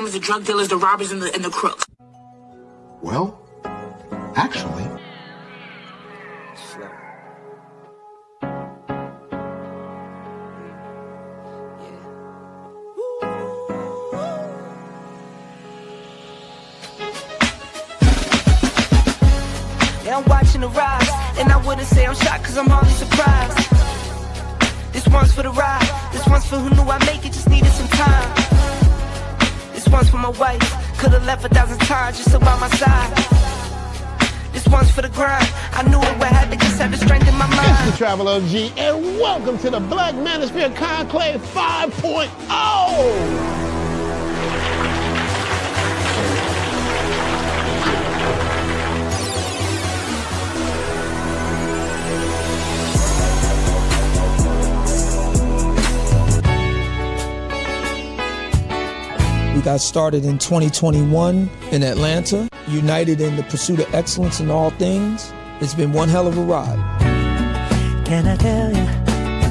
scammers, the drug dealers, the robbers, and the crooks. Well, actually... Yeah, I'm watching the rise, and I wouldn't say I'm shocked cause I'm hardly surprised. This one's for the ride, this one's for who knew I'd make it, just needed some time. This one's for my wife, could've left 1,000 times just about my side. This one's for the grind, I knew it would have to just have the strength in my mind. It's the Travel OG, and welcome to the Black Manosphere Conclave 5.0! We got started in 2021 in Atlanta, united in the pursuit of excellence in all things. It's been one hell of a ride. Can I tell you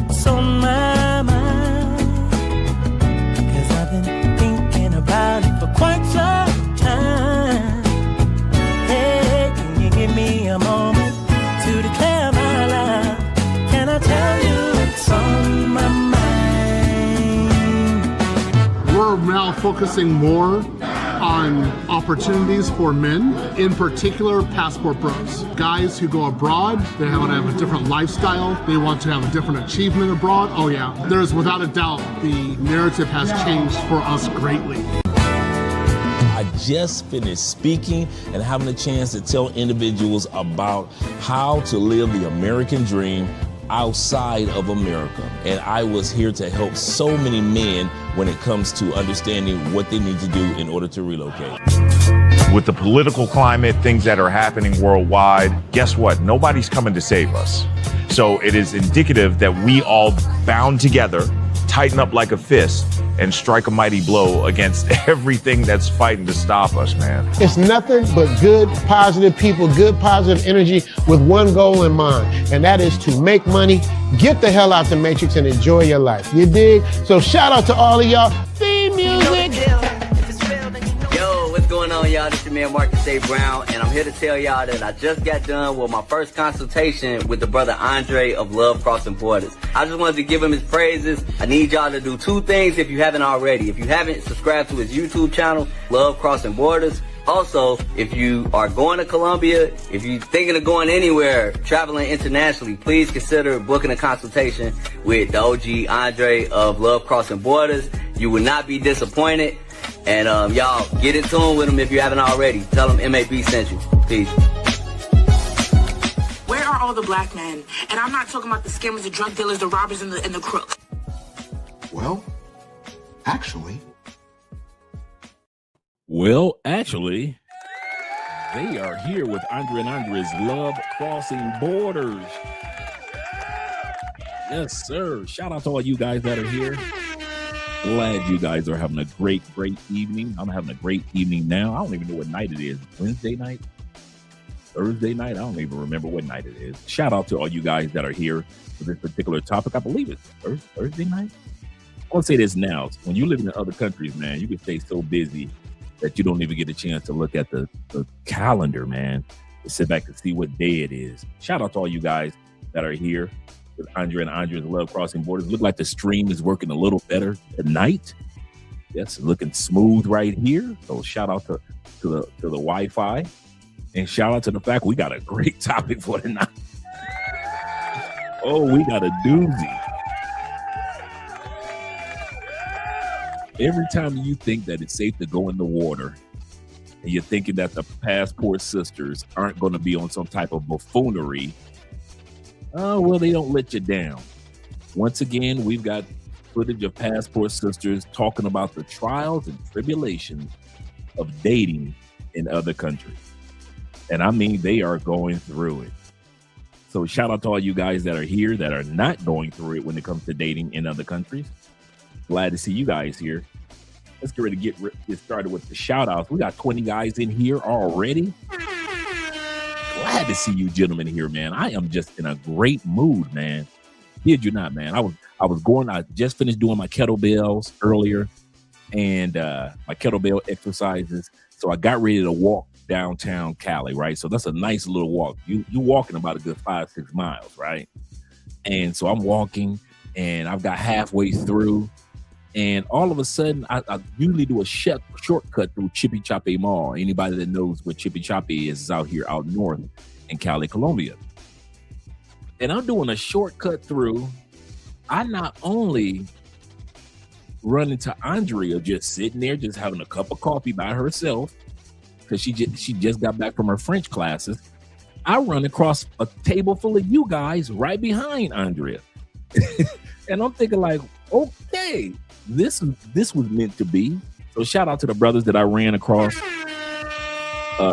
what's on my mind? Cause I've been thinking about it for quite some time. Hey, can you give me a moment to declare my love? Can I tell you what's on my mind? We're now focusing more on opportunities for men, in particular passport bros. Guys who go abroad, they want to have a different lifestyle, they want to have a different achievement abroad. Oh yeah, there's without a doubt the narrative has changed for us greatly. I just finished speaking and having a chance to tell individuals about how to live the American dream outside of America. And I was here to help so many men when it comes to understanding what they need to do in order to relocate. With the political climate, things that are happening worldwide, guess what? Nobody's coming to save us. So it is indicative that we all bound together, tighten up like a fist, and strike a mighty blow against everything that's fighting to stop us, man. It's nothing but good, positive people, good, positive energy with one goal in mind, and that is to make money, get the hell out the matrix, and enjoy your life. You dig? So shout out to all of y'all. Theme music. Yo, what's going on, y'all? This is your man Marcus A. Brown, and I'm here to tell y'all that I just got done with my first consultation with the brother Andre of Love Crossing Borders. I just wanted to give him his praises. I need y'all to do two things if you haven't already. If you haven't, subscribe to his YouTube channel, Love Crossing Borders. Also, if you are going to Colombia, if you're thinking of going anywhere, traveling internationally, please consider booking a consultation with the OG Andre of Love Crossing Borders. You will not be disappointed. And y'all, get in tune with him if you haven't already. Tell him MAB sent you. Peace. Where are all the black men? And I'm not talking about the scammers, the drug dealers, the robbers, and the crooks. Well, actually... Well, actually, they are here with Andre and Andre's Love Crossing Borders. Yes, sir. Shout out to all you guys that are here. Glad you guys are having a great evening. I'm having a great evening now. I don't even know what night it is. Wednesday night? Thursday night? I don't even remember what night it is. Shout out to all you guys that are here for this particular topic. I believe it's Thursday night. I want to say this now. When you live in other countries, man, you can stay so busy that you don't even get a chance to look at the calendar, man, to sit back and see what day it is. Shout out to all you guys that are here with Andre and Andre's Love Crossing Borders. Look like the stream is working a little better tonight. Yes, looking smooth right here. So shout out to the Wi-Fi, and shout out to the fact we got a great topic for tonight. Oh, we got a doozy. Every time you think that it's safe to go in the water, and you're thinking that the passport sisters aren't going to be on some type of buffoonery, oh, well, they don't let you down. Once again, we've got footage of passport sisters talking about the trials and tribulations of dating in other countries. And I mean, they are going through it. So shout out to all you guys that are here that are not going through it when it comes to dating in other countries. Glad to see you guys here. Let's get ready to get started with the shout outs. We got 20 guys in here already. Glad to see you gentlemen here, man. I am just in a great mood, man. Kid you not, man. I just finished doing my kettlebells earlier, and my kettlebell exercises. So I got ready to walk downtown Cali, right? So that's a nice little walk. You walking about a good 5-6 miles, right? And so I'm walking, and I've got halfway through, and all of a sudden, I usually do a shortcut through Chippy Choppy Mall. Anybody that knows what Chippy Choppy is out here out north in Cali, Colombia. And I'm doing a shortcut through. I not only run into Andrea just sitting there, just having a cup of coffee by herself, because she just got back from her French classes. I run across a table full of you guys right behind Andrea. And I'm thinking like, okay, this was meant to be. So shout out to the brothers that I ran across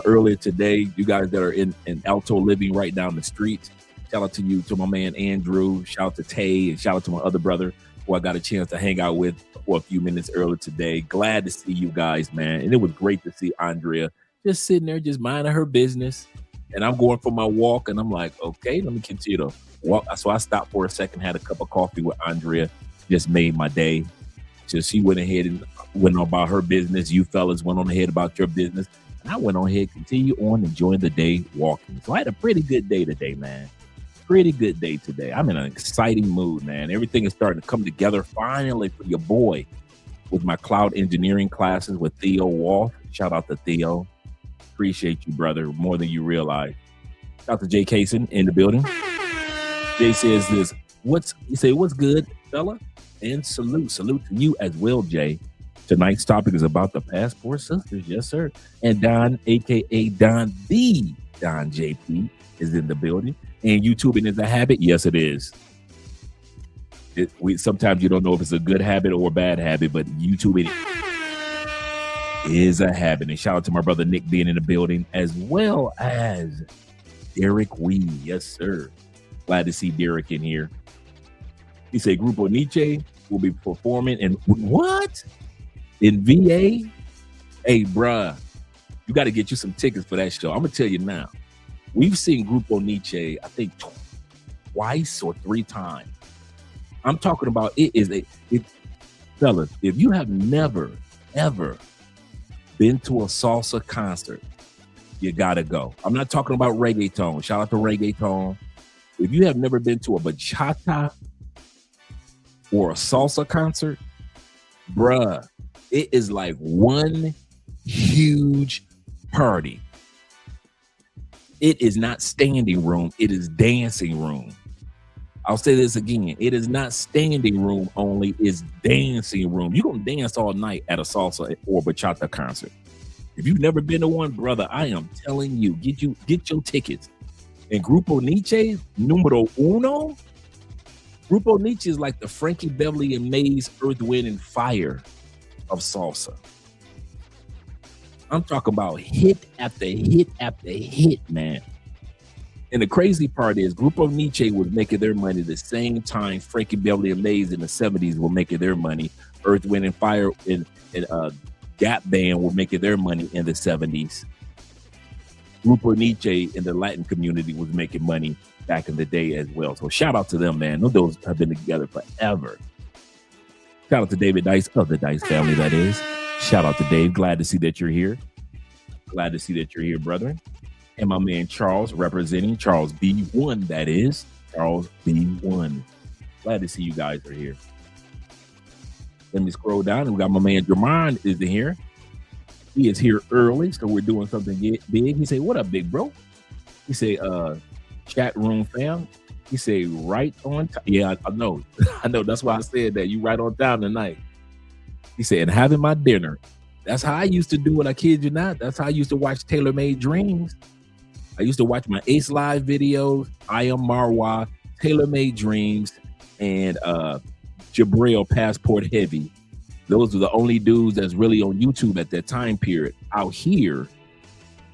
earlier today. You guys that are in Alto living right down the street. Shout out to you, to my man Andrew. Shout out to Tay, and shout out to my other brother who I got a chance to hang out with for a few minutes earlier today. Glad to see you guys, man. And it was great to see Andrea just sitting there, just minding her business. And I'm going for my walk, and I'm like, okay, let me continue to walk. So I stopped for a second, had a cup of coffee with Andrea, just made my day. So she went ahead and went on about her business. You fellas went on ahead about your business. And I went on ahead, continue on enjoying the day walking. So I had a pretty good day today, man. Pretty good day today. I'm in an exciting mood, man. Everything is starting to come together finally for your boy with my cloud engineering classes with Theo Wolf. Shout out to Theo. Appreciate you, brother, more than you realize. Shout out to Jay Kaysen in the building. Jay says this, what's good, fella? And salute to you as well, Jay. Tonight's topic is about the Passport Sisters. Yes, sir. And Don, aka Don JP, is in the building. And YouTubing is a habit. Yes, it is. Sometimes you don't know if it's a good habit or a bad habit, but YouTubing is a habit. And shout out to my brother Nick being in the building, as well as Derek Wee. Yes, sir. Glad to see Derek in here. He said Grupo Nietzsche will be performing in what? In VA? Hey, bruh, you got to get you some tickets for that show. I'm going to tell you now. We've seen Grupo Nietzsche, I think, twice or 3 times. I'm talking about fellas, if you have never, ever been to a salsa concert, you got to go. I'm not talking about reggaeton. Shout out to reggaeton. If you have never been to a bachata or a salsa concert, bruh, it is like one huge party. It is not standing room. It is dancing room. I'll say this again. It is not standing room only. It's dancing room. You're going to dance all night at a salsa or bachata concert. If you've never been to one, brother, I am telling you, get your tickets. And Grupo Nietzsche, numero uno. Grupo Nietzsche is like the Frankie Beverly and Mays Earth, Wind, and Fire of salsa. I'm talking about hit after hit after hit, man. And the crazy part is Grupo Nietzsche was making their money the same time Frankie Beverly and Mays in the 70s were making their money. Earth, Wind, and Fire and Gap Band were making their money in the 70s. Grupo Nietzsche in the Latin community was making money back in the day as well. So shout out to them, man. Those have been together forever. Shout out to David Dice of the Dice family, that is. Shout out to Dave. Glad to see that you're here. Glad to see that you're here, brethren. And my man Charles, representing Charles B1, that is. Charles B1. Glad to see you guys are here. Let me scroll down, and we got my man Jermon is in here. He is here early, so we're doing something big. He said, what up, big bro? He said, chat room fam. He said, right on time. Yeah, I know. I know. That's why I said that. You right on time tonight. He said, and having my dinner. That's how I used to do it. I kid you not. That's how I used to watch Tailor Made Dreams. I used to watch my Ace Live videos. I Am Marwa, Tailor Made Dreams, and Jabril Passport Heavy. Those were the only dudes that's really on YouTube at that time period. Out here,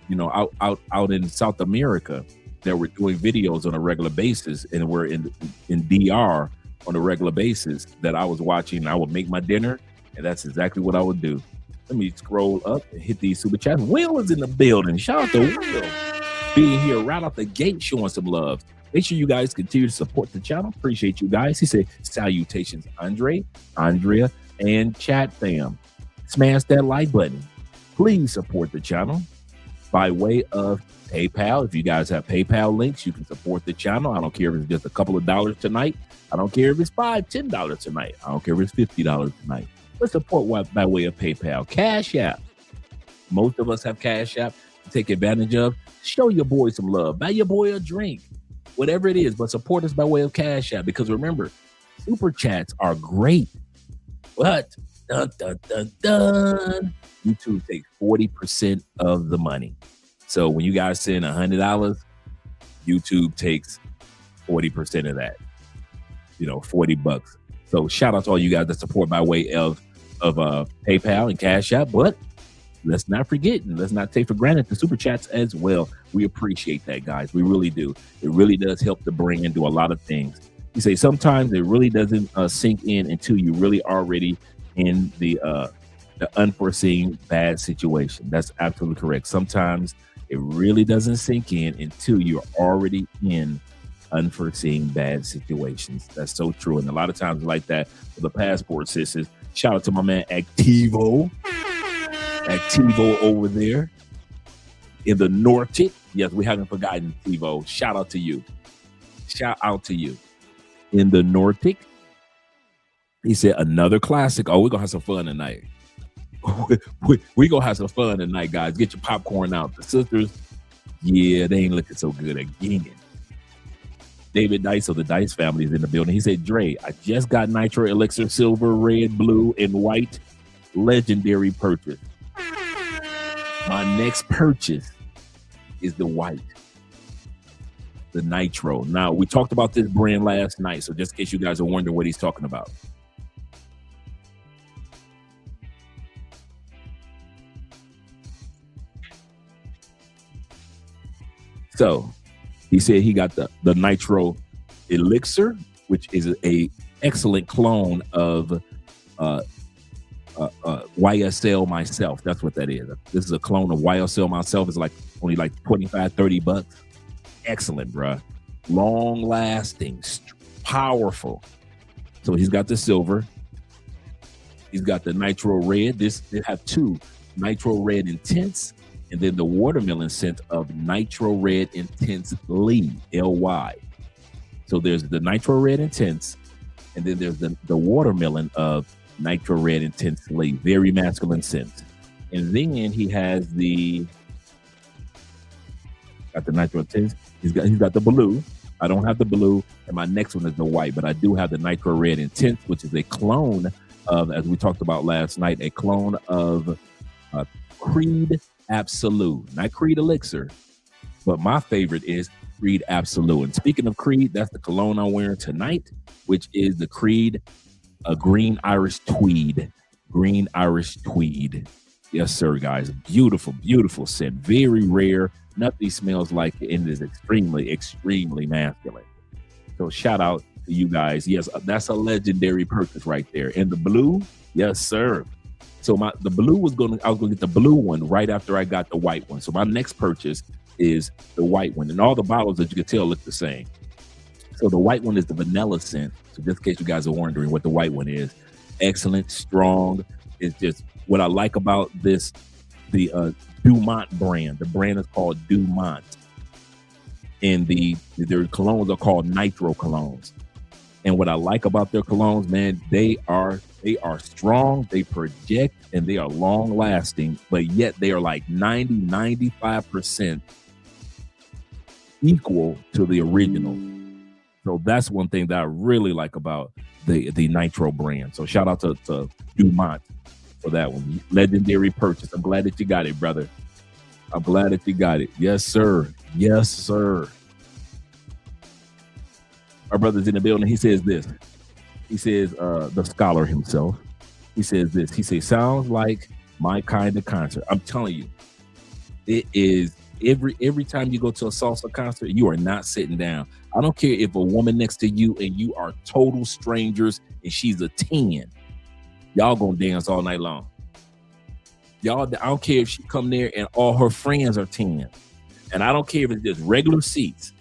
you know, out in South America, that were doing videos on a regular basis, and were in DR on a regular basis that I was watching. I would make my dinner, and that's exactly what I would do. Let me scroll up and hit these super chats. Will is in the building. Shout out to Will being here right off the gate, showing some love. Make sure you guys continue to support the channel. Appreciate you guys. He said, salutations, Andrea, and chat fam. smash that like button. Please support the channel by way of PayPal. If you guys have PayPal links, you can support the channel. I don't care if it's just a couple of dollars tonight. I don't care if it's $5, $10 tonight. I don't care if it's $50 tonight. But support by way of PayPal. Cash App. Most of us have Cash App to take advantage of. Show your boy some love. Buy your boy a drink. Whatever it is, but support us by way of Cash App. Because remember, super chats are great. But dun, dun, dun, dun, YouTube takes 40% of the money. So when you guys send $100, YouTube takes 40% of that. $40. So shout out to all you guys that support by way of PayPal and Cash App. But let's not forget and let's not take for granted the super chats as well. We appreciate that, guys. We really do. It really does help the brain do a lot of things. You say sometimes it really doesn't sink in until you really already in the unforeseen bad situation. That's absolutely correct. Sometimes it really doesn't sink in until you're already in unforeseen bad situations. That's so true. And a lot of times like that for the passport sisters. Shout out to my man Activo over there in the Nordic. Yes, we haven't forgotten Activo. Shout out to you. In the Nordic. He said another classic. Oh, we're gonna have some fun tonight. We're gonna have some fun tonight, guys. Get your popcorn out. The sisters, yeah, they ain't looking so good again. David Dice of the Dice family is in the building. He said, Dre, I just got Nitro Elixir Silver, Red, Blue, and White. Legendary purchase. My next purchase is the white. The Nitro. Now, we talked about this brand last night, so just in case you guys are wondering what he's talking about. So he said he got the Nitro Elixir, which is a excellent clone of YSL Myself. That's what that is. This is a clone of YSL Myself. It's only like $25-$30. Excellent, bruh. Long lasting, powerful. So he's got the silver. He's got the Nitro Red. They have two Nitro Red Intense, and then the watermelon scent of Nitro Red Intense Lee, L-Y. So there's the Nitro Red Intense, and then there's the watermelon of Nitro Red Intense Lee, very masculine scent. And then he has got the Nitro Intense. He's got the blue. I don't have the blue, and my next one is the white, but I do have the Nitro Red Intense, which is a clone of, as we talked about last night, a clone of Creed Absolute. Not Creed Elixir, but my favorite is Creed Absolute. And speaking of Creed, that's the cologne I'm wearing tonight, which is the Creed Green Irish Tweed. Green Irish Tweed. Yes, sir, guys. Beautiful, beautiful scent. Very rare. Nothing smells like it, and it is extremely, extremely masculine. So shout out to you guys. Yes, that's a legendary purchase right there. And the blue, yes, sir. So the blue I was gonna get the blue one right after I got the white one. So my next purchase is the white one, and all the bottles, that you can tell, look the same. So the white one is the vanilla scent. So just in case you guys are wondering what the white one is, excellent, strong. It's just what I like about this, the Dumont brand. The brand is called Dumont, and their colognes are called Nitro colognes. And what I like about their colognes, man, they are strong, they project, and they are long lasting, but yet they are like 90-95% equal to the original. So that's one thing that I really like about the Nitro brand. So shout out to Dumont for that one. Legendary purchase. I'm glad that you got it, brother. I'm glad that you got it. Yes, sir. Yes, sir. Our brother's in the building. He says this. He says, the scholar himself. He says this. He says, sounds like my kind of concert. I'm telling you, it is. Every time you go to a salsa concert, you are not sitting down. I don't care if a woman next to you and you are total strangers and she's a 10. Y'all gonna dance all night long. Y'all, I don't care if she come there and all her friends are 10. And I don't care if it's just regular seats.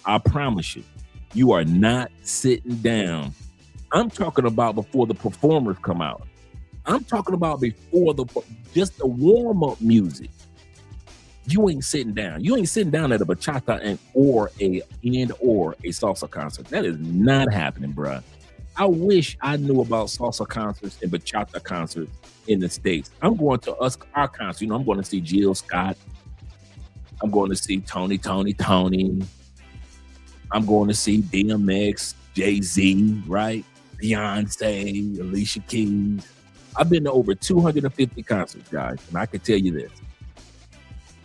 I promise you, you are not sitting down. I'm talking about before the performers come out. I'm talking about before just the warm-up music. You ain't sitting down. You ain't sitting down at a bachata or a salsa concert. That is not happening, bruh. I wish I knew about salsa concerts and bachata concerts in the States. I'm going to our concert. You know, I'm going to see Jill Scott. I'm going to see Tony. I'm going to see DMX, Jay-Z, right? Beyonce, Alicia Keys. I've been to over 250 concerts, guys, and I can tell you this.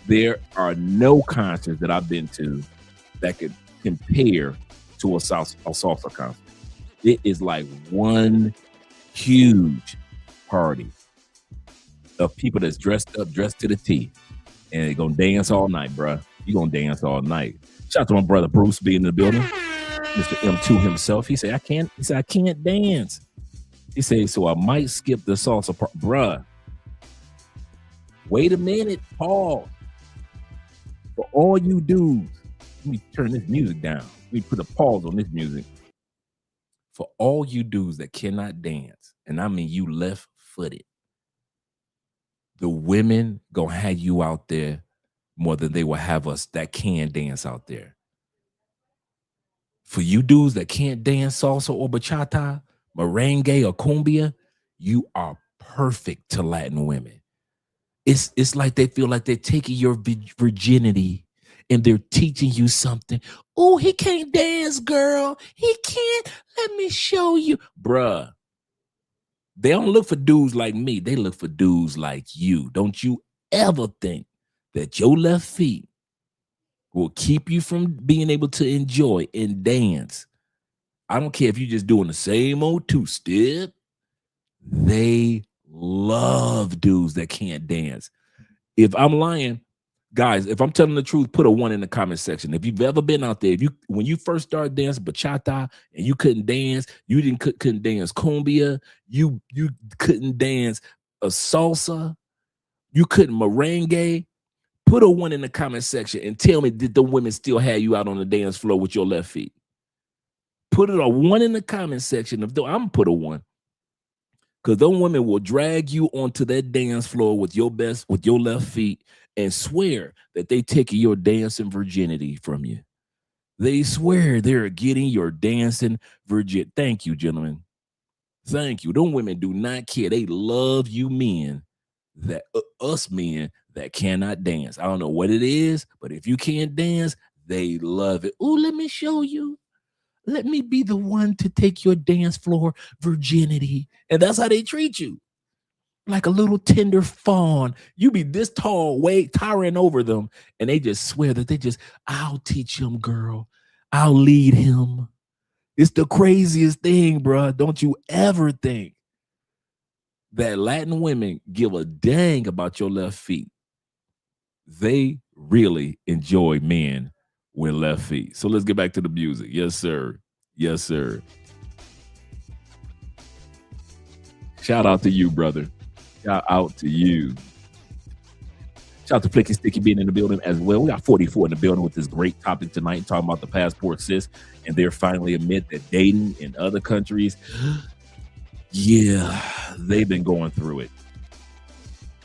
There are no concerts that I've been to that could compare to a salsa concert. It is like one huge party of people that's dressed to the T, and they're gonna dance all night, bruh. You gonna dance all night. Shout out to my brother Bruce being in the building, Mr. M2 himself. He said, I can't dance. He said, so I might skip the salsa part. Bruh, wait a minute, Paul. For all you dudes, let me turn this music down. Let me put a pause on this music. For all you dudes that cannot dance, and I mean you left-footed, the women gonna have you out there more than they will have us that can dance out there. For you dudes that can't dance salsa or bachata, merengue or cumbia, you are perfect to Latin women. It's like they feel like they're taking your virginity and they're teaching you something. Oh, he can't dance, girl. He can't. Let me show you. Bruh, they don't look for dudes like me. They look for dudes like you. Don't you ever think that your left feet will keep you from being able to enjoy and dance. I don't care if you're just doing the same old two-step. They love dudes that can't dance. If I'm lying, guys, if I'm telling the truth, put a 1 in the comment section. If you've ever been out there, when you first started dancing bachata and you couldn't dance, you couldn't dance cumbia, you couldn't dance a salsa, you couldn't merengue, put a 1 in the comment section and tell me, did the women still have you out on the dance floor with your left feet? Put a 1 in the comment section. I'm gonna put a 1. Because those women will drag you onto that dance floor with your left feet and swear that they taking your dancing virginity from you. They swear they're getting your dancing virginity. Thank you, gentlemen. Thank you. Them women do not care. They love you men, us men that cannot dance. I don't know what it is, but if you can't dance, they love it. Oh, let me show you. Let me be the one to take your dance floor virginity. And that's how they treat you. Like a little tender fawn. You be this tall, towering over them. And they just swear that I'll teach him, girl. I'll lead him. It's the craziest thing, bro. Don't you ever think that Latin women give a dang about your left feet. They really enjoy men with left feet. So let's get back to the music. Yes, sir. Yes, sir. Shout out to you, brother. Shout out to you. Shout out to Flicky Sticky being in the building as well. We got 44 in the building with this great topic tonight, talking about the passport sis, and they're finally admit that dating in other countries, yeah, they've been going through it.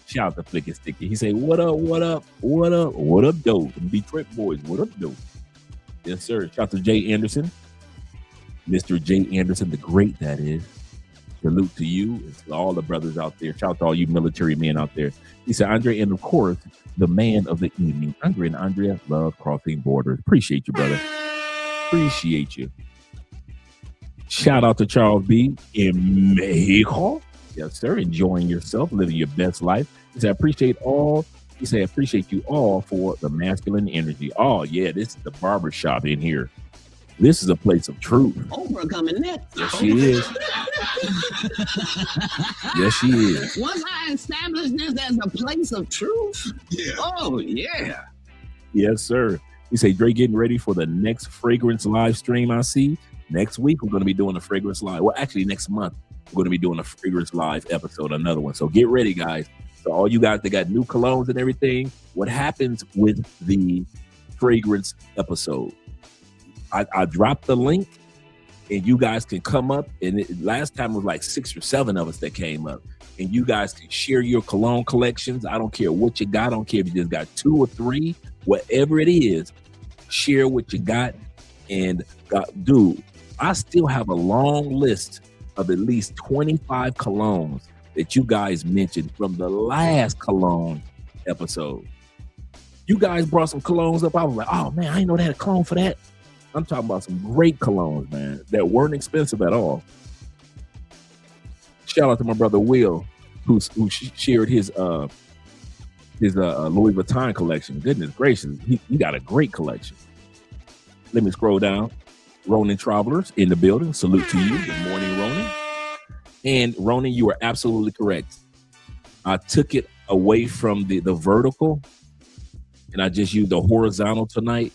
Shout out to Flicky Sticky. He say, what up, what up, what up, what up, dope? Detroit boys, what up, dope? Yes, sir. Shout out to Jay Anderson. Mr. Jay Anderson, the great that is. Salute to you and to all the brothers out there. Shout out to all you military men out there. He said, Andre, and of course, the man of the evening. Andre and Andrea love crossing borders. Appreciate you, brother. Appreciate you. Shout out to Charles B. in Mexico. Yes, sir. Enjoying yourself, living your best life. He said, appreciate you all for the masculine energy. Oh, yeah, this is the barbershop in here. This is a place of truth. Oprah coming next. Yes, she is. Yes, she is. Once I establish this as a place of truth, yeah. Oh, yeah. Yes, sir. You say, Dre, getting ready for the next fragrance live stream I see. Next week, we're going to be doing a fragrance live. Well, actually, next month, we're going to be doing a fragrance live episode, another one. So get ready, guys. So all you guys that got new colognes and everything, what happens with the fragrance episode? I dropped the link and you guys can come up. And last time it was like 6 or 7 of us that came up, and you guys can share your cologne collections. I don't care what you got. I don't care if you just got 2 or 3, whatever it is. Share what you got. And dude, I still have a long list of at least 25 colognes that you guys mentioned from the last cologne episode. You guys brought some colognes up. I was like, oh man, I didn't know they had a cologne for that. I'm talking about some great colognes, man, that weren't expensive at all. Shout out to my brother Will, who shared his Louis Vuitton collection. Goodness gracious, he got a great collection. Let me scroll down. Ronin Travelers in the building. Salute to you. Good morning, Ronin. And Ronin, you are absolutely correct. I took it away from the vertical, and I just used the horizontal tonight,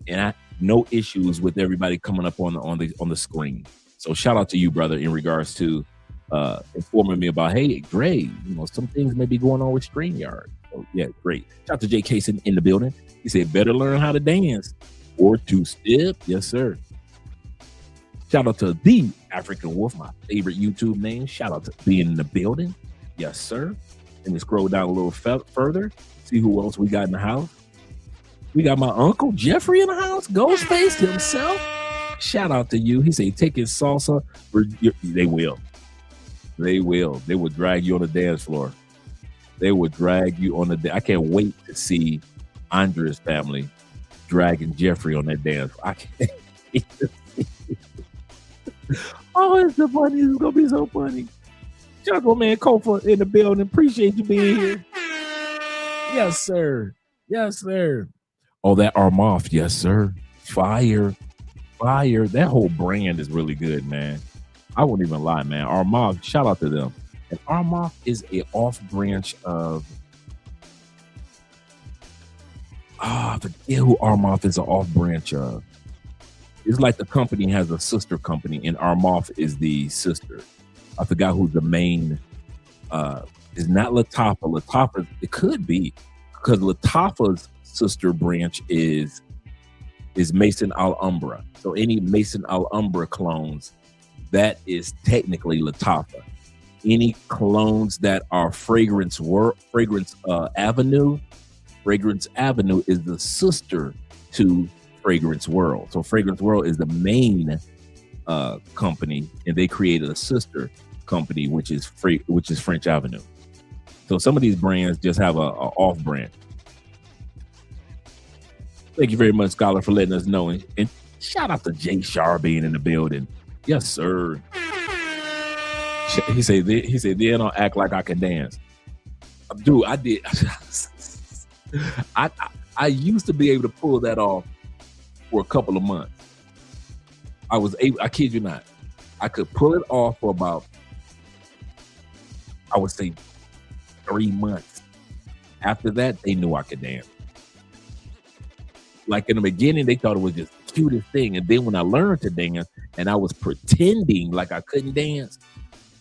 and no issues with everybody coming up on the screen. So shout out to you, brother, in regards to informing me about, hey, Dre, some things may be going on with StreamYard. So yeah, great. Shout out to Jay Cason in the building. He said, better learn how to dance or two-step. Yes, sir. Shout out to the African Wolf, my favorite YouTube name. Shout out to being in the building. Yes, sir. Let me scroll down a little further. See who else we got in the house. We got my uncle Jeffrey in the house. Ghostface himself. Shout out to you. He said, taking salsa. They will. They will. They will drag you on the dance floor. They will drag you on the I can't wait to see Andrea's family dragging Jeffrey on that dance. I can't. Oh, it's so funny. It's going to be so funny. Jungle Man Kofa in the building. Appreciate you being here. Yes, sir. Yes, sir. Oh, that Armoff. Yes, sir. Fire. That whole brand is really good, man. I won't even lie, man. Armoff, shout out to them. And Armoff is a off branch of I forget who Armoff is an off branch of. It's like the company has a sister company, and Armoff is the sister. I forgot who the main is. Not Latafa. Latafa, it could be, because Latafa's sister branch is Mason Alhambra. So any Mason Alhambra clones, that is technically Latafa. Any clones that are Fragrance Avenue is the sister to Fragrance World. So Fragrance World is the main company, and they created a sister company, which is French Avenue. So some of these brands just have a off brand. Thank you very much, Scholar, for letting us know. And shout out to Jay Shar being in the building. Yes, sir. He said, then I'll act like I can dance. Dude, I did. I used to be able to pull that off for a couple of months. I was able, I kid you not, I could pull it off for about, I would say, 3 months. After that, they knew I could dance. Like in the beginning, they thought it was just the cutest thing. And then when I learned to dance and I was pretending like I couldn't dance,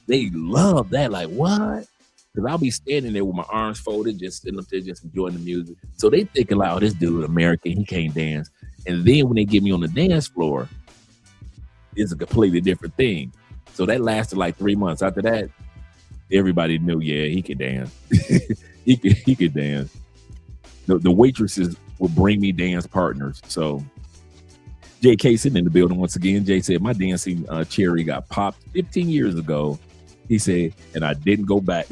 they loved that. Like, what? Because I'll be standing there with my arms folded, just sitting up there, just enjoying the music. So they thinking like, oh, this dude American, he can't dance. And then when they get me on the dance floor, it's a completely different thing. So that lasted like 3 months. After that, everybody knew, yeah, he could dance. he could dance. The waitresses would bring me dance partners. So JK sitting in the building once again. Jay said, my dancing cherry got popped 15 years ago. He said, and I didn't go back.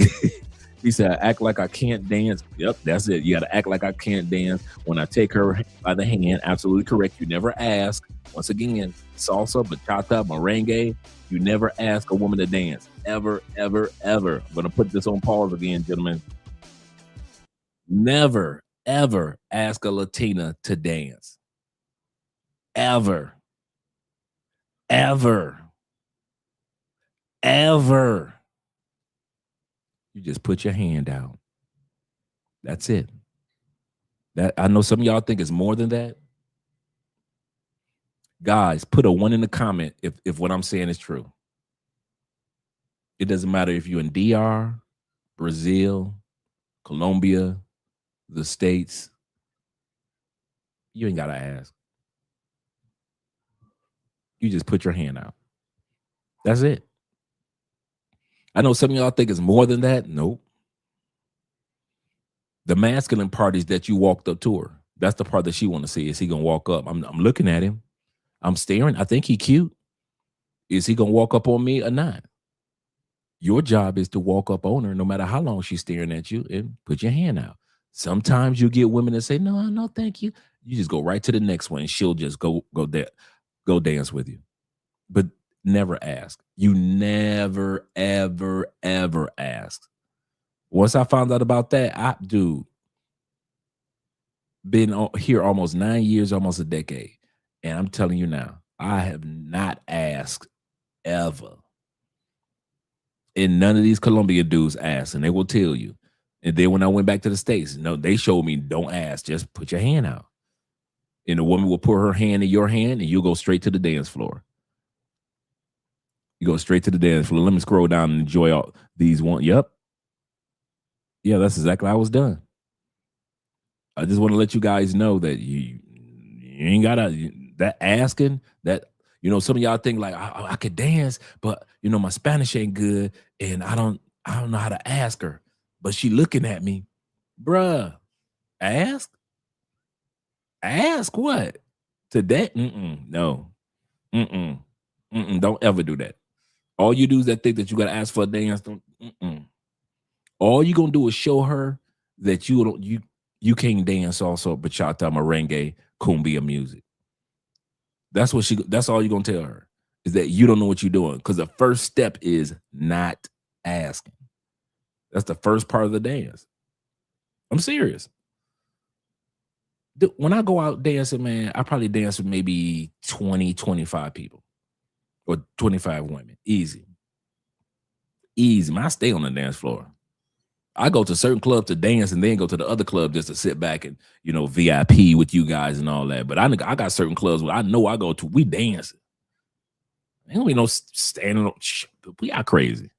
He said, I act like I can't dance. Yep, that's it. You got to act like I can't dance. When I take her by the hand, absolutely correct. You never ask. Once again, salsa, bachata, merengue. You never ask a woman to dance. Ever, ever, ever. I'm going to put this on pause again, gentlemen. Never, ever ask a Latina to dance. Ever. Ever. Ever. You just put your hand out. That's it. That I know some of y'all think it's more than that. Guys, put a 1 in the comment if what I'm saying is true. It doesn't matter if you're in DR, Brazil, Colombia, the States. You ain't got to ask. You just put your hand out. That's it. I know some of y'all think it's more than that. Nope. The masculine part is that you walked up to her. That's the part that she want to see. Is he gonna walk up? I'm looking at him. I'm staring. I think he cute. Is he gonna walk up on me or not? Your job is to walk up on her, no matter how long she's staring at you, and put your hand out. Sometimes you get women that say, "No, thank you." You just go right to the next one, and she'll just go dance with you. But never ask. You never, ever, ever ask. Once I found out about that, been here almost 9 years, almost a decade. And I'm telling you now, I have not asked ever. And none of these Colombian dudes asked, and they will tell you. And then when I went back to the States, they showed me, don't ask, just put your hand out. And the woman will put her hand in your hand, and you'll go straight to the dance floor. You go straight to the dance floor. Let me scroll down and enjoy all these one. Yep. Yeah, that's exactly how I was done. I just want to let you guys know that you ain't gotta that asking that. Some of y'all think like I could dance, but my Spanish ain't good, and I don't know how to ask her. But she looking at me, bruh. Ask what? Today? No. Don't ever do that. All you do is that think that you gotta ask for a dance. All you gonna do is show her that you can't dance also bachata, merengue, cumbia music. That's all you're gonna tell her, is that you don't know what you're doing. Because the first step is not asking. That's the first part of the dance. I'm serious. When I go out dancing, man, I probably dance with maybe 20, 25 people or 25 women. Easy. Man, I stay on the dance floor. I go to certain clubs to dance and then go to the other club just to sit back and, VIP with you guys and all that. But I got certain clubs where I know I go to, we dancing. Ain't gonna be no standing. We are crazy.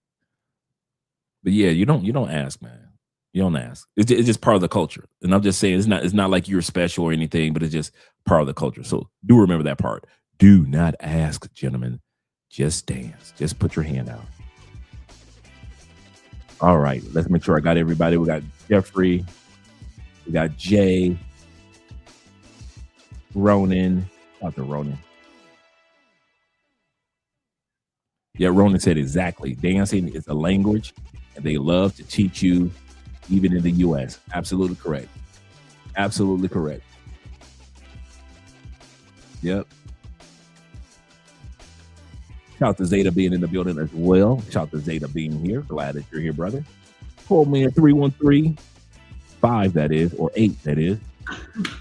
But yeah, you don't ask, man. You don't ask. It's just part of the culture. And I'm just saying, it's not like you're special or anything, but it's just part of the culture. So do remember that part. Do not ask, gentlemen. Just dance. Just put your hand out. All right, let's make sure I got everybody. We got Jeffrey, we got Jay, Ronan, Dr. Ronan. Yeah, Ronan said exactly. Dancing is a language, and they love to teach you, even in the U.S. Absolutely correct. Absolutely correct. Yep. Shout out to Zeta being in the building as well. Shout out to Zeta being here. Glad that you're here, brother. Call me at 313-5, that is, or 8, that is.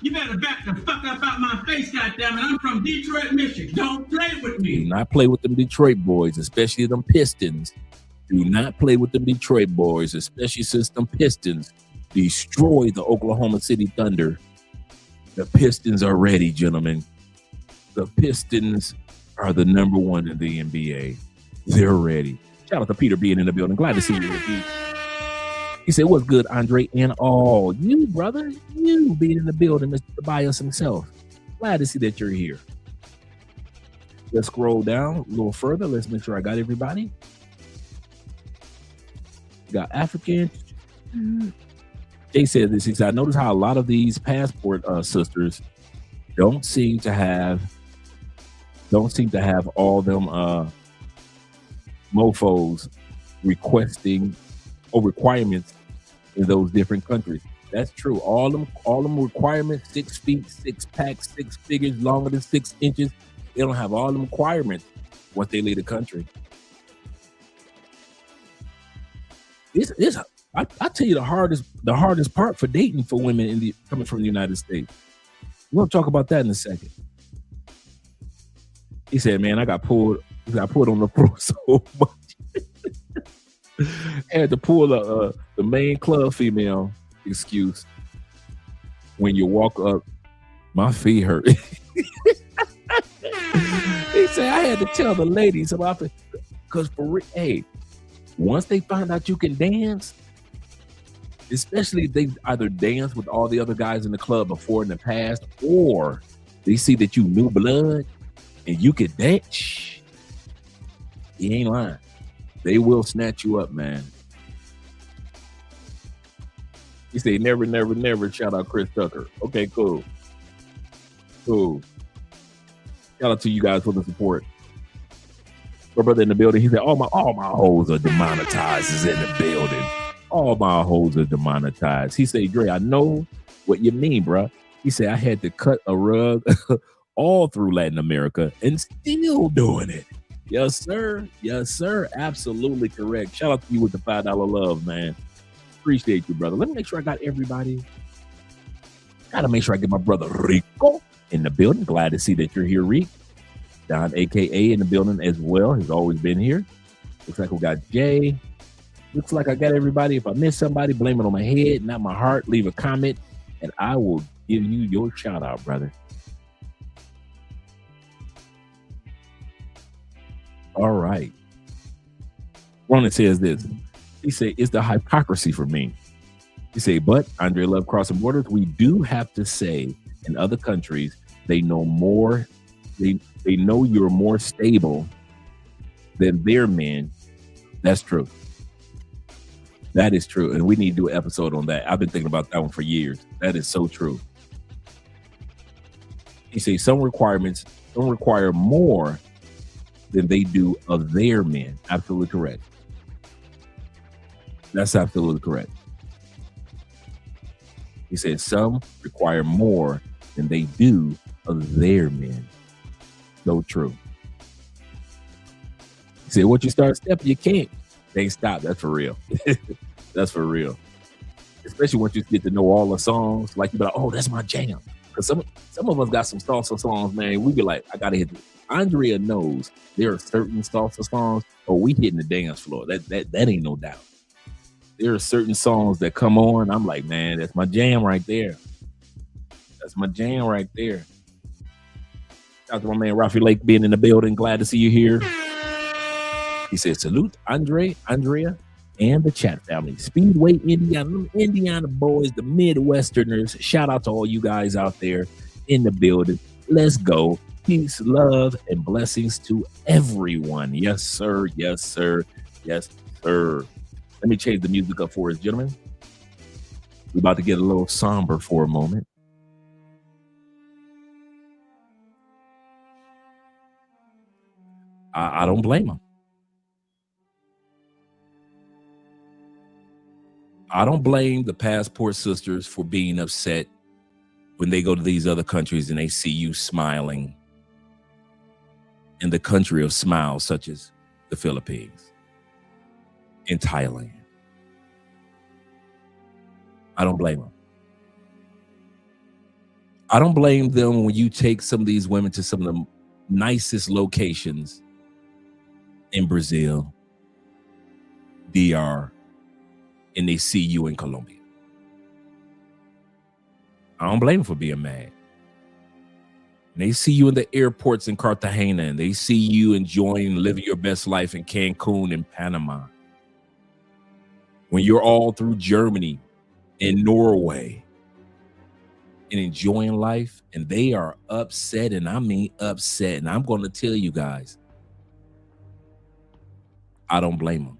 You better back the fuck up out my face, goddammit. I'm from Detroit, Michigan. Don't play with me. Do not play with them Detroit boys, especially them Pistons. Do not play with them Detroit boys, especially since them Pistons destroy the Oklahoma City Thunder. The Pistons are ready, gentlemen. The Pistons are the number one in the NBA. They're ready. Shout out to Peter being in the building. Glad to see you here, Pete. He said, what's good, Andre? And all you, brother, you being in the building, Mr. Tobias himself. Glad to see that you're here. Let's scroll down a little further. Let's make sure I got everybody. We got African. Jay said this. He said, I notice how a lot of these passport sisters don't seem to have all them mofos requesting or requirements in those different countries. That's true. All them requirements, 6 feet, 6 packs, 6 figures, longer than 6 inches. They don't have all them requirements once they leave the country. I tell you the hardest part for dating for women coming from the United States. We're gonna talk about that in a second. He said, man, I got pulled on the floor so much. I had to pull the main club female excuse. When you walk up, my feet hurt. He said, I had to tell the ladies about it. Because once they find out you can dance, especially if they either dance with all the other guys in the club before in the past, or they see that you new blood, and you could dance, He ain't lying. They will snatch you up, man. He said, never, never, never. Shout out Chris Tucker. Okay, cool. Cool. Shout out to you guys for the support. My brother in the building, he said, all my hoes are demonetized is in the building. All my hoes are demonetized. He said, Dre, I know what you mean, bro. He said, I had to cut a rug all through Latin America and still doing it. Yes, sir. Yes, sir. Absolutely correct. Shout out to you with the $5 love, man. Appreciate you, brother. Let me make sure I got everybody. Gotta make sure I get my brother Rico in the building. Glad to see that you're here, Rick. Don, AKA, in the building as well. He's always been here. Looks like we got Jay. Looks like I got everybody. If I miss somebody, blame it on my head, not my heart. Leave a comment, and I will give you your shout out, brother. All right. Ronan says this. He said, it's the hypocrisy for me. He said, but Andre Love Crossing Borders, we do have to say in other countries, they know more. They know you're more stable than their men. That's true. That is true. And we need to do an episode on that. I've been thinking about that one for years. That is so true. He says some requirements don't require more than they do of their men. Absolutely correct. That's absolutely correct. He said some require more than they do of their men. So true. He said, what you start stepping, you can't. They stop. That's for real. That's for real. Especially once you get to know all the songs, like you be like, oh, that's my jam. Because some of us got some salsa songs, man. We be like, I gotta hit this. Andrea knows there are certain salsa songs, we hitting the dance floor. That ain't no doubt. There are certain songs that come on. I'm like, man, that's my jam right there. That's my jam right there. Shout out to my man Rafi Lake being in the building. Glad to see you here. He said, salute Andre, Andrea, and the chat family. Speedway, Indiana boys, the Midwesterners. Shout out to all you guys out there in the building. Let's go. Peace, love, and blessings to everyone. Yes, sir. Yes, sir. Yes, sir. Let me change the music up for us, gentlemen. We're about to get a little somber for a moment. I don't blame them. I don't blame the passport sisters for being upset when they go to these other countries and they see you smiling in the country of smiles, such as the Philippines, in Thailand. I don't blame them. I don't blame them when you take some of these women to some of the nicest locations in Brazil, DR, and they see you in Colombia. I don't blame them for being mad. And they see you in the airports in Cartagena, and they see you enjoying living your best life in Cancun and Panama. When you're all through Germany and Norway and enjoying life, and they are upset, and I mean upset. And I'm going to tell you guys, I don't blame them.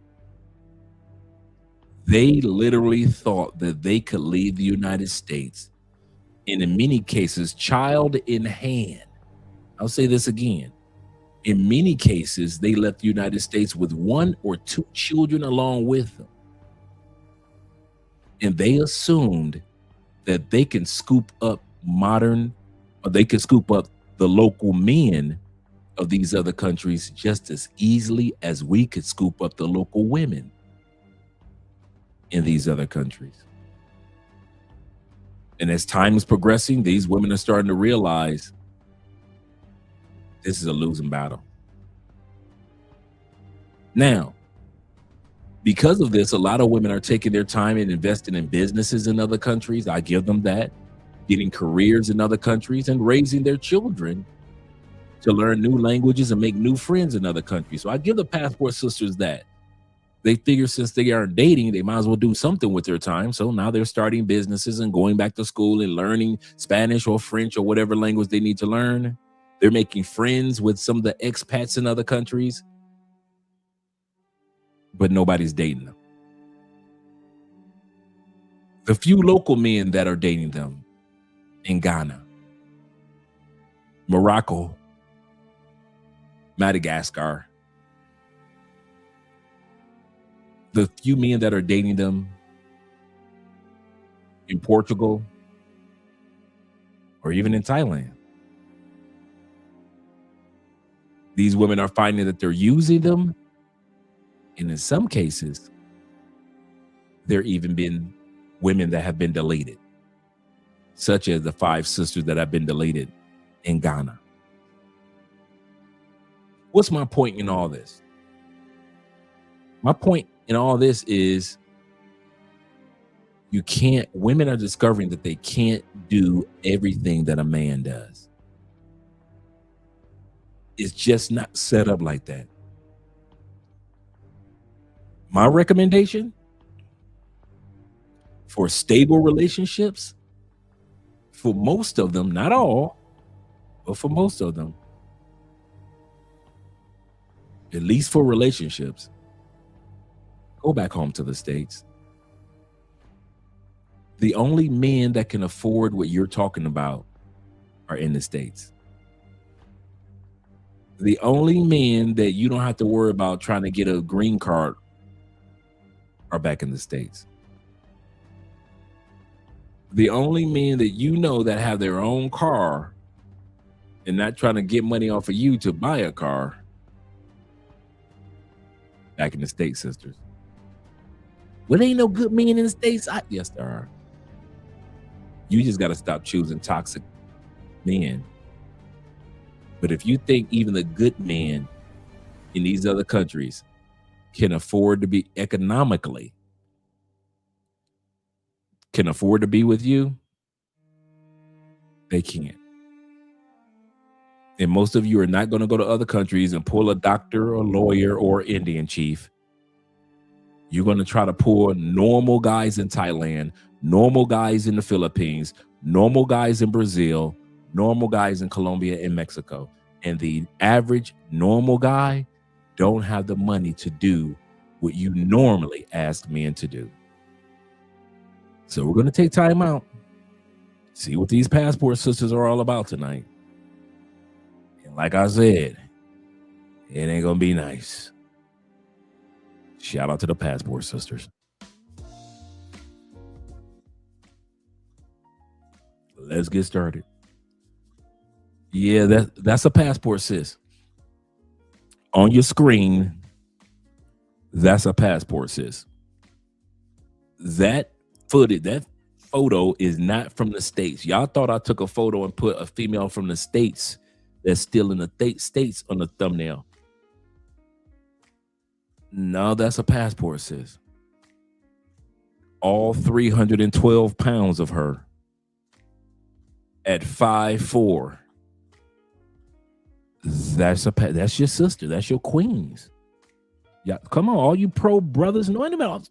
They literally thought that they could leave the United States, and in many cases, child in hand. I'll say this again. In many cases, they left the United States with 1 or 2 children along with them. And they assumed that they can scoop up they can scoop up the local men of these other countries just as easily as we could scoop up the local women in these other countries. And as time is progressing, these women are starting to realize this is a losing battle. Now, because of this, a lot of women are taking their time and investing in businesses in other countries. I give them that. Getting careers in other countries and raising their children to learn new languages and make new friends in other countries. So I give the passport sisters that. They figure since they aren't dating, they might as well do something with their time. So now they're starting businesses and going back to school and learning Spanish or French or whatever language they need to learn. They're making friends with some of the expats in other countries. but nobody's dating them. The few local men that are dating them in Ghana, Morocco, Madagascar, the few men that are dating them in Portugal or even in Thailand, these women are finding that they're using them. And in some cases, there even been women that have been deleted, such as the 5 sisters that have been deleted in Ghana. What's my point in all this? My point in all this is women are discovering that they can't do everything that a man does. It's just not set up like that. My recommendation for stable relationships, for most of them, not all, but for most of them, at least for relationships, go back home to the States. The only men that can afford what you're talking about are in the States. The only men that you don't have to worry about trying to get a green card are back in the States. The only men that you know that have their own car and not trying to get money off of you to buy a car, back in the States, sisters. Well, ain't no good men in the States. Yes, there are. You just got to stop choosing toxic men. But if you think even the good men in these other countries can afford to be economically, can afford to be with you, they can't. And most of you are not going to go to other countries and pull a doctor or lawyer or Indian chief. You're going to try to pull normal guys in Thailand, normal guys in the Philippines, normal guys in Brazil, normal guys in Colombia and Mexico. And the average normal guy don't have the money to do what you normally ask men to do. So we're going to take time out, see what these passport sisters are all about tonight. And like I said, it ain't going to be nice. Shout out to the passport sisters. Let's get started. Yeah, that's a passport, sis. On your screen, that's a passport, sis. That photo is not from the States. Y'all thought I took a photo and put a female from the States that's still in the States on the thumbnail. No, that's a passport, sis. All 312 pounds of her at 5'4". That's your sister. That's your queens. Yeah, come on, all you pro brothers. No,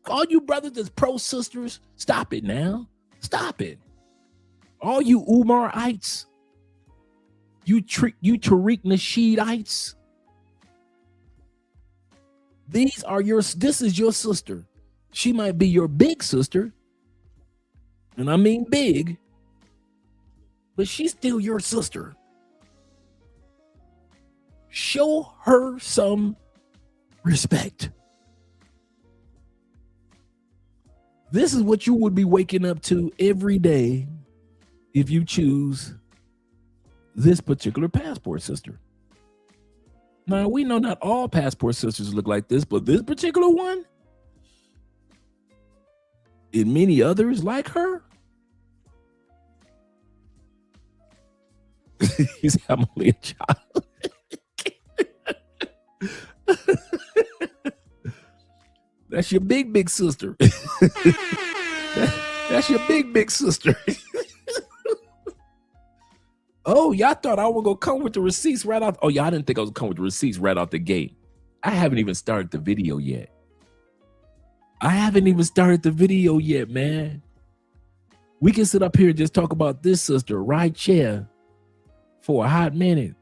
all you brothers that's pro sisters. Stop it now. Stop it. All you Umarites. You Tariq Nasheedites. This is your sister. She might be your big sister. And I mean big. But she's still your sister. Show her some respect. This is what you would be waking up to every day if you choose this particular passport sister. Now, we know not all passport sisters look like this, but this particular one and many others like her. He's only a child. That's your big sister. That's your big sister. Oh, y'all thought I was gonna come with the receipts right out. Oh, y'all didn't think I was gonna come with the receipts right out the gate. I haven't even started the video yet. Man. We can sit up here and just talk about this sister right here for a hot minute.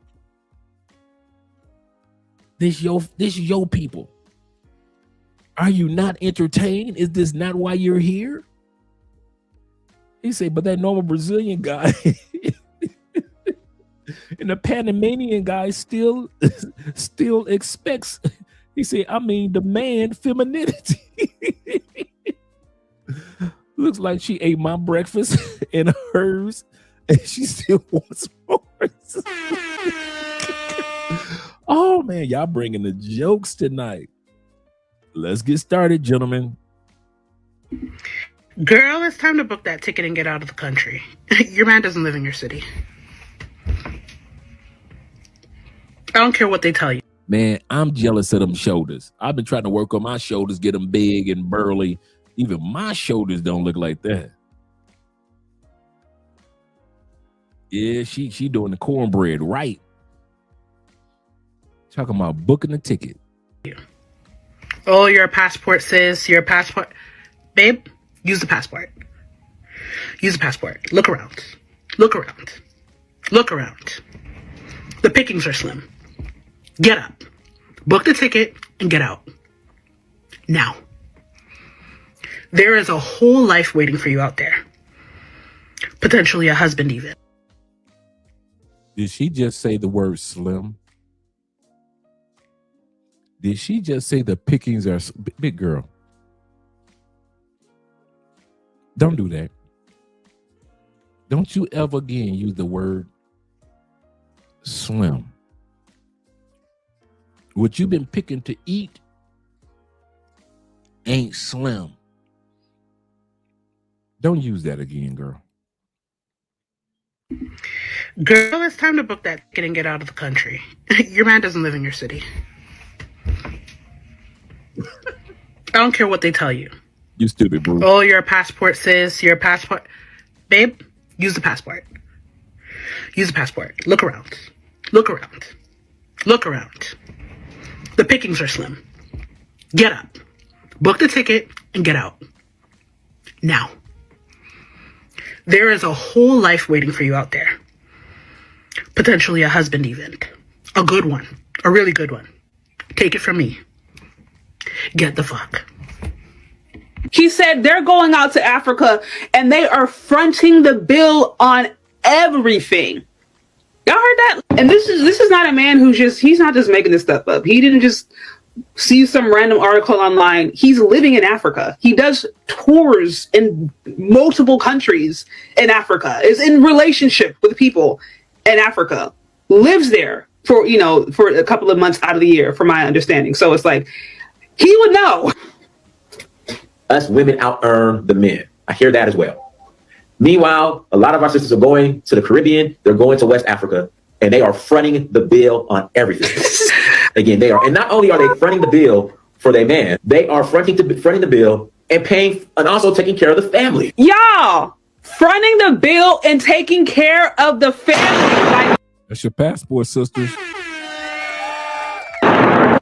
This your people. Are you not entertained? Is this not why you're here? He said, but that normal Brazilian guy and the Panamanian guy still expects, he said, I mean, demand femininity. Looks like she ate my breakfast and hers, and she still wants more. Oh, man, y'all bringing the jokes tonight. Let's get started, gentlemen. Girl, it's time to book that ticket and get out of the country. Your man doesn't live in your city. I don't care what they tell you. Man, I'm jealous of them shoulders. I've been trying to work on my shoulders, get them big and burly. Even my shoulders don't look like that. Yeah, she doing the cornbread right. Talking about booking a ticket. Oh, your passport, sis. Your passport. Babe, use the passport. Use the passport. Look around. Look around. Look around. The pickings are slim. Get up. Book the ticket and get out. Now. There is a whole life waiting for you out there. Potentially a husband even. Did she just say the word slim? Did she just say the pickings are big girl? Don't do that. Don't you ever again use the word slim. What you've been picking to eat ain't slim. Don't use that again, girl. Girl, it's time to book that ticket and get out of the country. Your man doesn't live in your city. I don't care what they tell you. You stupid, bro. Oh, your passport, sis. Your passport. Babe, use the passport. Use the passport. Look around. Look around. Look around. The pickings are slim. Get up. Book the ticket and get out. Now. There is a whole life waiting for you out there. Potentially a husband even. A good one. A really good one. Take it from me. Get the fuck. He said they're going out to Africa and they are fronting the bill on everything. Y'all heard that? And this is not a man he's not just making this stuff up. He didn't just see some random article online. He's living in Africa. He does tours in multiple countries in Africa, is in relationship with people in Africa, lives there for a couple of months out of the year, from my understanding. So it's like, he would know. Us women out-earn the men. I hear that as well. Meanwhile, a lot of our sisters are going to the Caribbean, they're going to West Africa, and they are fronting the bill on everything. Again, they are. And not only are they fronting the bill for their man, they are fronting the bill and paying and also taking care of the family. Y'all, fronting the bill and taking care of the family. That's your passport, sisters.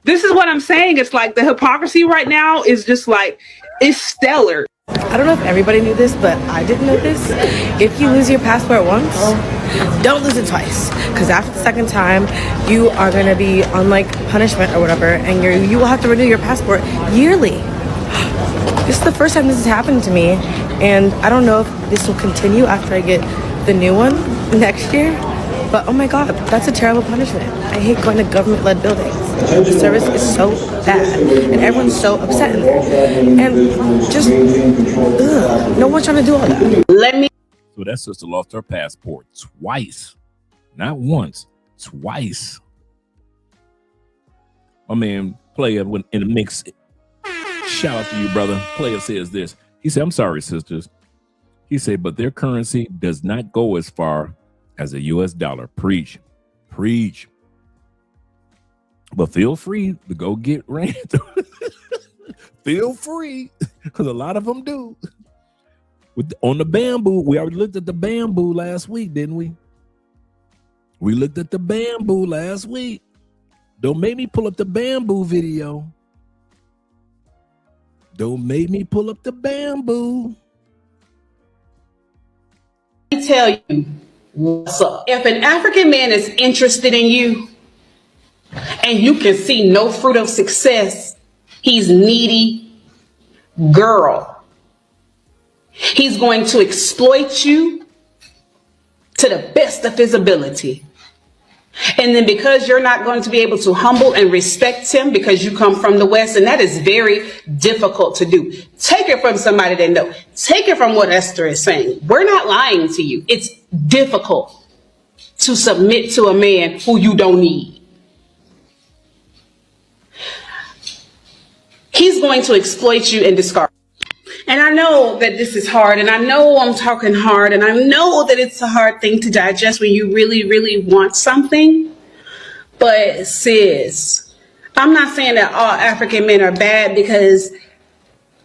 This is what I'm saying. It's like the hypocrisy right now is just like, it's stellar. I don't know if everybody knew this, but I didn't know this. If you lose your passport once, don't lose it twice. Because after the second time, you are going to be on like punishment or whatever, and you will have to renew your passport yearly. This is the first time this has happened to me, and I don't know if this will continue after I get the new one next year. But oh my God, that's a terrible punishment. I hate going to government-led buildings. The service is so bad, and everyone's so upset in there. And just, no one's trying to do all that. So that sister lost her passport twice. Not once, twice. My man, Player, in the mix. Shout out to you, brother. Player says this. He said, I'm sorry, sisters. He said, but their currency does not go as far as a US dollar. Preach. But feel free to go get rent. Feel free, because a lot of them do. On the bamboo, we already looked at the bamboo last week, didn't we? We looked at the bamboo last week. Don't make me pull up the bamboo video. Don't make me pull up the bamboo. Let me tell you what's up. If an African man is interested in you and you can see no fruit of success, he's needy, girl. He's going to exploit you to the best of his ability. And then because you're not going to be able to humble and respect him because you come from the West, and that is very difficult to do. Take it from somebody that knows. Take it from what Esther is saying. We're not lying to you. It's difficult to submit to a man who you don't need. He's going to exploit you and discard. And I know that this is hard, and I know I'm talking hard, and I know that it's a hard thing to digest when you really, really want something. But sis, I'm not saying that all African men are bad, because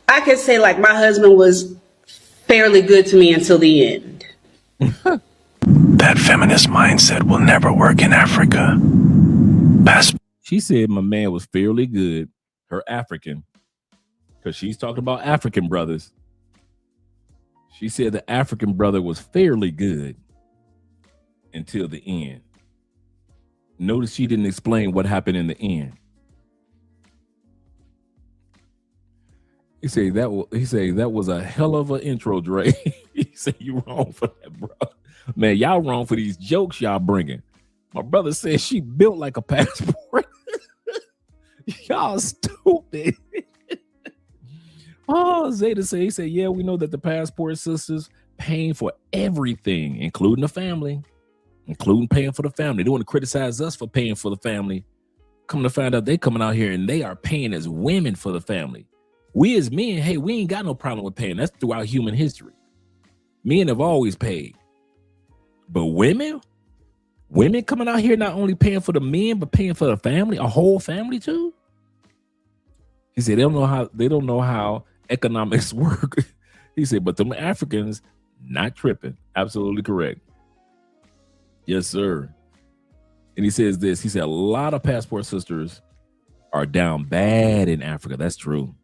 I could say like my husband was fairly good to me until the end. That feminist mindset will never work in Africa. She said my man was fairly good, her African. Because she's talking about African brothers. She said the African brother was fairly good until the end. Notice she didn't explain what happened in the end. He said that was a hell of an intro, Dre. He said you wrong for that, bro. Man, y'all wrong for these jokes y'all bringing. My brother said she built like a passport. Y'all stupid. Oh, Zeta said, he said, yeah, we know that the passport sisters paying for everything, including the family, including paying for the family. They want to criticize us for paying for the family. Come to find out they coming out here and they are paying as women for the family. We as men, hey, we ain't got no problem with paying. That's throughout human history. Men have always paid. But women coming out here not only paying for the men, but paying for the family, a whole family too. He said they don't know how economics work. He said, but them Africans not tripping. Absolutely correct. Yes, sir. And he says this. He said a lot of passport sisters are down bad in Africa. That's true.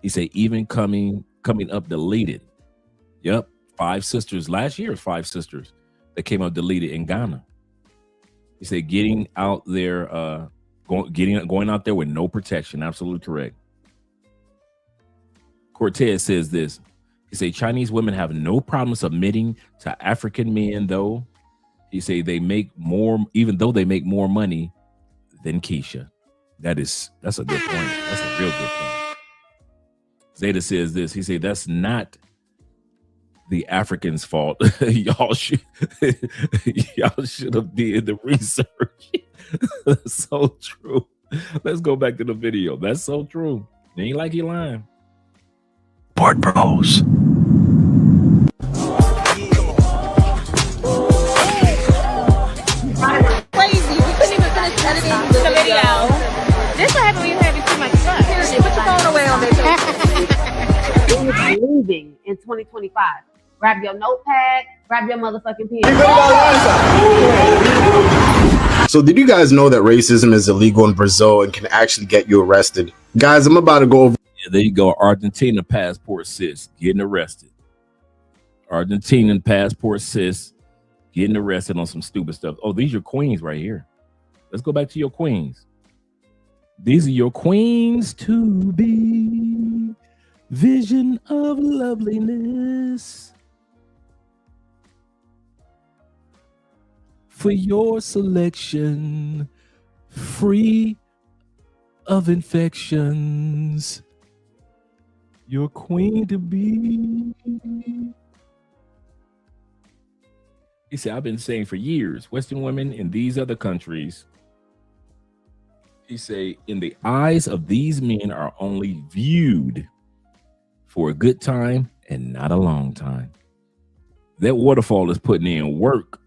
He said even coming up deleted. Yep, 5 sisters last year. 5 sisters that came up deleted in Ghana. He said getting out there, going out there with no protection. Absolutely correct. Cortez says this. He said Chinese women have no problem submitting to African men, though. He said they make more, even though they make more money than Keisha. That's a good point. That's a real good point. Zeta says this. He said that's not the Africans' fault. y'all should have did the research. That's so true. Let's go back to the video. That's so true. It ain't like he lying. Board bros. Crazy. We couldn't even finish editing the video. This what happens when you're having too much fun. Seriously, put your phone away on vacation. We're leaving in 2025. Grab your notepad, grab your motherfucking pen. So did you guys know that racism is illegal in Brazil and can actually get you arrested? Guys, I'm about to go over. Yeah, there you go. Argentina passport sis getting arrested. Argentinian passport sis getting arrested on some stupid stuff. Oh, these are your queens right here. Let's go back to your queens. These are your queens to be. Vision of loveliness. For your selection, free of infections, your queen to be. He said, I've been saying for years, Western women in these other countries, he say, in the eyes of these men are only viewed for a good time and not a long time. That waterfall is putting in work.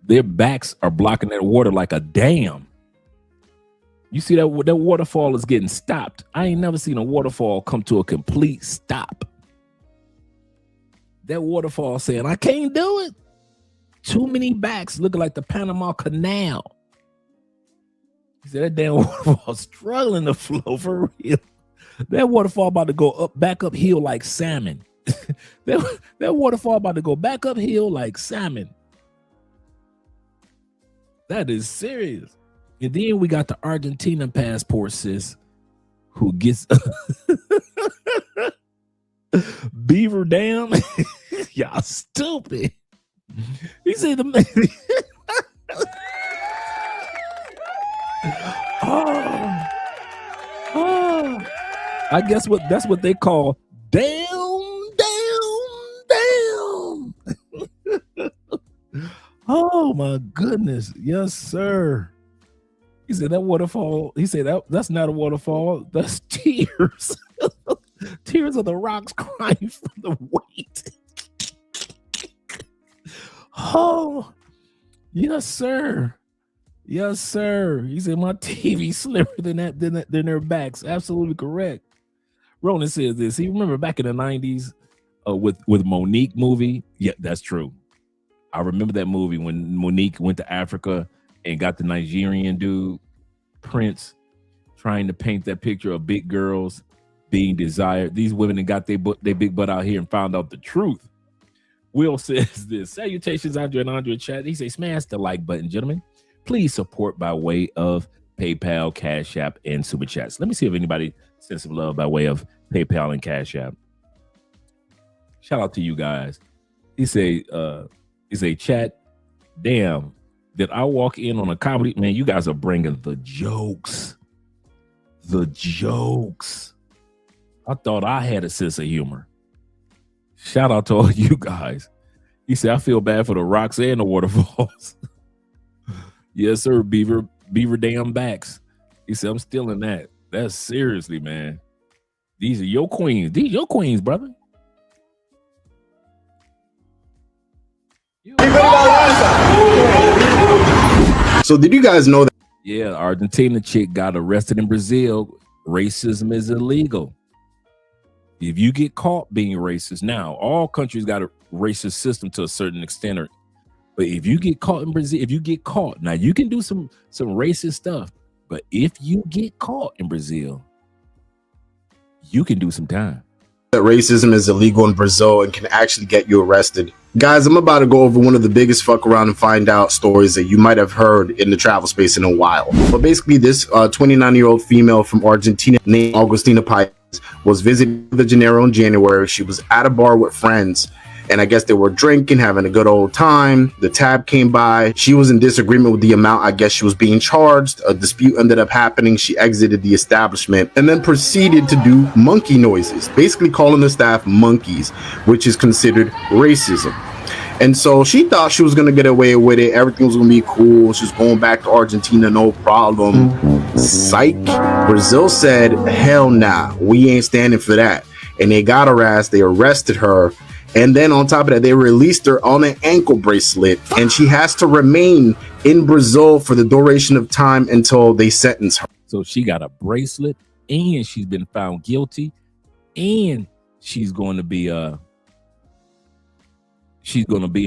Their backs are blocking that water like a dam. You see that waterfall is getting stopped. I ain't never seen a waterfall come to a complete stop. That waterfall saying, I can't do it. Too many backs looking like the Panama Canal. He said that damn waterfall struggling to flow for real. That waterfall about to go back uphill like salmon. that waterfall about to go back uphill like salmon. That is serious. And then we got the Argentinian passport sis who gets Beaver Dam. Y'all stupid. He said the I guess that's what they call down. Oh my goodness. Yes, sir. He said that waterfall. He said that's not a waterfall. That's tears. Tears of the rocks crying from the weight. Oh, yes, sir. Yes, sir. He said my TV slimmer than their backs. Absolutely correct. Ronan says this. He remember back in the 90s with Monique movie. Yeah, that's true. I remember that movie when Monique went to Africa and got the Nigerian dude, Prince, trying to paint that picture of big girls being desired. These women that got their big butt out here and found out the truth. Will says this. Salutations, Andre and Andre chat. He says, smash the like button, gentlemen. Please support by way of PayPal, Cash App, and Super Chats. Let me see if anybody sends some love by way of PayPal and Cash App. Shout out to you guys. He say, chat, damn, did I walk in on a comedy? Man, you guys are bringing the jokes. The jokes. I thought I had a sense of humor. Shout out to all you guys. He said, I feel bad for the rocks and the waterfalls. Yes, sir, Beaver Dam backs. He said, I'm still in that. That's seriously, man. These are your queens. These your queens, brother. So did you guys know that? Yeah, Argentina chick got arrested in Brazil. Racism is illegal. If you get caught being racist, now all countries got a racist system to a certain extent, but if you get caught in Brazil, now you can do some racist stuff, but if you get caught in Brazil, you can do some time. That racism is illegal in Brazil and can actually get you arrested. Guys, I'm about to go over one of the biggest fuck around and find out stories that you might have heard in the travel space in a while. But basically, this 29-year-old female from Argentina named Agustina Paez was visiting Rio de Janeiro in January. She was at a bar with friends, and I guess they were drinking, having a good old time. The tab came by. She was in disagreement with the amount I guess she was being charged. A dispute ended up happening. She exited the establishment and then proceeded to do monkey noises, basically calling the staff monkeys, which is considered racism. And so she thought she was going to get away with it. Everything was going to be cool. She was going back to Argentina, no problem. Psych. Brazil said, hell nah, we ain't standing for that. And they got her ass. They arrested her. And then on top of that, they released her on an ankle bracelet. And she has to remain in Brazil for the duration of time until they sentence her. So she got a bracelet and she's been found guilty. And she's going to be in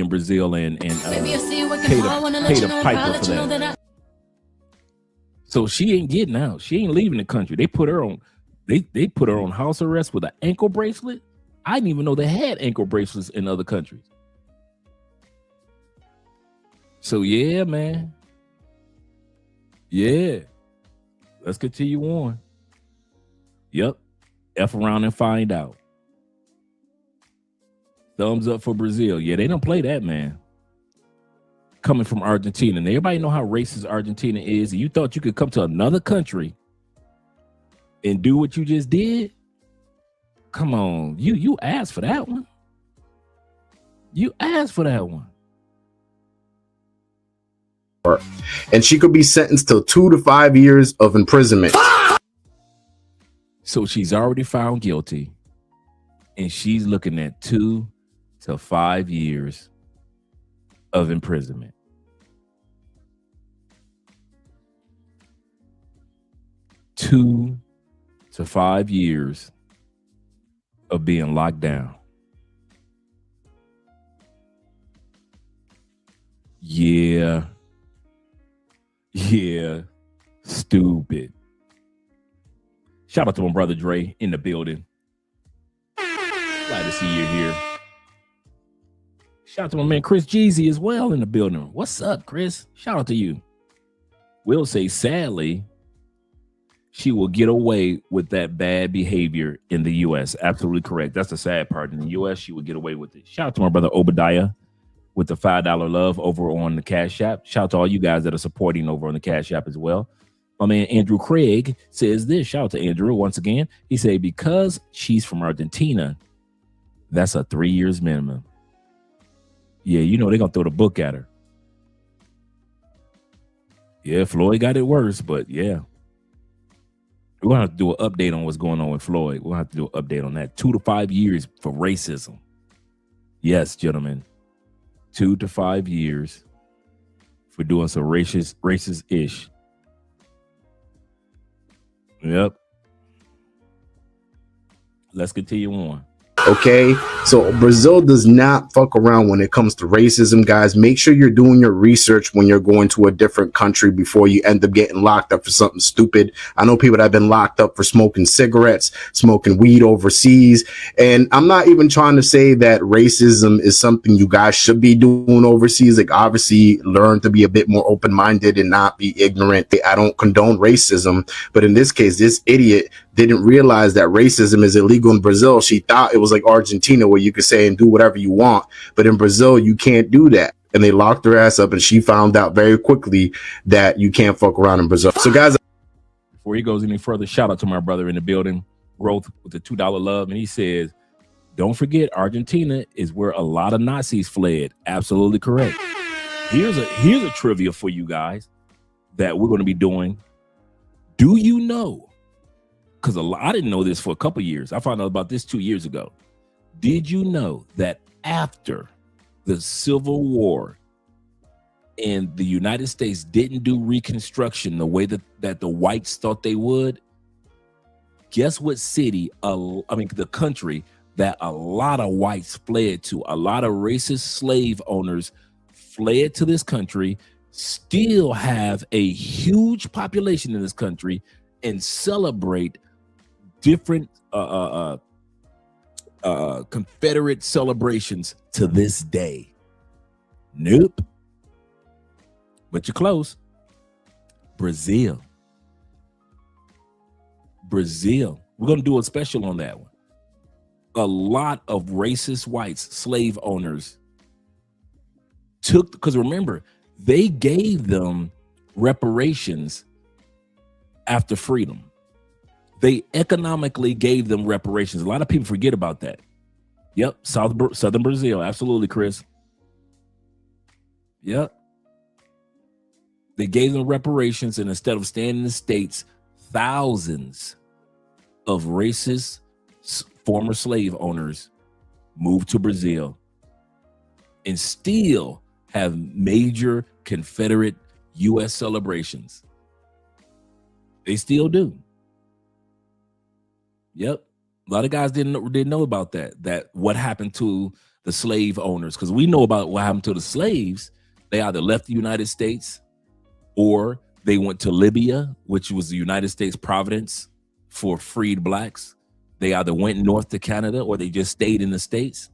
Brazil and pay the piper for that. So she ain't getting out. She ain't leaving the country. They put her on house arrest with an ankle bracelet. I didn't even know they had ankle bracelets in other countries. So yeah, man. Yeah. Let's continue on. Yep. F around and find out. Thumbs up for Brazil. Yeah, they don't play that, man. Coming from Argentina. And everybody know how racist Argentina is. And you thought you could come to another country and do what you just did? Come on. You asked for that one. You asked for that one. And she could be sentenced to 2 to 5 years of imprisonment. So she's already found guilty. And she's looking at 2 to 5 years of imprisonment. Two to 5 years of being locked down. Yeah. Stupid. Shout out to my brother Dre in the building. Glad to see you here. Shout out to my man Chris Jeezy as well in the building. What's up, Chris? Shout out to you. Will say, sadly, she will get away with that bad behavior in the U.S. Absolutely correct. That's the sad part. In the U.S., she would get away with it. Shout out to my brother Obadiah with the $5 love over on the Cash App. Shout out to all you guys that are supporting over on the Cash App as well. My man Andrew Craig says this. Shout out to Andrew once again. He said, because she's from Argentina, that's a 3 years minimum. Yeah, you know they're going to throw the book at her. Yeah, Floyd got it worse, but yeah. We're going to have to do an update on what's going on with Floyd. We'll have to do an update on that. 2 to 5 years for racism. Yes, gentlemen. 2 to 5 years for doing some racist-ish. Yep. Let's continue on. Okay, so Brazil does not fuck around when it comes to racism, guys. Make sure you're doing your research when you're going to a different country before you end up getting locked up for something stupid. I know people that have been locked up for smoking cigarettes, smoking weed overseas, and I'm not even trying to say that racism is something you guys should be doing overseas. Like, obviously, learn to be a bit more open-minded and not be ignorant. I don't condone racism, but in this case, this idiot didn't realize that racism is illegal in Brazil. She thought it was like Argentina where you could say and do whatever you want. But in Brazil, you can't do that. And they locked her ass up, and she found out very quickly that you can't fuck around in Brazil. So guys, before he goes any further, shout out to my brother in the building, Growth with the $2 love. And he says, don't forget, Argentina is where a lot of Nazis fled. Absolutely correct. Here's a trivia for you guys that we're going to be doing. Do you know? Because I didn't know this for a couple years. I found out about this 2 years ago. Did you know that after the Civil War and the United States didn't do Reconstruction the way that the whites thought they would, guess what city, the country that a lot of whites fled to, a lot of racist slave owners fled to this country, still have a huge population in this country and celebrate different Confederate celebrations to this day? Nope. But you're close. Brazil. We're going to do a special on that one. A lot of racist whites, slave owners, because remember, they gave them reparations after freedom. They economically gave them reparations. A lot of people forget about that. Yep, Southern Brazil. Absolutely, Chris. Yep. They gave them reparations, and instead of staying in the States, thousands of racist former slave owners moved to Brazil and still have major Confederate U.S. celebrations. They still do. Yep. A lot of guys didn't know about that what happened to the slave owners, because we know about what happened to the slaves. They either left the United States or they went to Libya, which was the United States providence for freed blacks. They either went north to Canada or they just stayed in the States.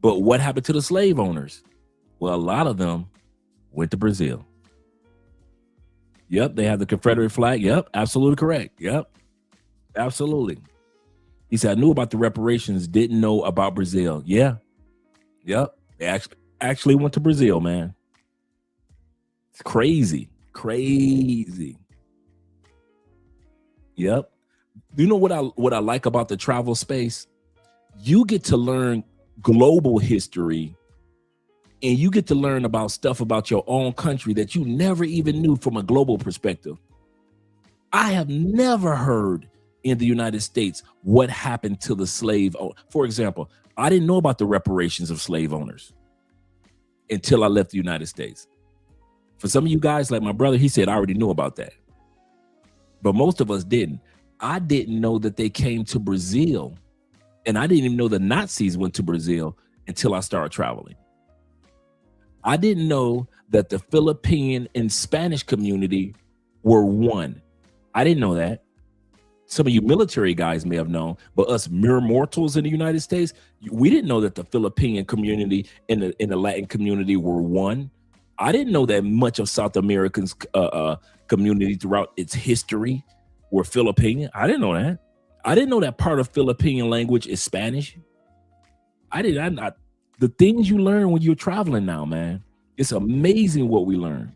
But what happened to the slave owners? Well, a lot of them went to Brazil. Yep, they have the Confederate flag. Yep, absolutely correct. Yep, absolutely. He said, I knew about the reparations, didn't know about Brazil. Yeah. Yep. They actually went to Brazil, man. It's crazy. Crazy. Yep. You know what I like about the travel space? You get to learn global history, and you get to learn about stuff about your own country that you never even knew from a global perspective. I have never heard in the United States what happened to the slave owner. For example, I didn't know about the reparations of slave owners until I left the United States. For some of you guys, like my brother, he said, I already knew about that. But most of us didn't. I didn't know that they came to Brazil, and I didn't even know the Nazis went to Brazil until I started traveling. I didn't know that the Philippine and Spanish community were one. I didn't know that. Some of you military guys may have known, but us mere mortals in the United States, we didn't know that the Philippine community and the Latin community were one. I didn't know that much of South America's community throughout its history were Filipino. I didn't know that. I didn't know that part of Filipino language is Spanish. The things you learn when you're traveling now, man. It's amazing what we learn.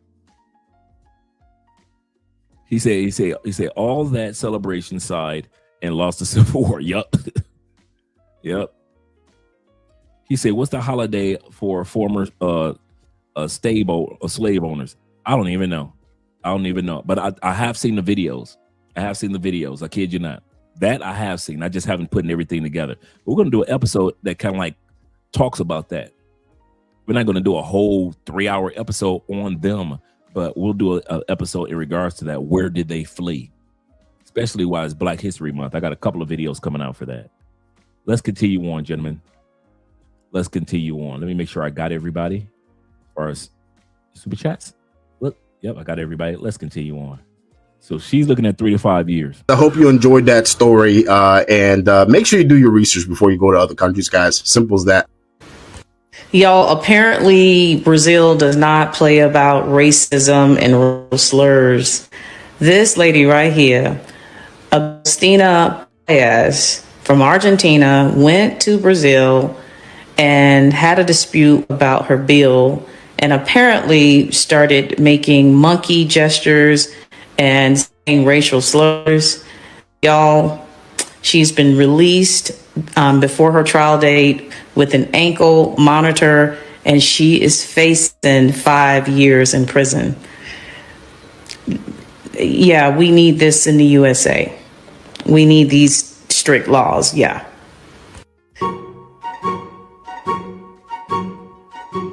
He said all that celebration side and lost the Civil War. Yup. Yep. He said, what's the holiday for former slave owners? I don't even know. But I have seen the videos. I kid you not. That I have seen. I just haven't put everything together. We're going to do an episode that kind of like talks about that. We're not going to do a whole 3-hour episode on them, but we'll do an episode in regards to that. Where did they flee? Especially while it's Black History Month. I got a couple of videos coming out for that. Let's continue on, gentlemen. Let's continue on. Let me make sure I got everybody. As far as super chats. Look, yep, I got everybody. Let's continue on. So she's looking at 3 to 5 years. I hope you enjoyed that story, and make sure you do your research before you go to other countries, guys. Simple as that. Y'all, apparently Brazil does not play about racism and racial slurs. This lady right here, Agustina Paes from Argentina, went to Brazil and had a dispute about her bill and apparently started making monkey gestures and saying racial slurs. Y'all, she's been released before her trial date with an ankle monitor, and she is facing 5 years in prison. Yeah, we need this in the USA. We need these strict laws. Yeah.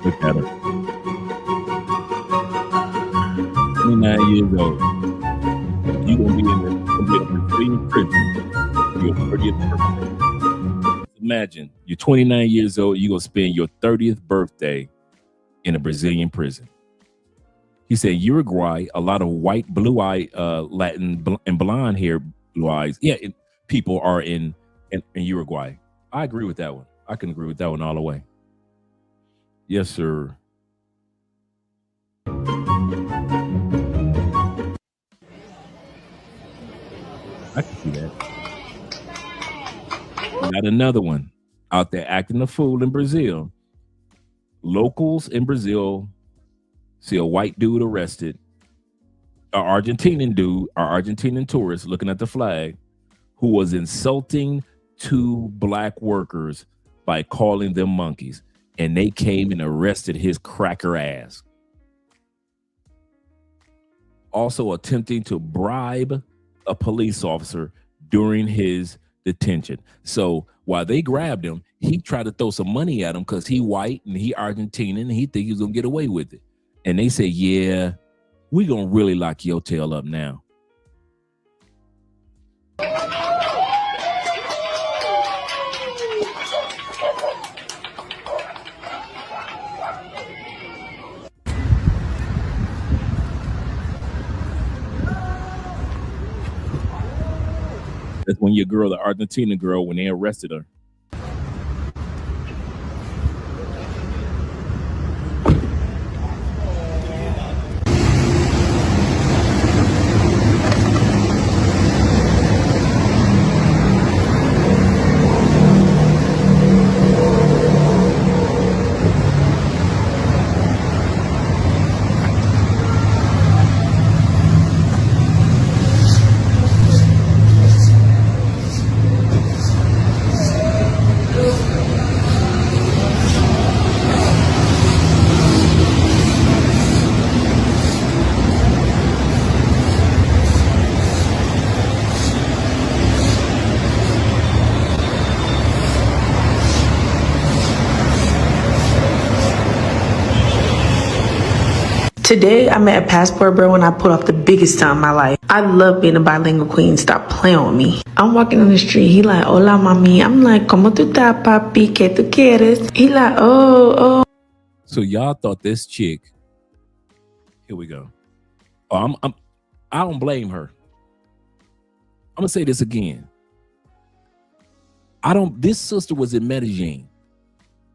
Look at her. 29 years old. You're going to be in the prison for your 30th birthday. Imagine you're 29 years old. You're going to spend your 30th birthday in a Brazilian prison. He said Uruguay, a lot of white, blue-eyed, Latin, and blonde hair, blue eyes. Yeah, people are in Uruguay. I agree with that one. I can agree with that one all the way. Yes, sir. I can see that. We got another one out there acting a fool in Brazil. Locals in Brazil see a white dude arrested, an Argentinian tourist looking at the flag, who was insulting 2 black workers by calling them monkeys. And they came and arrested his cracker ass. Also attempting to bribe a police officer during his detention. So while they grabbed him, he tried to throw some money at him because he white and he Argentinian and he think he was gonna get away with it. And they said, yeah, we gonna really lock your tail up now. That's when your girl, the Argentina girl, when they arrested her. Today, I met a passport bro and I put off the biggest time of my life. I love being a bilingual queen. Stop playing with me. I'm walking on the street. He like, hola, mami. I'm like, ¿cómo tú estás, papi? ¿Qué tú quieres? He like, oh. So y'all thought this chick, here we go. I don't blame her. I'm gonna say this again. This sister was in Medellin.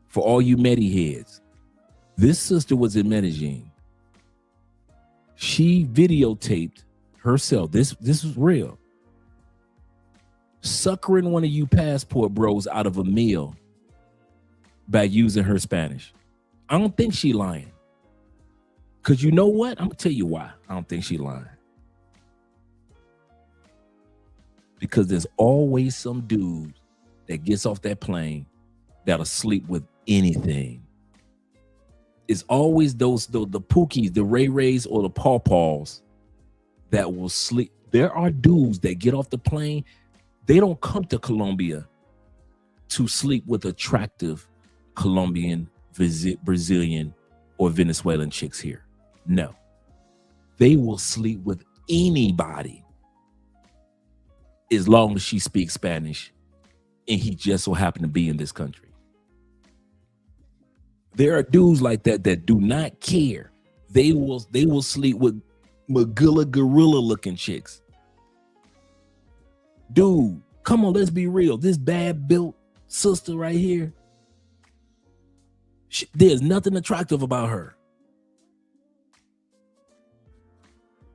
For all you Medi heads, this sister was in Medellin. She videotaped herself. This was real. suckering one of you passport bros out of a meal by using her Spanish. I don't think she lying. Because you know what? I'm going to tell you why I don't think she lying. Because there's always some dude that gets off that plane that'll sleep with anything. It's always the Pookies, the Ray Rays, or the Paw Paws that will sleep. There are dudes that get off the plane. They don't come to Colombia to sleep with attractive Colombian, Brazilian, or Venezuelan chicks here. No. They will sleep with anybody as long as she speaks Spanish and he just so happen to be in this country. There are dudes like that that do not care. They will sleep with Magilla gorilla looking chicks. Dude, come on, let's be real. This bad built sister right here, there's nothing attractive about her.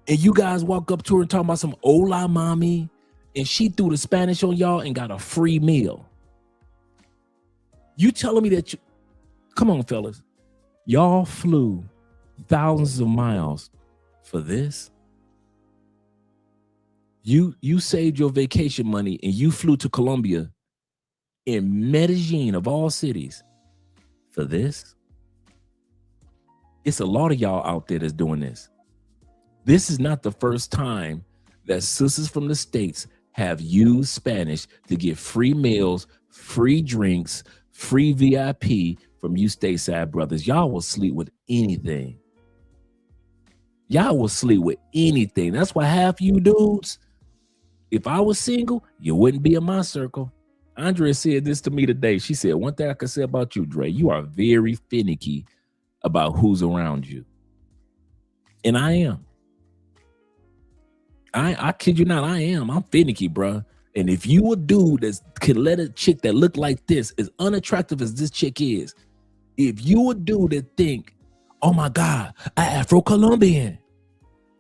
And you guys walk up to her and talk about some hola mommy, and she threw the Spanish on y'all and got a free meal. You telling me that come on, fellas, y'all flew thousands of miles for this? You saved your vacation money and you flew to Colombia in Medellin of all cities for this? It's a lot of y'all out there that's doing this. This is not the first time that sisters from the States have used Spanish to get free meals, free drinks, free VIP from you stateside brothers. Y'all will sleep with anything. Y'all will sleep with anything. That's why half you dudes, if I was single, you wouldn't be in my circle. Andrea said this to me today. She said, one thing I can say about you, Dre, you are very finicky about who's around you. And I am. I kid you not, I am. I'm finicky, bro. And if you a dude that can let a chick that look like this, as unattractive as this chick is, if you a dude that think, oh my God, an Afro-Colombian,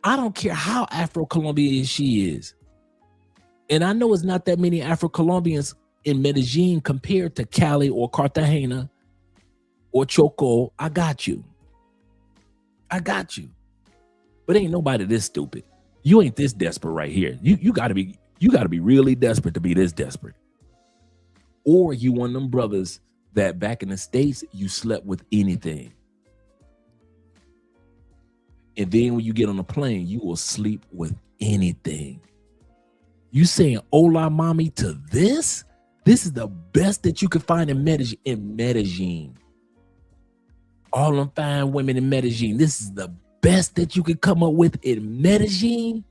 I don't care how Afro-Colombian she is. And I know it's not that many Afro-Colombians in Medellin compared to Cali or Cartagena or Choco. I got you. But ain't nobody this stupid. You ain't this desperate right here. You gotta be really desperate to be this desperate. Or you one of them brothers that back in the States, you slept with anything. And then when you get on a plane, you will sleep with anything. You saying hola mommy to this? This is the best that you could find in Medellin. All them fine women in Medellin. This is the best that you could come up with in Medellin.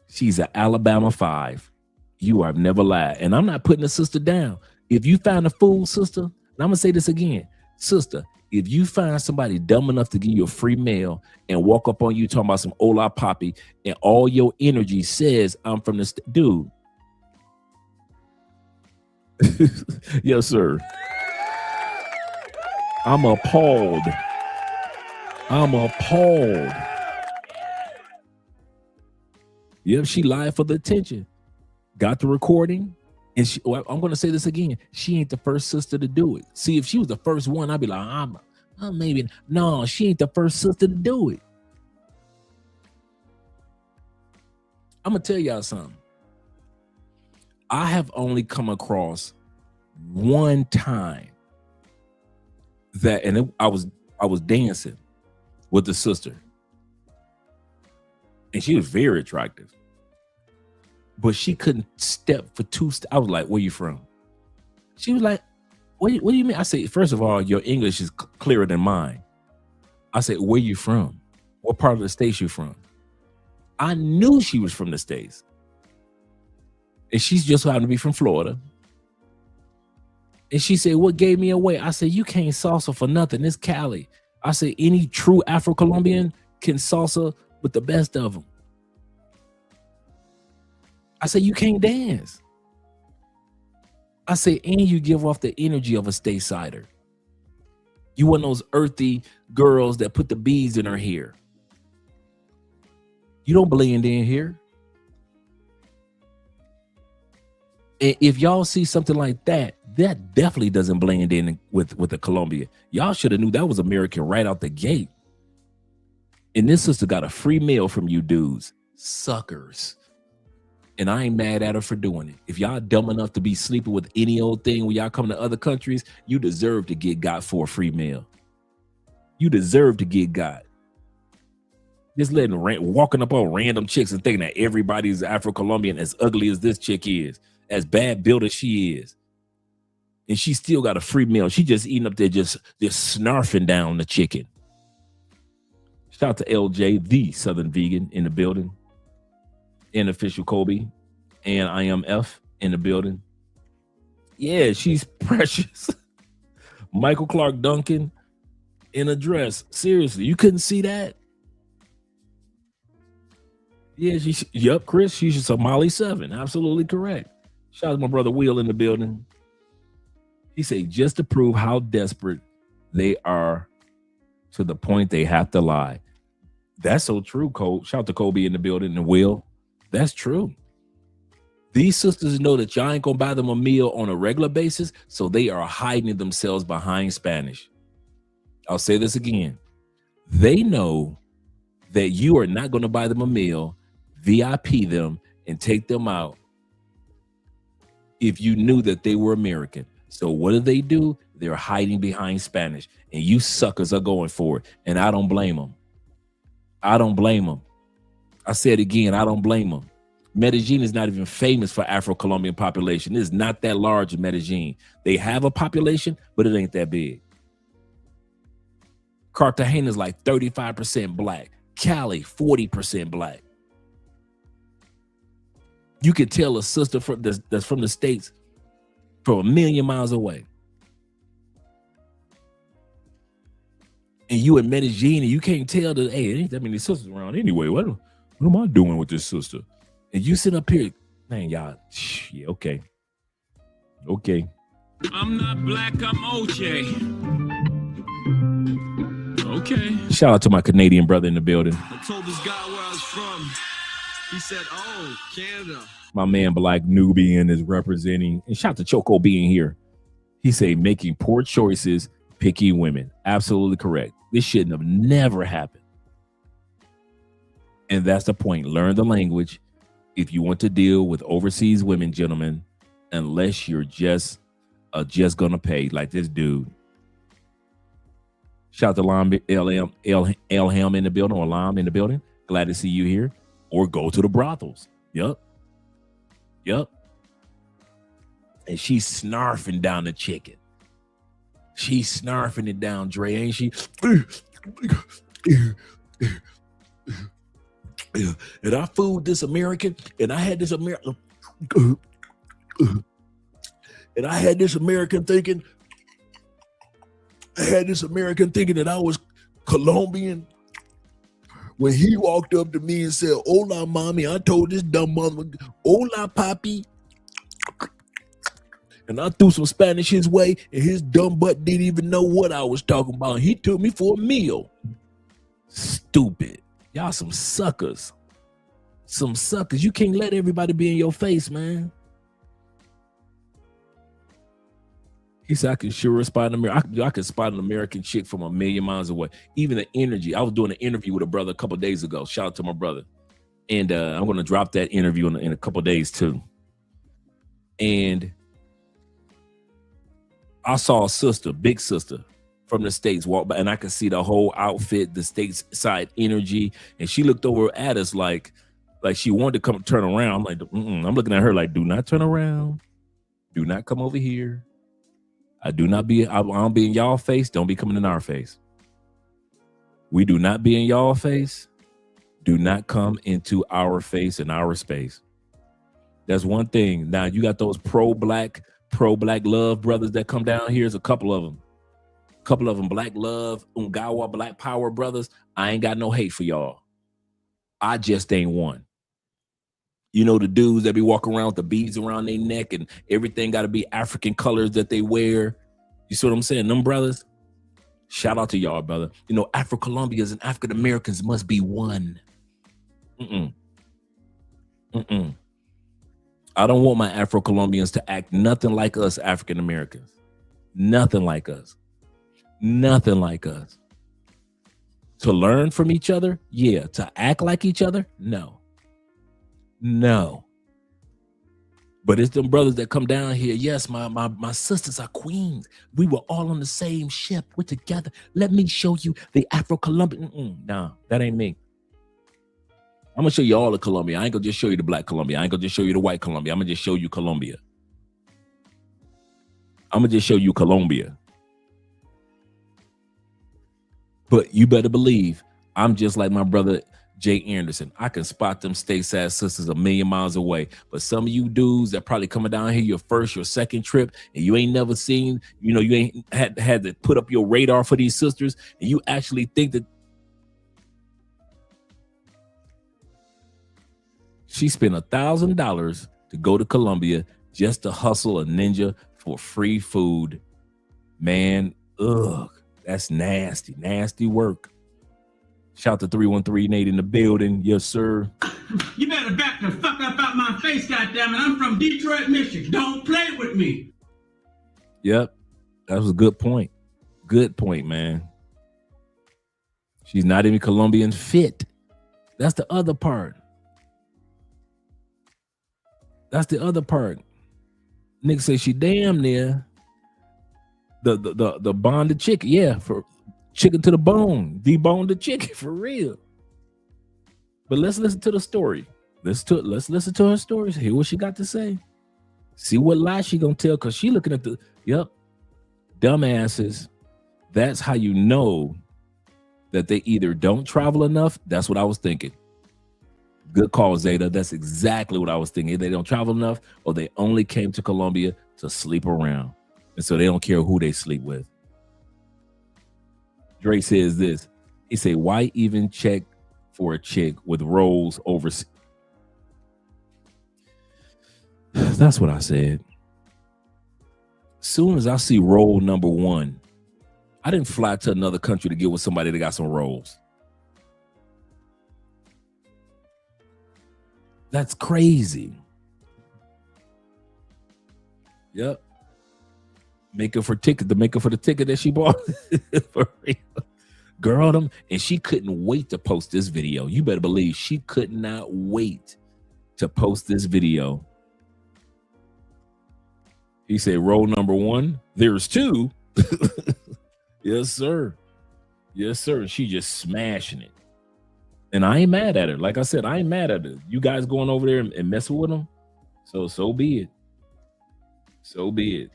She's an Alabama 5. You have never lied. And I'm not putting a sister down. If you find a fool, sister, and I'm going to say this again, sister, if you find somebody dumb enough to give you a free meal and walk up on you talking about some hola poppy and all your energy says I'm from the dude. Yes, sir. I'm appalled. Yep, she lied for the attention. Got the recording. And I'm going to say this again. She ain't the first sister to do it. See, if she was the first one, I'd be like, maybe. No, she ain't the first sister to do it. I'm going to tell y'all something. I have only come across one time that, and I was dancing with the sister. And she was very attractive. But she couldn't step for two. I was like, where you from? She was like, what do you mean? I said, first of all, your English is clearer than mine. I said, where you from? What part of the States you from? I knew she was from the States. And she's just happened to be from Florida. And she said, what gave me away? I said, you can't salsa for nothing. It's Cali. I said, any true Afro-Colombian can salsa with the best of them. I say, you can't dance. I say, and you give off the energy of a statesider. You one of those earthy girls that put the beads in her hair. You don't blend in here. And if y'all see something like that, that definitely doesn't blend in with the Colombia. Y'all should have knew that was American right out the gate. And this sister got a free meal from you dudes. Suckers. And I ain't mad at her for doing it. If y'all dumb enough to be sleeping with any old thing when y'all come to other countries, you deserve to get got for a free meal. You deserve to get got. Just walking up on random chicks and thinking that everybody's Afro-Colombian as ugly as this chick is, as bad built as she is. And she still got a free meal. She just eating up there, just snarfing down the chicken. Shout out to LJ, the Southern Vegan in the building. And official Kobe. And I am F in the building. Yeah, she's precious. Michael Clark Duncan in a dress. Seriously, you couldn't see that? Yeah, yep, Chris, she's a Somali 7. Absolutely correct. Shout out to my brother Will in the building. He said, just to prove how desperate they are to the point they have to lie. That's so true, Cole. Shout out to Kobe in the building and Will. That's true. These sisters know that y'all ain't gonna buy them a meal on a regular basis, so they are hiding themselves behind Spanish. I'll say this again. They know that you are not gonna buy them a meal, VIP them, and take them out if you knew that they were American. So what do? They're hiding behind Spanish, and you suckers are going for it, and I don't blame them. I don't blame them. I said again, I don't blame them. Medellin is not even famous for Afro-Colombian population. It's not that large in Medellin. They have a population, but it ain't that big. Cartagena is like 35% black. Cali, 40% black. You could tell a sister that's from the States from a million miles away. And you in Medellin, and you can't tell that, hey, there ain't that many sisters around anyway. What am I doing with this sister? And you sit up here, man, y'all, yeah, okay. Okay. I'm not black, I'm OJ. Okay. Shout out to my Canadian brother in the building. I told this guy where I was from. He said, oh, Canada. My man Black Nubian is representing, and shout out to Choco being here. He said, making poor choices, picky women. Absolutely correct. This shouldn't have never happened. And that's the point. Learn the language if you want to deal with overseas women, gentlemen, unless you're just gonna pay like this dude. Shout out to Elham in the building, or Lam in the building. Glad to see you here. Or go to the brothels. Yup. And she's snarfing down the chicken. She's snarfing it down, Dre, ain't she? And I fooled this American, and I had this American, and I had this American thinking, that I was Colombian. When he walked up to me and said, hola, mommy, I told this dumb mother, hola, papi. And I threw some Spanish his way, and his dumb butt didn't even know what I was talking about. He took me for a meal. Stupid. Y'all some suckers. Some suckers. You can't let everybody be in your face, man. He said, I can sure spot an American. I can spot an American chick from a million miles away. Even the energy. I was doing an interview with a brother a couple of days ago. Shout out to my brother. And I'm going to drop that interview in a couple of days too. And I saw a sister, big sister from the States walk by, and I could see the whole outfit, the stateside energy. And she looked over at us like she wanted to turn around. I'm like, I'm looking at her like, do not turn around. Do not come over here. I don't be in y'all face. Don't be coming in our face. We do not be in y'all face. Do not come into our face and our space. That's one thing. Now you got those pro-black love brothers that come down here. There's a couple of them. Black love, Ungawa, black power brothers. I ain't got no hate for y'all. I just ain't one. You know, the dudes that be walking around with the beads around their neck and everything got to be African colors that they wear. You see what I'm saying? Them brothers, shout out to y'all, brother. You know, Afro-Colombians and African Americans must be one. Mm-mm. Mm-mm. I don't want my Afro-Colombians to act nothing like us African Americans. Nothing like us. Nothing like us. To learn from each other? Yeah. To act like each other? No. No. But it's them brothers that come down here. Yes, my sisters are queens. We were all on the same ship. We're together. Let me show you the Afro-Colombian. No, that ain't me. I'm going to show you all of Colombia. I ain't going to just show you the black Colombia. I ain't going to just show you the white Colombia. I'm going to just show you Colombia. I'm going to just show you Colombia. But you better believe I'm just like my brother Jay Anderson. I can spot them stateside sisters a million miles away. But some of you dudes that probably coming down here your first, your second trip, and you ain't never seen, you know, you ain't had to put up your radar for these sisters, and you actually think that she spent $1,000 to go to Colombia just to hustle a ninja for free food. Man, ugh, that's nasty, nasty work. Shout to 313 Nate in the building. Yes, sir. You better back the fuck up out my face, goddammit. I'm from Detroit, Michigan. Don't play with me. Yep. That was a good point. Good point, man. She's not even Colombian fit. That's the other part. That's the other part. Nigga say she damn near the bonded chicken. Yeah, for chicken to the bone. Debone the chicken for real. But let's listen to the story. Let's listen to her stories. Hear what she got to say. See what lie she gonna tell, because she looking at the dumbasses. That's how you know that they either don't travel enough. That's what I was thinking. Good call, Zeta. That's exactly what I was thinking. They don't travel enough, or they only came to Colombia to sleep around. And so they don't care who they sleep with. Dre says this. He say, why even check for a chick with rolls overseas? That's what I said. Soon as I see roll number one, I didn't fly to another country to get with somebody that got some rolls. That's crazy. Yep. Maker for ticket, the maker for the ticket that she bought. For real. Girl, them, and she couldn't wait to post this video. You better believe she could not wait to post this video. He said, roll number one. There's two. Yes, sir. Yes, sir. She just smashing it. And I ain't mad at her. Like I said, I ain't mad at her. You guys going over there and messing with them. So be it. So be it.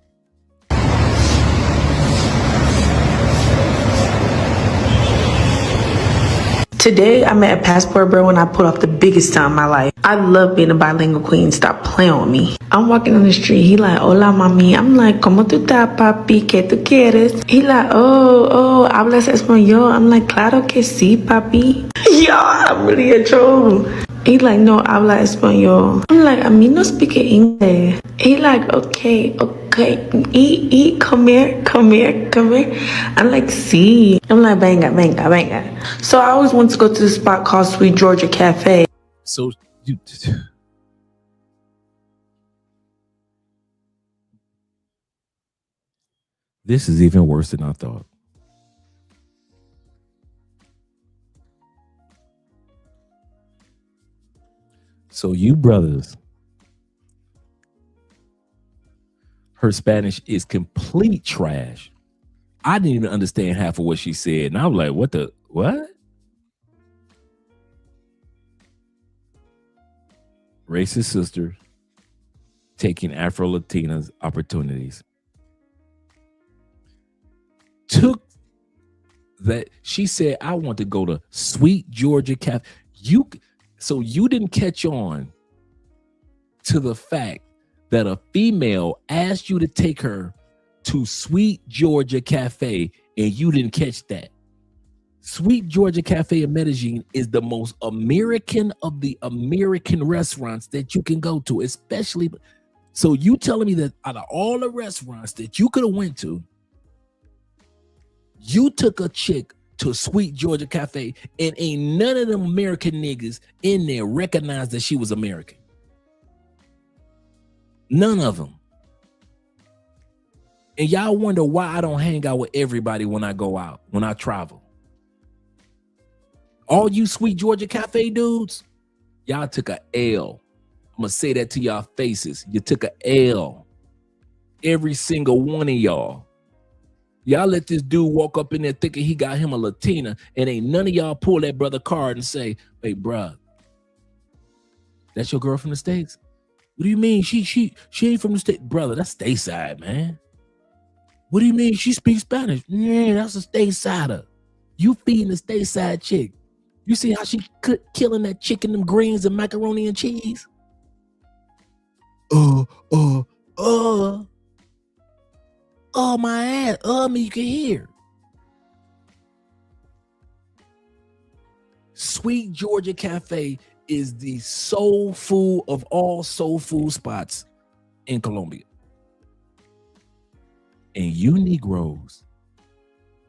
Today, I met a passport bro and I put off the biggest time of my life. I love being a bilingual queen. Stop playing with me. I'm walking on the street. He like, hola, mami. I'm like, ¿cómo tú estás, papi? ¿Qué tú quieres? He like, oh, hablas español? I'm like, claro que sí, papi. Yo, I'm really a troll. He like, no, habla español. I'm like, a mí no speak English. He like, okay. Eat, come here. I'm like, sí. I'm like, venga. So I always want to go to this spot called Sweet Georgia Cafe. So this is even worse than I thought. So you brothers, her Spanish is complete trash. I didn't even understand half of what she said. And I was like, what? Racist sisters taking Afro-Latinas opportunities. Took that. She said, I want to go to Sweet Georgia Cafe. So you didn't catch on to the fact that a female asked you to take her to Sweet Georgia Cafe, and you didn't catch that. Sweet Georgia Cafe in Medellin is the most American of the American restaurants that you can go to, especially. So you telling me that out of all the restaurants that you could have went to, you took a chick to a Sweet Georgia Cafe, and ain't none of them American niggas in there recognize that she was American. None of them. And y'all wonder why I don't hang out with everybody when I go out, when I travel. All you Sweet Georgia Cafe dudes, y'all took a L. I'm going to say that to y'all faces. You took a L. Every single one of y'all. Y'all let this dude walk up in there thinking he got him a Latina, and ain't none of y'all pull that brother card and say, hey, bruh, that's your girl from the States? What do you mean? She ain't from the States. Brother, that's stateside, man. What do you mean? She speaks Spanish. Yeah, that's a statesider. You feeding the stateside chick. You see how she killing that chicken, them greens and macaroni and cheese? My ass. Me, you can hear. Sweet Georgia Cafe is the soul food of all soul food spots in Colombia. And you Negroes,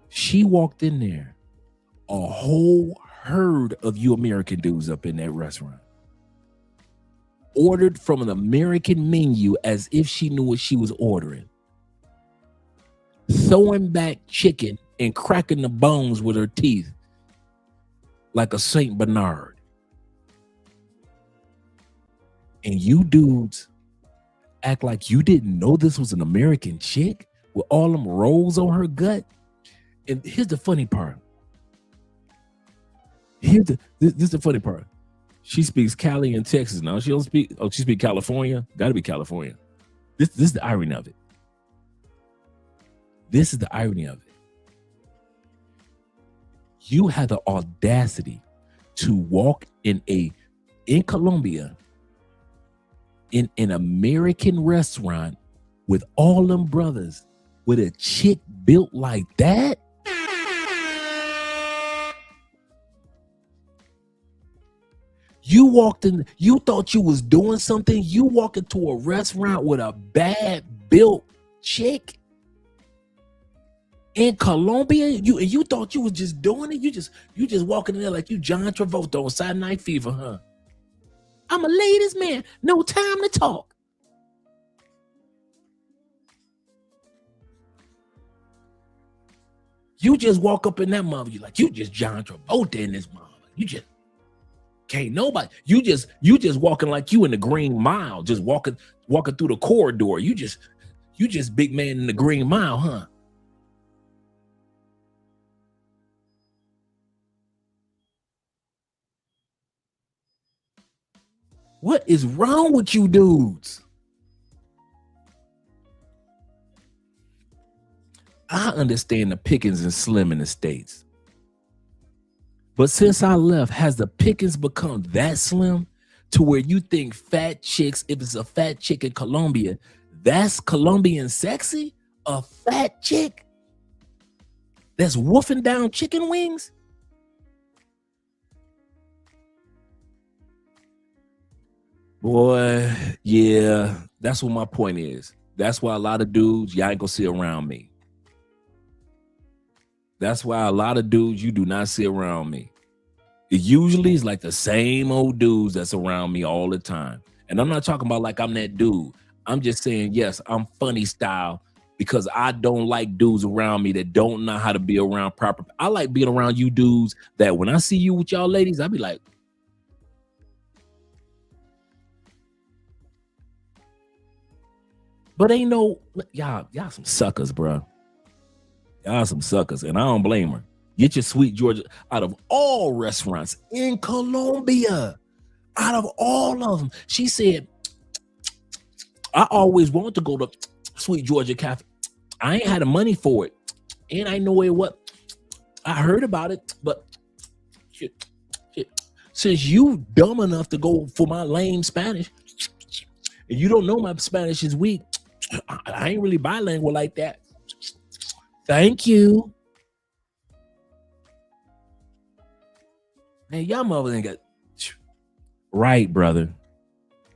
she walked in there, a whole herd of you American dudes up in that restaurant, ordered from an American menu as if she knew what she was ordering, throwing back chicken and cracking the bones with her teeth like a Saint Bernard. And you dudes act like you didn't know this was an American chick with all them rolls on her gut. And here's the funny part. This is the funny part. She speaks Cali and Texas now. She don't speak. She speak California. Got to be California. This is the irony of it. This is the irony of it. You had the audacity to walk in Colombia in an American restaurant with all them brothers with a chick built like that. You walked in, you thought you was doing something. You walk into a restaurant with a bad built chick in Colombia. You thought you was just doing it. You just walking in there like you John Travolta on Saturday Night Fever, huh? I'm a ladies' man. No time to talk. You just walk up in that mother, you like you just John Travolta in this mother. You just can't nobody. You just walking like you in the Green Mile, just walking through the corridor. You just big man in the Green Mile, huh? What is wrong with you dudes? I understand the pickings and slim in the States. But since I left, has the pickings become that slim to where you think fat chicks, if it's a fat chick in Colombia, that's Colombian sexy? A fat chick that's woofing down chicken wings? Boy, yeah, that's what my point is. That's why a lot of dudes, y'all ain't gonna see around me. That's why a lot of dudes, you do not see around me. It usually is like the same old dudes that's around me all the time. And I'm not talking about like I'm that dude. I'm just saying, yes, I'm funny style because I don't like dudes around me that don't know how to be around proper. I like being around you dudes that when I see you with y'all ladies, I be like, but ain't no, y'all some suckers, bro. Y'all some suckers, and I don't blame her. Get your Sweet Georgia out of all restaurants in Colombia. Out of all of them. She said, I always wanted to go to Sweet Georgia Cafe. I ain't had the money for it. And I know what. I heard about it, but shit. Since you dumb enough to go for my lame Spanish, and you don't know my Spanish is weak, I ain't really bilingual like that. Thank you. Man, y'all mother ain't got right, brother.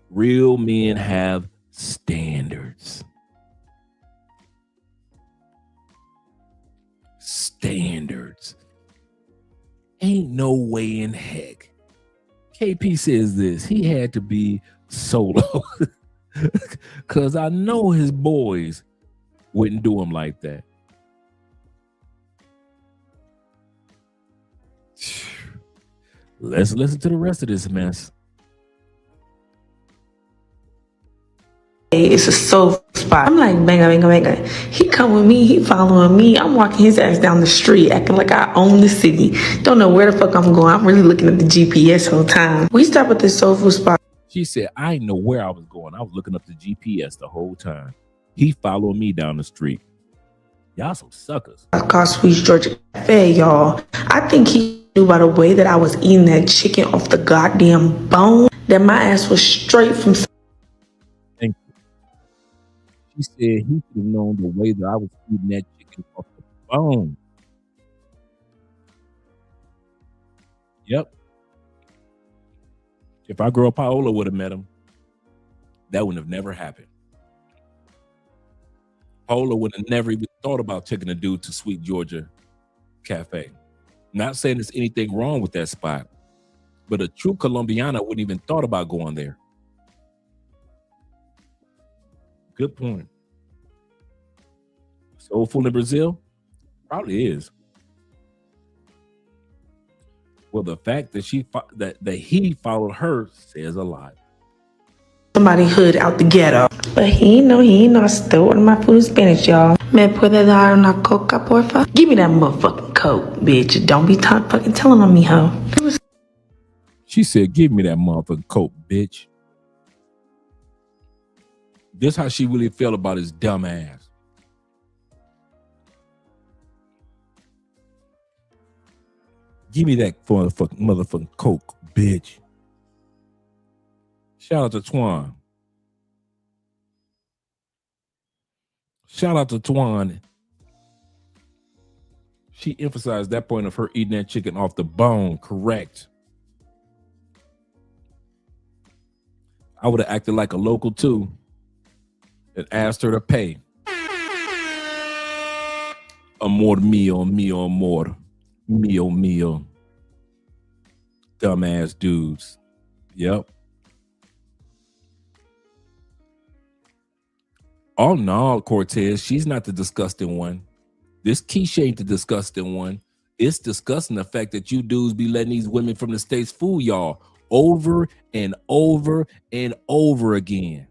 Real men have standards. Standards. ain't no way in heck. KP says this. He had to be solo. Because I know his boys wouldn't do him like that. Let's listen to the rest of this mess. It's a soul spot. I'm like, banga. He come with me, he following me. I'm walking his ass down the street, acting like I own the city. Don't know where the fuck I'm going. I'm really looking at the GPS whole time. We stop at this soul food spot. She said, I didn't know where I was going. I was looking up the GPS the whole time. He followed me down the street. Y'all some suckers. Called Sweet Georgia Cafe, y'all. I think he knew by the way that I was eating that chicken off the goddamn bone that my ass was straight from. Thank you. She said he should have known the way that I was eating that chicken off the bone. Yep. If our girl Paola would have met him, that would have never happened. Paola would have never even thought about taking a dude to Sweet Georgia Cafe. Not saying there's anything wrong with that spot, but a true Colombiana wouldn't even thought about going there. Good point. Soulful in Brazil? Probably is. Well, the fact that he followed her says a lot. Somebody hood out the ghetto. But he ain't know I still order my food in Spanish, y'all. Me puede dar una coca, porfa? Give me that motherfucking Coke, bitch. Don't be fucking telling on me, ho. She said, give me that motherfucking Coke, bitch. This how she really felt about his dumb ass. Give me that motherfucking Coke, bitch. Shout out to Twan. Shout out to Twan. She emphasized that point of her eating that chicken off the bone. Correct. I would have acted like a local too and asked her to pay. Amor mio, mio, amor. Mio, mio. Dumbass dudes. Yep. Oh no, Cortez, she's not the disgusting one. This Keisha ain't the disgusting one. It's disgusting the fact that you dudes be letting these women from the States fool y'all over and over and over again.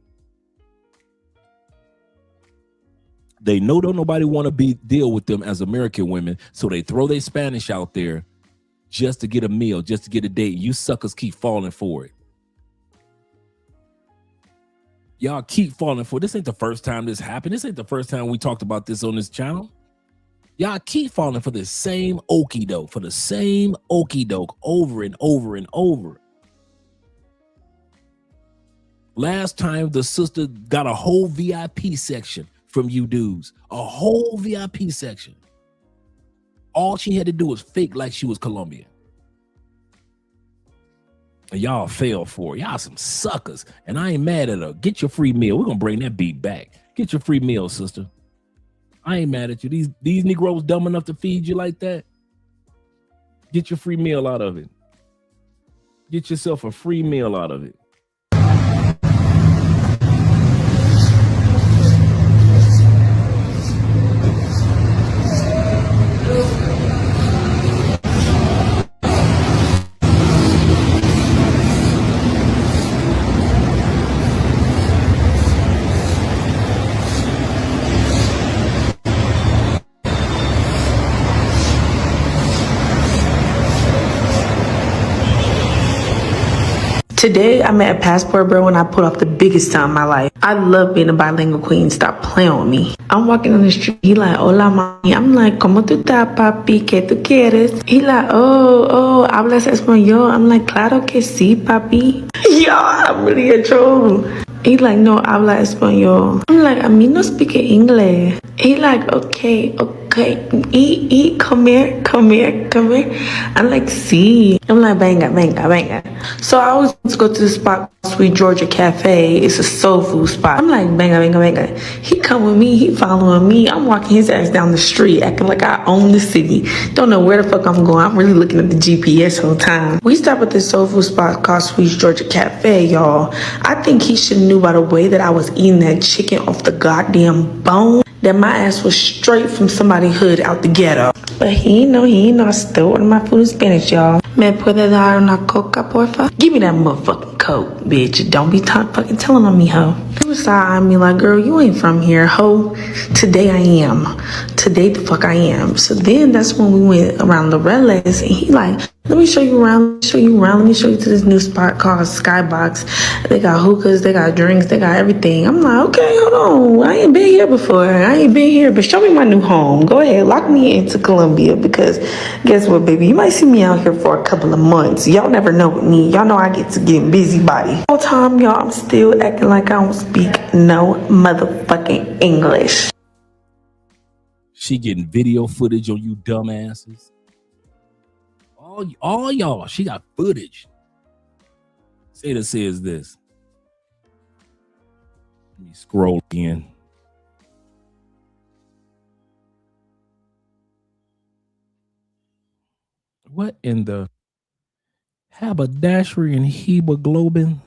They know don't nobody want to deal with them as American women, so they throw their Spanish out there just to get a meal, just to get a date. You suckers keep falling for it. Y'all keep falling for it. This ain't the first time this happened. This ain't the first time we talked about this on this channel. Y'all keep falling for the same okie doke, over and over and over. Last time the sister got a whole VIP section from you dudes, a whole VIP section. All she had to do was fake like she was Colombian. And y'all fell for it. Y'all some suckers. And I ain't mad at her. Get your free meal. We're going to bring that beat back. Get your free meal, sister. I ain't mad at you. These Negroes dumb enough to feed you like that? Get your free meal out of it. Get yourself a free meal out of it. Today, I met a passport bro and I put off the biggest time in my life. I love being a bilingual queen. Stop playing with me. I'm walking on the street. He like, hola, mami. I'm like, ¿cómo tú estás, papi? ¿Qué tú quieres? He like, oh, ¿hablas español? I'm like, claro que sí, papi. Yo, I'm really a troll. He like, no, habla español. I'm like, a mí no speak English. He like, okay. Eat, come here. I'm like, sí. I'm like, banga, banga, banga. So I always go to the spot, Sweet Georgia Cafe. It's a soul food spot. I'm like, banga, banga, banga. He come with me, he following me. I'm walking his ass down the street, acting like I own the city. Don't know where the fuck I'm going. I'm really looking at the GPS whole time. We stop at this soul food spot called Sweet Georgia Cafe, y'all. I think he should knew by the way that I was eating that chicken off the goddamn bone that my ass was straight from somebody's hood out the ghetto. But he ain't know I still ordered my food in Spanish, y'all. Me puede dar una coca, porfa? Give me that motherfucking coke, bitch. Don't be fucking telling on me, ho. He was eyeing me like, girl, you ain't from here, ho. Today I am. Today the fuck I am. So then that's when we went around the Reles, and he like, let me show you around, let me show you to this new spot called Skybox. They got hookahs, they got drinks, they got everything. I'm like, okay, hold on. I ain't been here before. But show me my new home. Go ahead, lock me into Colombia, because guess what, baby? You might see me out here for a couple of months. Y'all never know with me. Y'all know I get to get busybody. The whole time, y'all, I'm still acting like I don't speak no motherfucking English. She getting video footage on you dumbasses. All y'all, she got footage. Seda says this. Let me scroll again. What in the haberdashery and hemoglobin?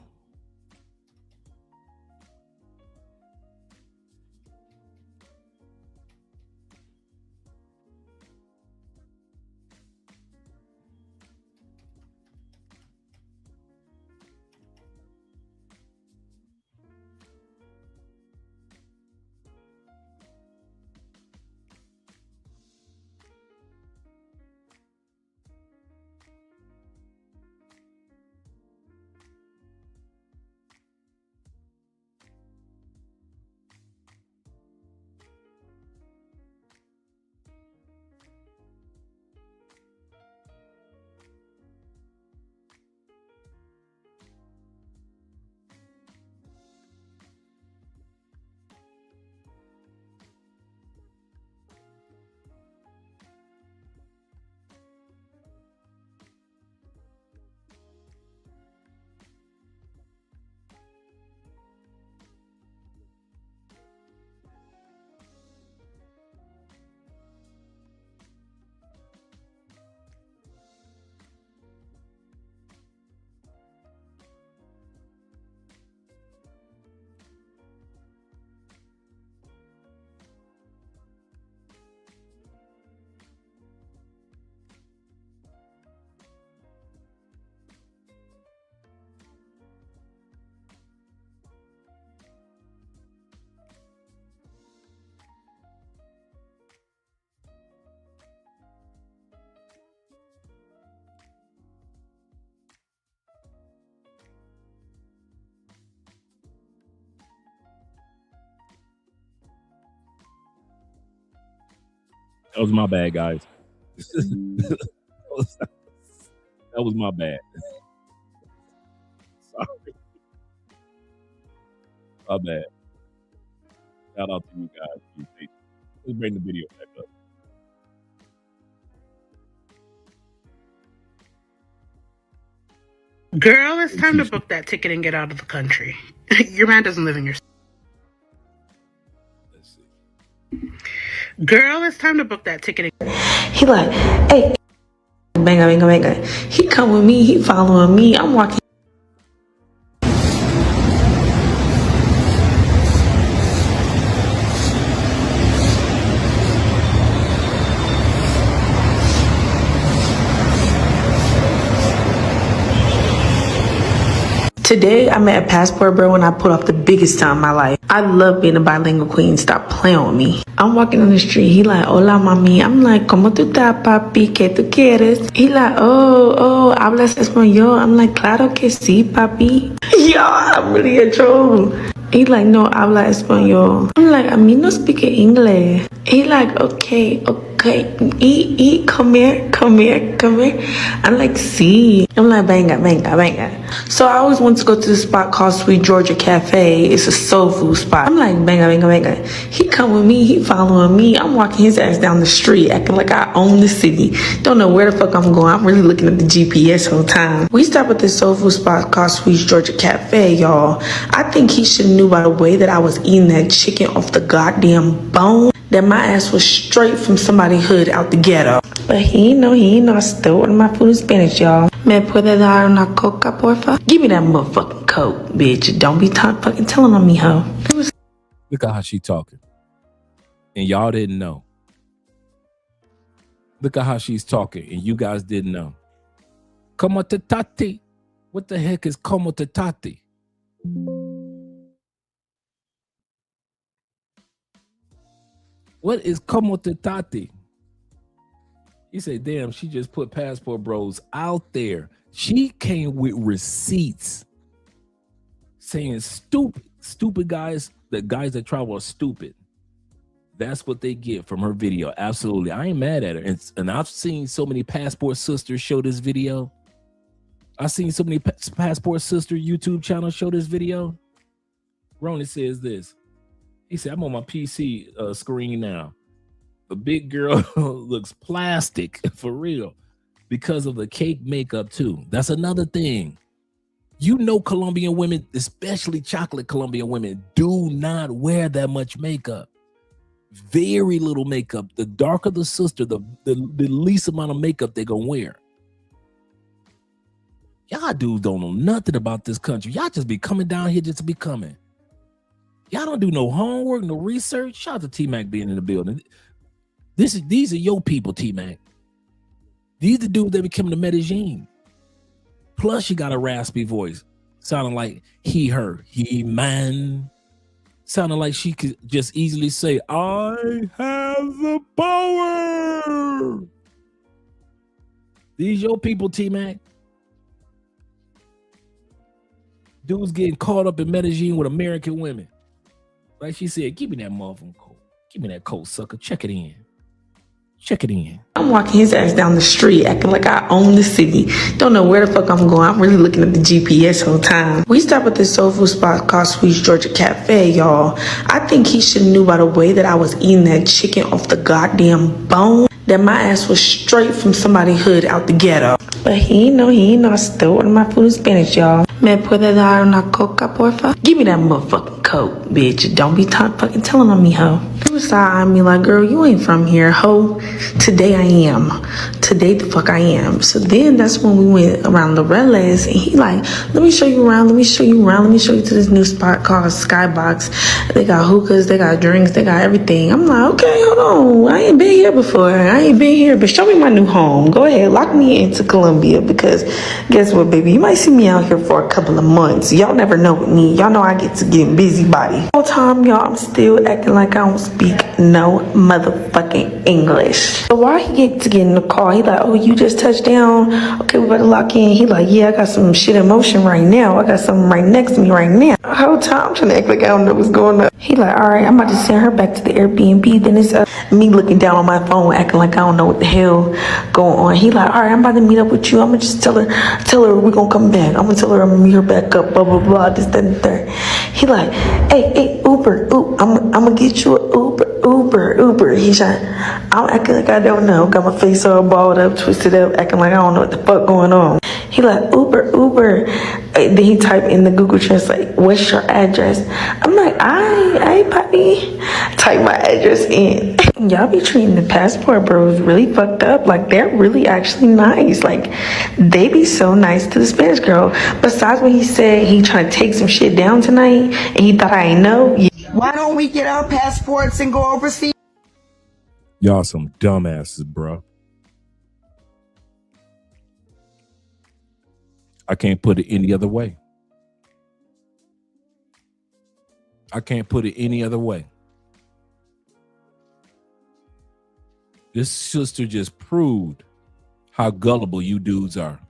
That was my bad, guys. That was my bad. Sorry. My bad. Shout out to you guys. Let's bring the video back up. Girl, it's time to book that ticket and get out of the country. Your man doesn't live in your... Girl, it's time to book that ticket. He like, hey, banga, banga, banga. He come with me, he following me. I'm walking. Today, I met a passport bro and I put off the biggest time in my life. I love being a bilingual queen. Stop playing with me. I'm walking on the street. He like, hola, mami. I'm like, ¿cómo tú estás, papi? ¿Qué tú quieres? He like, oh, hablas español? I'm like, claro que sí, papi. Yo, I'm really a troll. He like, no, habla español. I'm like, a mí no speak English. He like, okay, okay, eat, come here. I'm like, see. I'm like, banga. So I always wanted to go to this spot called Sweet Georgia Cafe. It's a soul food spot. I'm like, banga. He come with me, he following me. I'm walking his ass down the street, acting like I own the city. Don't know where the fuck I'm going. I'm really looking at the GPS whole time. We stopped at this soul food spot called Sweet Georgia Cafe, y'all. I think he should have knew by the way that I was eating that chicken off the goddamn bone that my ass was straight from somebody's hood out the ghetto. But he ain't know I still ordered my food in Spanish, y'all. Me puede dar una coca, porfa? Give me that motherfucking coke, bitch. Don't be fucking telling on me, ho. Look at how she talking. And y'all didn't know. Look at how she's talking and you guys didn't know. Como te tati? What the heck is como te tati? What is como te tati? You say, damn, she just put Passport Bros out there. She came with receipts saying stupid guys, the guys that travel are stupid. That's what they get from her video. Absolutely. I ain't mad at her. And I've seen so many Passport Sisters show this video. I've seen so many Passport Sister YouTube channels show this video. Ronnie says this. He said, I'm on my PC screen now. The big girl looks plastic for real because of the cake makeup too. That's another thing. You know, Colombian women, especially chocolate Colombian women, do not wear that much makeup. Very little makeup. The darker the sister, the least amount of makeup they're gonna wear. Y'all dudes don't know nothing about this country. Y'all just be coming down here just to be coming. Y'all don't do no homework, no research. Shout out to T-Mac being in the building. These are your people, T-Mac. These the dudes that be coming to Medellin. Plus, she got a raspy voice, sounding like he, her, he, man. Sounding like she could just easily say, I have the power. These your people, T-Mac. Dudes getting caught up in Medellin with American women. Like she said, give me that motherfucking coat. Give me that coat, sucker. Check it in. I'm walking his ass down the street, acting like I own the city. Don't know where the fuck I'm going. I'm really looking at the GPS whole time. We stopped at this soul food spot called Sweet Georgia Cafe, y'all. I think he should have knew by the way that I was eating that chicken off the goddamn bone that my ass was straight from somebody's hood out the ghetto. But he ain't know I still ordered my food in Spanish, y'all. Me puede dar una coca, porfa? Give me that motherfucking coke, bitch. Don't be fucking telling on me, ho. He was side-eyeing me like, girl, you ain't from here, ho. Today I am. Today the fuck I am. So then that's when we went around Lorella's and he like, let me show you around. Let me show you to this new spot called Skybox. They got hookahs, they got drinks, they got everything. I'm like, okay, hold on. I ain't been here before. But show me my new home. Go ahead, lock me into Colombia because guess what, baby? You might see me out here for a couple of months. Y'all never know with me. Y'all know I get to get busybody. All time, y'all, I'm still acting like I don't speak no motherfucking English. So why he get in the car? He like, oh, you just touched down. Okay, we better lock in. He like, yeah, I got some shit in motion right now. I got something right next to me right now. The whole time I'm trying to act like I don't know what's going on. He like, all right, I'm about to send her back to the Airbnb. Then it's me looking down on my phone, acting like I don't know what the hell going on. He like, all right, I'm about to meet up with you. I'm gonna just tell her we're gonna come back. I'm gonna tell her I'm gonna meet her back up. Blah blah blah. This that and the third. He like, hey, Uber. I'm gonna get you a Uber. He shot. I'm acting like I don't know. Got my face all balled up, twisted up, acting like I don't know what the fuck going on. He like, Uber. Then he type in the Google Translate, what's your address? I'm like, I papi. Type my address in. Y'all be treating the Passport Bros really fucked up. Like, they're really actually nice. Like, they be so nice to the Spanish girl. Besides when he said he trying to take some shit down tonight and he thought I ain't know. Why don't we get our passports and go overseas? Y'all some dumbasses, bro. I can't put it any other way. This sister just proved how gullible you dudes are.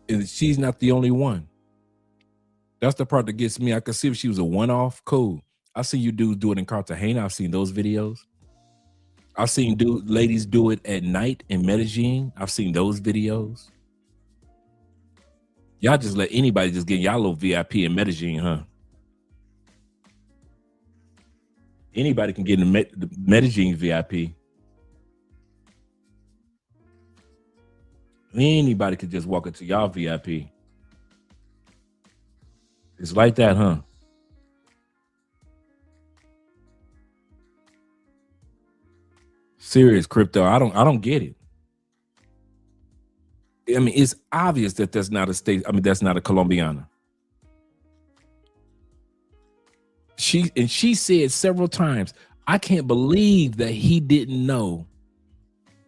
And she's not the only one. That's the part that gets me. I could see if she was a one-off, cool. I seen you dudes do it in Cartagena. I've seen those videos. I've seen ladies do it at night in Medellin. I've seen those videos. Y'all just let anybody just get y'all little VIP in Medellin, huh? Anybody can get in the Medellin VIP. Anybody could just walk into y'all VIP. It's like that, huh? Serious crypto. I don't get it. I mean, it's obvious that that's not a state. I mean, that's not a Colombiana. She said several times, I can't believe that he didn't know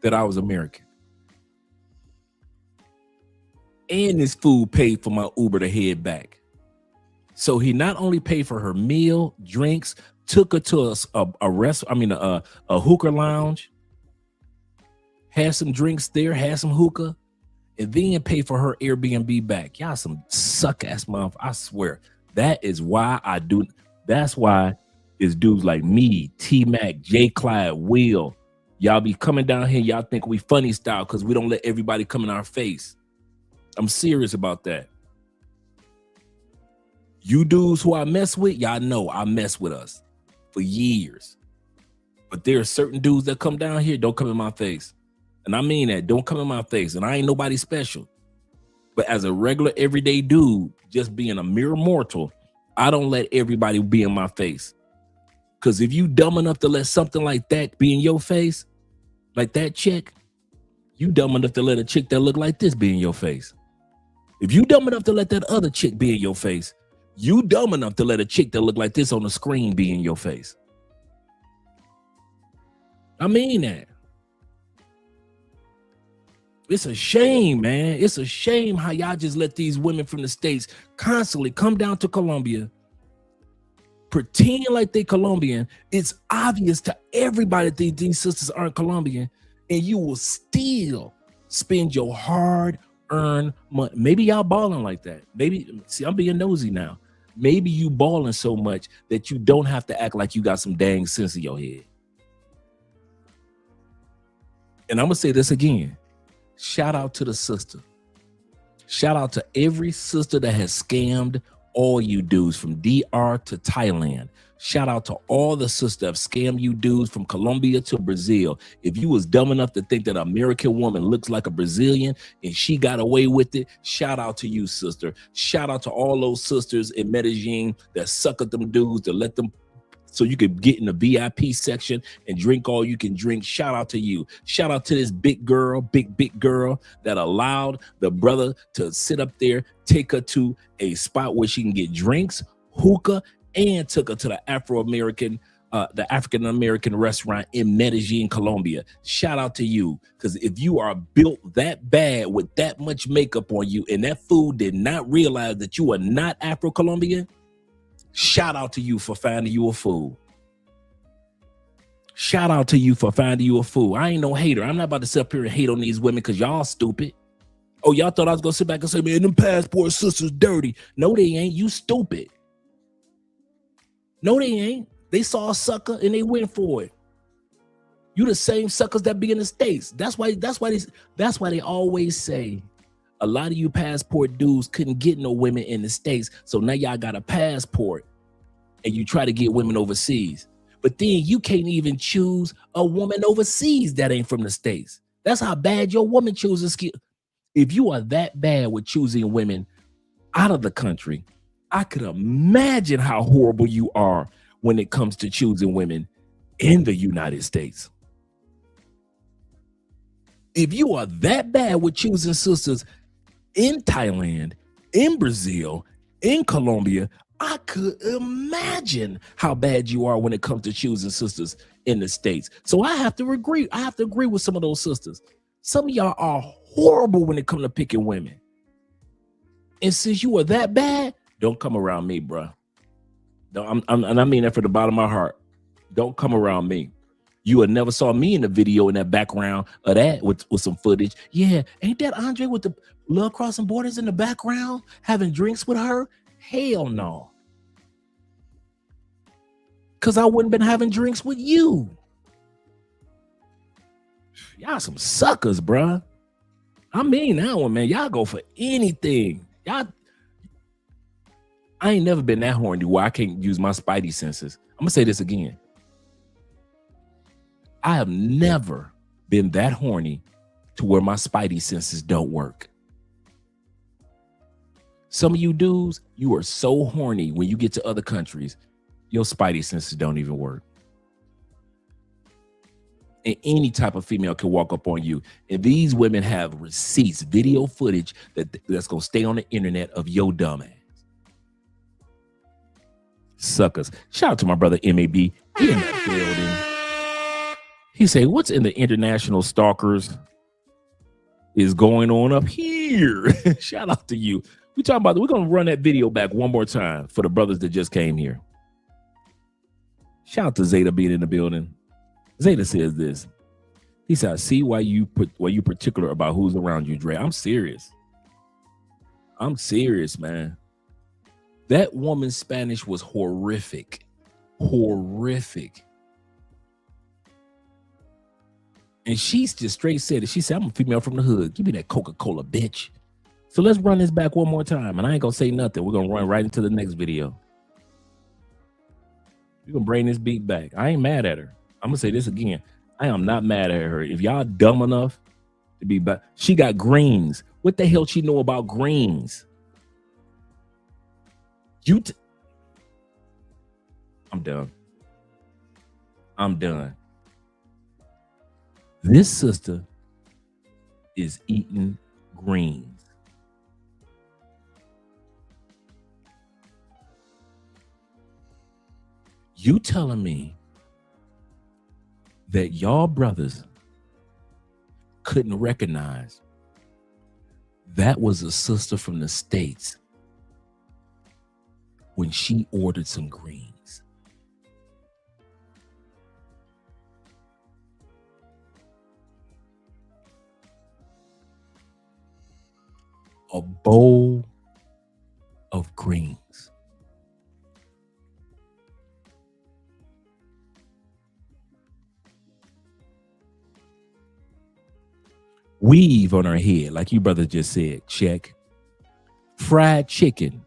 that I was American. And this fool paid for my Uber to head back. So he not only paid for her meal, drinks, took her to a hookah lounge, had some drinks there, had some hookah, and then pay for her Airbnb back. Y'all some suck ass motherfucker. I swear. That is why I do. That's why it's dudes like me, T-Mac, J. Clyde, Will. Y'all be coming down here. Y'all think we funny style because we don't let everybody come in our face. I'm serious about that. You dudes who I mess with, y'all know I mess with us for years. But there are certain dudes that come down here, don't come in my face. And I mean that, don't come in my face. And I ain't nobody special. But as a regular everyday dude, just being a mere mortal, I don't let everybody be in my face. Because if you dumb enough to let something like that be in your face, like that chick, you dumb enough to let a chick that look like this be in your face. If you dumb enough to let that other chick be in your face, you dumb enough to let a chick that look like this on the screen be in your face. I mean that. It's a shame, man. It's a shame how y'all just let these women from the States constantly come down to Colombia, pretend like they Colombian. It's obvious to everybody that these sisters aren't Colombian, and you will still spend your hard-earned money. Maybe y'all balling like that. Maybe, see, I'm being nosy now. Maybe you balling so much that you don't have to act like you got some dang sense in your head. And I'm going to say this again. Shout out to the sister. Shout out to every sister that has scammed all you dudes from DR to Thailand. Shout out to all the sisters that have scammed you dudes from Colombia to Brazil. If you was dumb enough to think that an American woman looks like a Brazilian and she got away with it, shout out to you, sister. Shout out to all those sisters in Medellin that suck at them dudes, to let them so you could get in the VIP section and drink all you can drink. Shout out to you. Shout out to this big girl that allowed the brother to sit up there, take her to a spot where she can get drinks, hookah, and took her to the African-American restaurant in Medellin, Colombia. Shout out to you. Because if you are built that bad with that much makeup on you and that fool did not realize that you are not Afro-Colombian, shout out to you for finding you a fool. Shout out to you for finding you a fool. I ain't no hater. I'm not about to sit up here and hate on these women because y'all stupid. Oh, y'all thought I was going to sit back and say, man, them passport sisters dirty. No, they ain't. You stupid. No, they ain't. They saw a sucker and they went for it. You the same suckers that be in the States. That's why they always say a lot of you passport dudes couldn't get no women in the States. So now y'all got a passport and you try to get women overseas. But then you can't even choose a woman overseas that ain't from the States. That's how bad your woman choosing skill. If you are that bad with choosing women out of the country, I could imagine how horrible you are when it comes to choosing women in the United States. If you are that bad with choosing sisters in Thailand, in Brazil, in Colombia, I could imagine how bad you are when it comes to choosing sisters in the States. So I have to agree. I have to agree with some of those sisters. Some of y'all are horrible when it comes to picking women. And since you are that bad, don't come around me, bro. And I mean that from the bottom of my heart. Don't come around me. You would never saw me in the video in that background of that with some footage. Yeah, ain't that Andre with the Love Crossing Borders in the background having drinks with her? Hell no. Because I wouldn't been having drinks with you. Y'all some suckers, bruh. I mean that one, man. Y'all go for anything. I ain't never been that horny where I can't use my spidey senses. I'm gonna say this again. I have never been that horny to where my spidey senses don't work. Some of you dudes, you are so horny when you get to other countries, your spidey senses don't even work. And any type of female can walk up on you. And these women have receipts, video footage that's going to stay on the internet of your dumb ass. Suckers. Shout out to my brother MAB. He in that building. He say, what's in the international stalkers is going on up here? Shout out to you. We're going to run that video back one more time for the brothers that just came here. Shout out to Zeta being in the building. Zeta says this. He said, I see why you particular about who's around you, Dre. I'm serious. I'm serious, man. That woman's Spanish was horrific. Horrific. And she's just straight said it. She said, I'm a female from the hood. Give me that Coca-Cola, bitch. So let's run this back one more time. And I ain't going to say nothing. We're going to run right into the next video. We're going to bring this beat back. I ain't mad at her. I'm going to say this again. I am not mad at her. If y'all dumb enough to be back, she got greens. What the hell she know about greens? I'm done. I'm done. This sister is eating greens. You telling me that y'all brothers couldn't recognize that was a sister from the States when she ordered some greens? A bowl of greens. Weave on her head, like you brother just said, check. Fried chicken,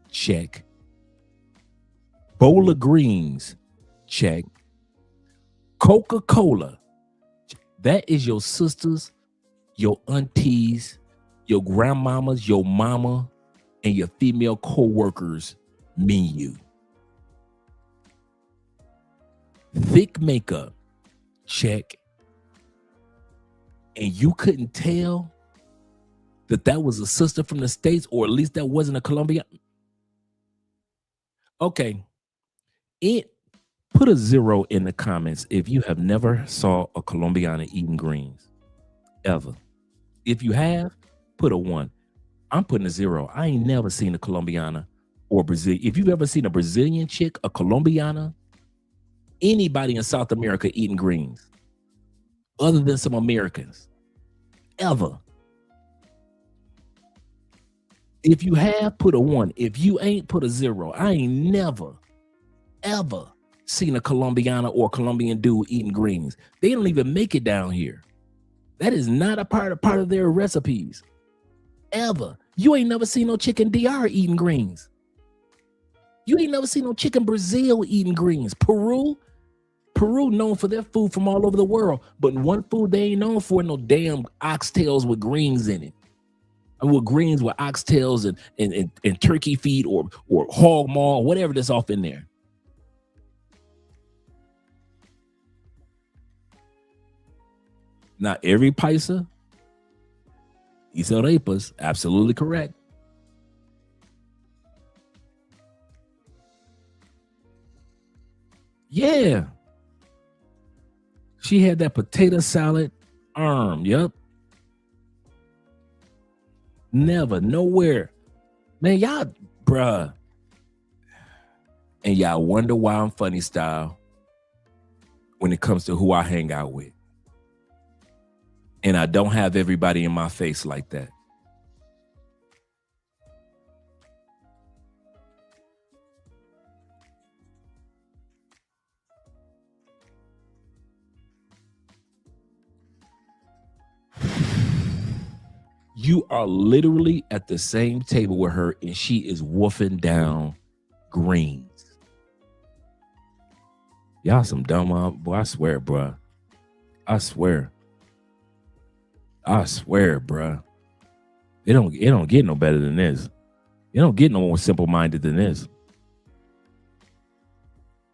check. Bowl of greens, check. Coca-Cola. That is your sisters, your aunties, your grandmamas, your mama, and your female co-workers menu. Thick makeup, check. And you couldn't tell that was a sister from the States, or at least that wasn't a Colombian. Okay. Put a 0 in the comments if you have never saw a Colombiana eating greens. Ever. If you have, put a 1. I'm putting a 0. I ain't never seen a Colombiana or Brazil. If you've ever seen a Brazilian chick, a Colombiana, anybody in South America eating greens, other than some Americans, ever. If you have, put a 1. If you ain't, put a 0. I ain't never, ever seen a Colombiana or Colombian dude eating greens. They don't even make it down here. That is not a part of their recipes. Ever. You ain't never seen no chicken DR eating greens. You ain't never seen no chicken Brazil eating greens. Peru known for their food from all over the world, but one food they ain't known for, no damn oxtails with greens in it. And with greens with oxtails and turkey feet or hog maw, whatever that's off in there. Not every paisa eats arepas, absolutely correct. Yeah. She had that potato salad arm. Yep. Never, nowhere. Man, y'all, bruh. And y'all wonder why I'm funny style when it comes to who I hang out with. And I don't have everybody in my face like that. You are literally at the same table with her, and she is wolfing down greens. Y'all some dumb, boy. I swear, bruh. I swear, bruh. It don't get no better than this. It don't get no more simple-minded than this.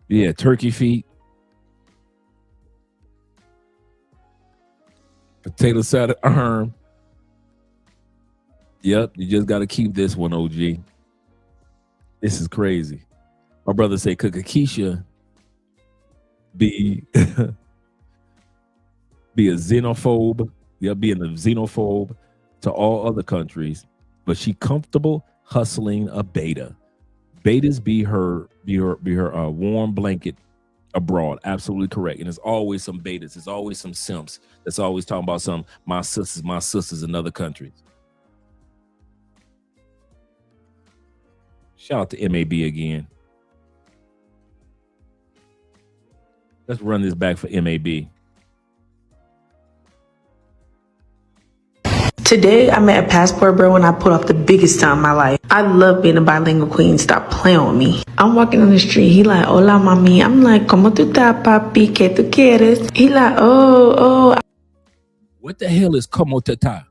Yeah, turkey feet, potato salad arm. Yep, you just got to keep this one, OG. This is crazy. My brother say, could Keisha be be a xenophobe? Yeah, being a xenophobe to all other countries, but she comfortable hustling a beta. Betas be her warm blanket abroad. Absolutely correct. And there's always some betas. There's always some simps that's always talking about my sisters in other countries. Shout out to MAB again. Let's run this back for MAB. Today, I met a passport bro and I put off the biggest time of my life. I love being a bilingual queen. Stop playing with me. I'm walking on the street. He like, hola, mami. I'm like, ¿cómo tú estás, papi? ¿Qué tú quieres? He like, oh. What the hell is como tata?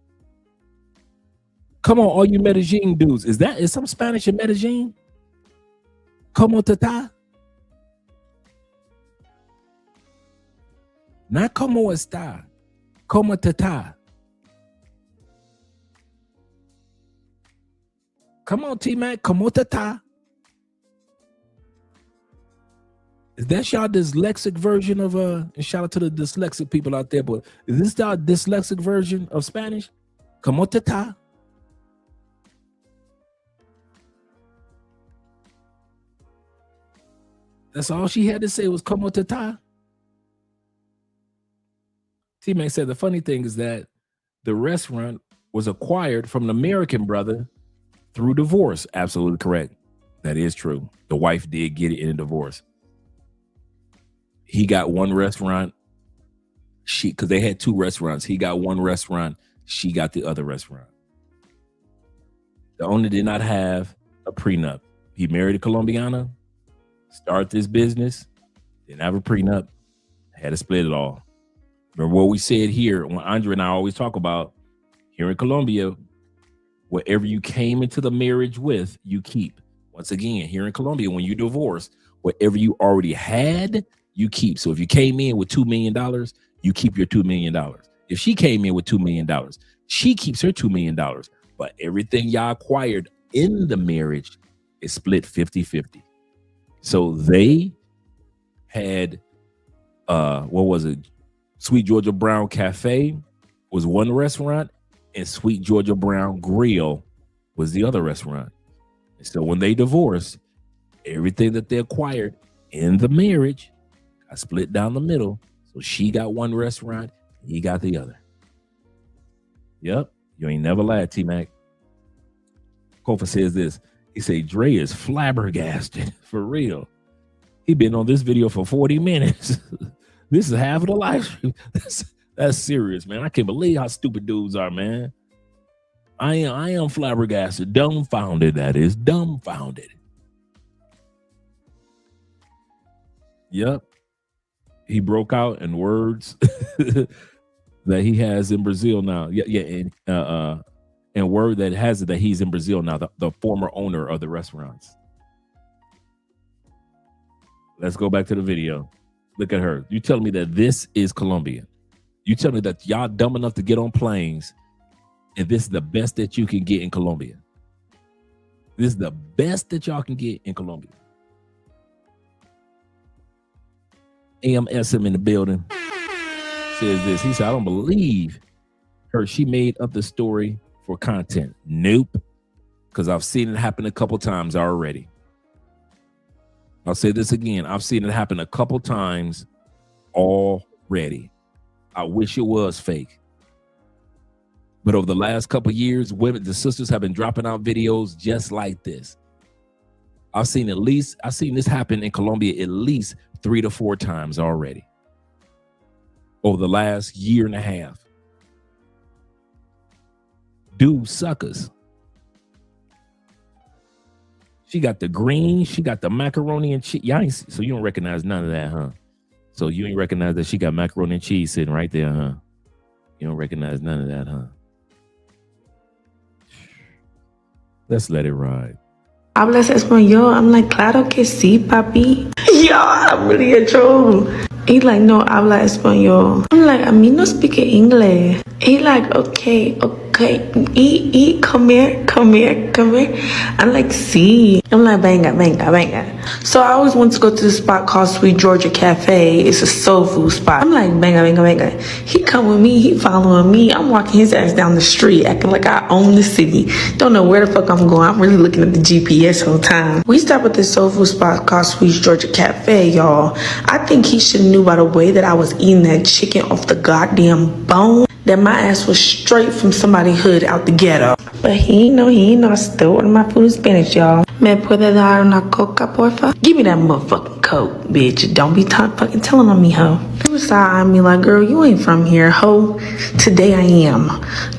Come on, all you Medellin dudes. Is some Spanish in Medellin? Como tata? Not como está. Como tata. Come on, T-Mac. Como tata? Is that y'all dyslexic version of and shout out to the dyslexic people out there, but is this y'all dyslexic version of Spanish? Como tata? That's all she had to say was como tata. T-Mac said the funny thing is that the restaurant was acquired from an American brother through divorce. Absolutely correct. That is true. The wife did get it in a divorce. He got one restaurant. Because they had two restaurants. He got one restaurant. She got the other restaurant. The owner did not have a prenup. He married a Colombiana, started this business, didn't have a prenup, had to split it all. Remember what we said here, when Andre and I always talk about, here in Colombia, whatever you came into the marriage with, you keep. Once again, here in Colombia, when you divorce, whatever you already had, you keep. So if you came in with $2 million, you keep your $2 million. If she came in with $2 million, she keeps her $2 million. But everything y'all acquired in the marriage is split 50-50. So they had, what was it? Sweet Georgia Brown Cafe was one restaurant, and Sweet Georgia Brown Grill was the other restaurant. And so when they divorced, everything that they acquired in the marriage got split down the middle. So she got one restaurant, he got the other. Yep, you ain't never lied, T-Mac. Kofa says this. He say Dre is flabbergasted for real. He been on this video for 40 minutes. This is half of the live stream. That's serious, man. I can't believe how stupid dudes are, man. I am flabbergasted, dumbfounded. That is dumbfounded. Yep. He broke out in words that he has in Brazil now. Yeah, and word that has it that he's in Brazil now, the former owner of the restaurants. Let's go back to the video. Look at her. You telling me that this is Colombian. You tell me that y'all dumb enough to get on planes and this is the best that you can get in Colombia. This is the best that y'all can get in Colombia. AMSM in the building says this. He said, I don't believe her. She made up the story for content. Nope. Because I've seen it happen a couple times already. I'll say this again. I've seen it happen a couple times already. I wish it was fake. But over the last couple of years, the sisters have been dropping out videos just like this. I've seen this happen in Colombia at least 3 to 4 times already over the last year and a half. dude suckers. She got the green, she got the macaroni and cheese. So you don't recognize none of that, huh? So you ain't recognize that she got macaroni and cheese sitting right there, huh? You don't recognize none of that, huh? Let's let it ride. Hablas español? I'm like, claro que sí, papi. Yo, I'm really a troll. He like, no, habla español. I'm like, a mí no speak English. He like, okay. Eat, come here. I'm like, see. I'm like, venga. So I always wanted to go to this spot called Sweet Georgia Cafe. It's a soul food spot. I'm like, venga. He come with me, he following me. I'm walking his ass down the street, acting like I own the city. Don't know where the fuck I'm going. I'm really looking at the GPS whole time. We stopped at this soul food spot called Sweet Georgia Cafe, y'all. I think he should have knew by the way that I was eating that chicken off the goddamn bone that my ass was straight from somebody's hood out the ghetto. But he ain't know I still ordered my food in Spanish, y'all. Me puede dar una coca, porfa? Give me that motherfucking coke, bitch. Don't be fucking telling on me, ho. He was eyeing me like, girl, you ain't from here, ho. Today I am.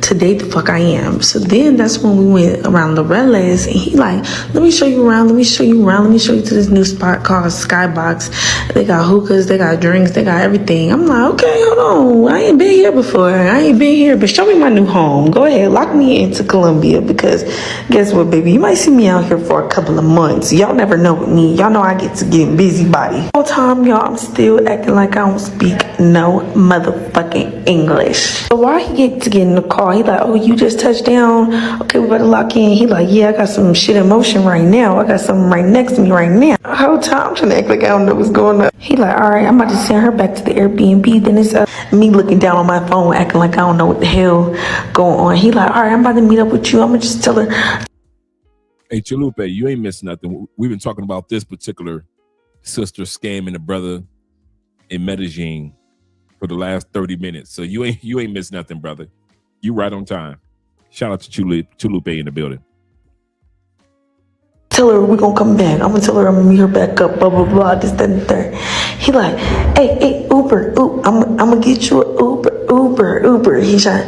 Today the fuck I am. So then that's when we went around Loreles, and he like, let me show you around. Let me show you to this new spot called Skybox. They got hookahs, they got drinks, they got everything. I'm like, okay, hold on. I ain't been here before. But show me my new home. Go ahead, lock me into Colombia, because guess what, baby? You might see me out here for a couple of months. Y'all never know with me. Y'all know I get to get busybody. The whole time, y'all, I'm still acting like I don't speak no motherfucking English. So why he get in the car? He like, oh, you just touched down. Okay, we better lock in. He like, yeah, I got some shit in motion right now. I got something right next to me right now. The whole time I'm trying to act like I don't know what's going on. He like, all right, I'm about to send her back to the Airbnb. Then it's me looking down on my phone, acting like I don't know what the hell going on. He like, all right, I'm about to meet up with you. I'm gonna just tell her. Hey, Chalupe, you ain't missing nothing. We've been talking about this particular sister scamming the brother in Medellin for the last 30 minutes. So you ain't missed nothing, brother. You right on time. Shout out to Chalupe in the building. Tell her we're gonna come back. I'm gonna tell her I'm gonna meet her back up, blah, blah, blah, this, that, and the third. He like, hey, Uber, I'm gonna get you an Uber. He shot.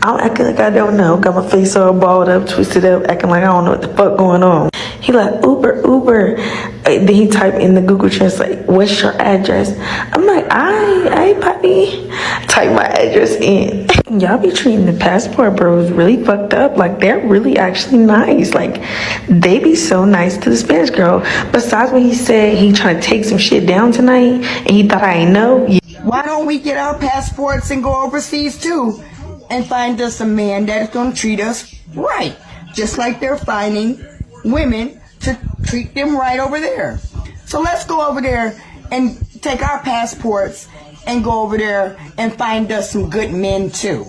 I'm acting like I don't know. Got my face all balled up, twisted up, acting like I don't know what the fuck going on. He like, Uber. Then he type in the Google Translate, what's your address? I'm like, aye, papi. Type my address in. Y'all be treating the passport bros really fucked up. Like, they're really actually nice. Like, they be so nice to the Spanish girl. Besides when he said he trying to take some shit down tonight and he thought I ain't know. Why don't we get our passports and go overseas too and find us a man that's going to treat us right, just like they're finding women to treat them right over there. So let's go over there and take our passports and go over there and find us some good men too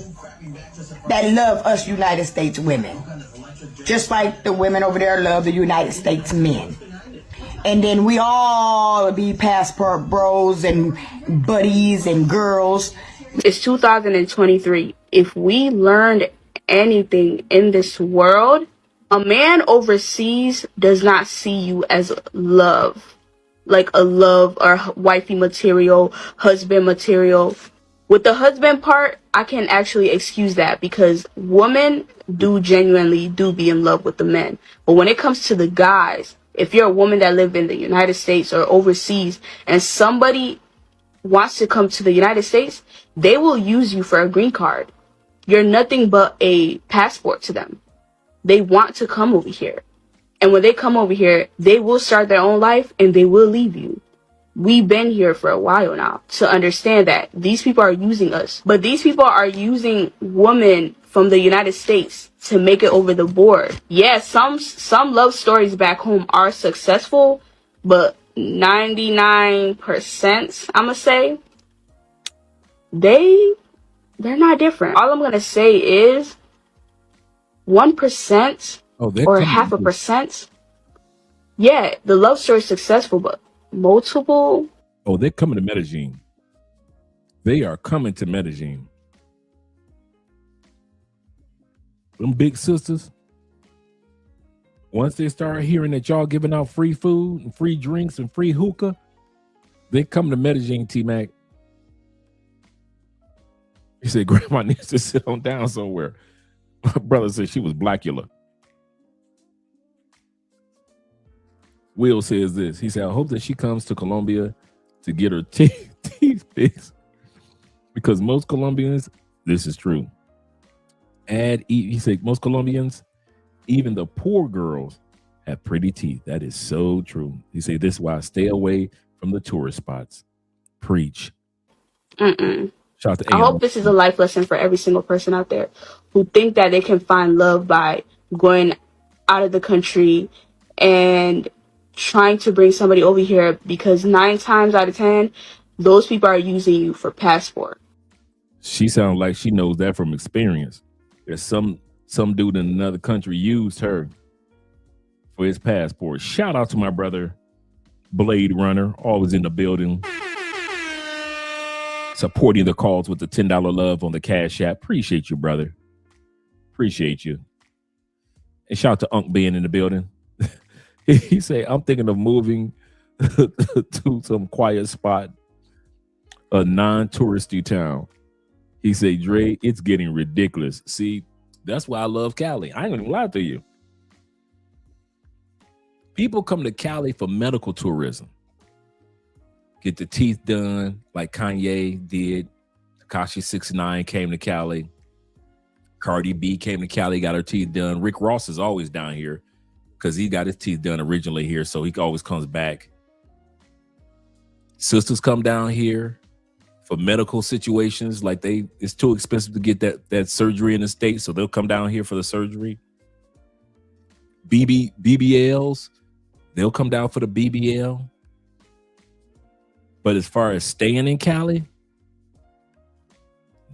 that love us United States women, just like the women over there love the United States men. And then we all be passport bros and buddies and girls. It's 2023. If we learned anything in this world, a man overseas does not see you as love, like a love or wifey material, husband material. With the husband part, I can actually excuse that because women do genuinely be in love with the men. But when it comes to the guys, if you're a woman that live in the United States or overseas and somebody wants to come to the United States, they will use you for a green card. You're nothing but a passport to them. They want to come over here. And when they come over here, they will start their own life and they will leave you. We've been here for a while now to understand that these people are using us. But these people are using women from the United States to make it over the board. Yeah, some love stories back home are successful, but 99%, I'ma say, they're not different. All I'm gonna say is 1% or 0.5%. Yeah, the love story is successful, but multiple. Oh, they're coming to Medellin. They are coming to Medellin. Them big sisters, once they start hearing that y'all giving out free food and free drinks and free hookah, they come to Medellin, T-Mac. He said, Grandma needs to sit on down somewhere. Brother said she was Blackula. Will says this. He said, I hope that she comes to Colombia to get her teeth fixed. Because most Colombians, this is true. He said, most Colombians, even the poor girls, have pretty teeth. That is so true. He said, this is why I stay away from the tourist spots. Preach. Mm-mm. Shout out to I Anna. hope this is a life lesson for every single person out there who think that they can find love by going out of the country and trying to bring somebody over here, because 9 times out of 10, those people are using you for passport. She sounds like she knows that from experience. There's some dude in another country used her for his passport. Shout out to my brother, Blade Runner, always in the building. Supporting the cause with the $10 love on the Cash App. Appreciate you, brother. Appreciate you. And shout out to Unc being in the building. He say, I'm thinking of moving to some quiet spot, a non-touristy town. He say, Dre, it's getting ridiculous. See, that's why I love Cali. I ain't gonna lie to you. People come to Cali for medical tourism. Get the teeth done like Kanye did. Tekashi 6ix9ine came to Cali. Cardi B came to Cali, got her teeth done. Rick Ross is always down here because he got his teeth done originally here, so he always comes back. Sisters come down here for medical situations, like it's too expensive to get that surgery in the States, so they'll come down here for the surgery. BBLs, they'll come down for the BBL. But as far as staying in Cali,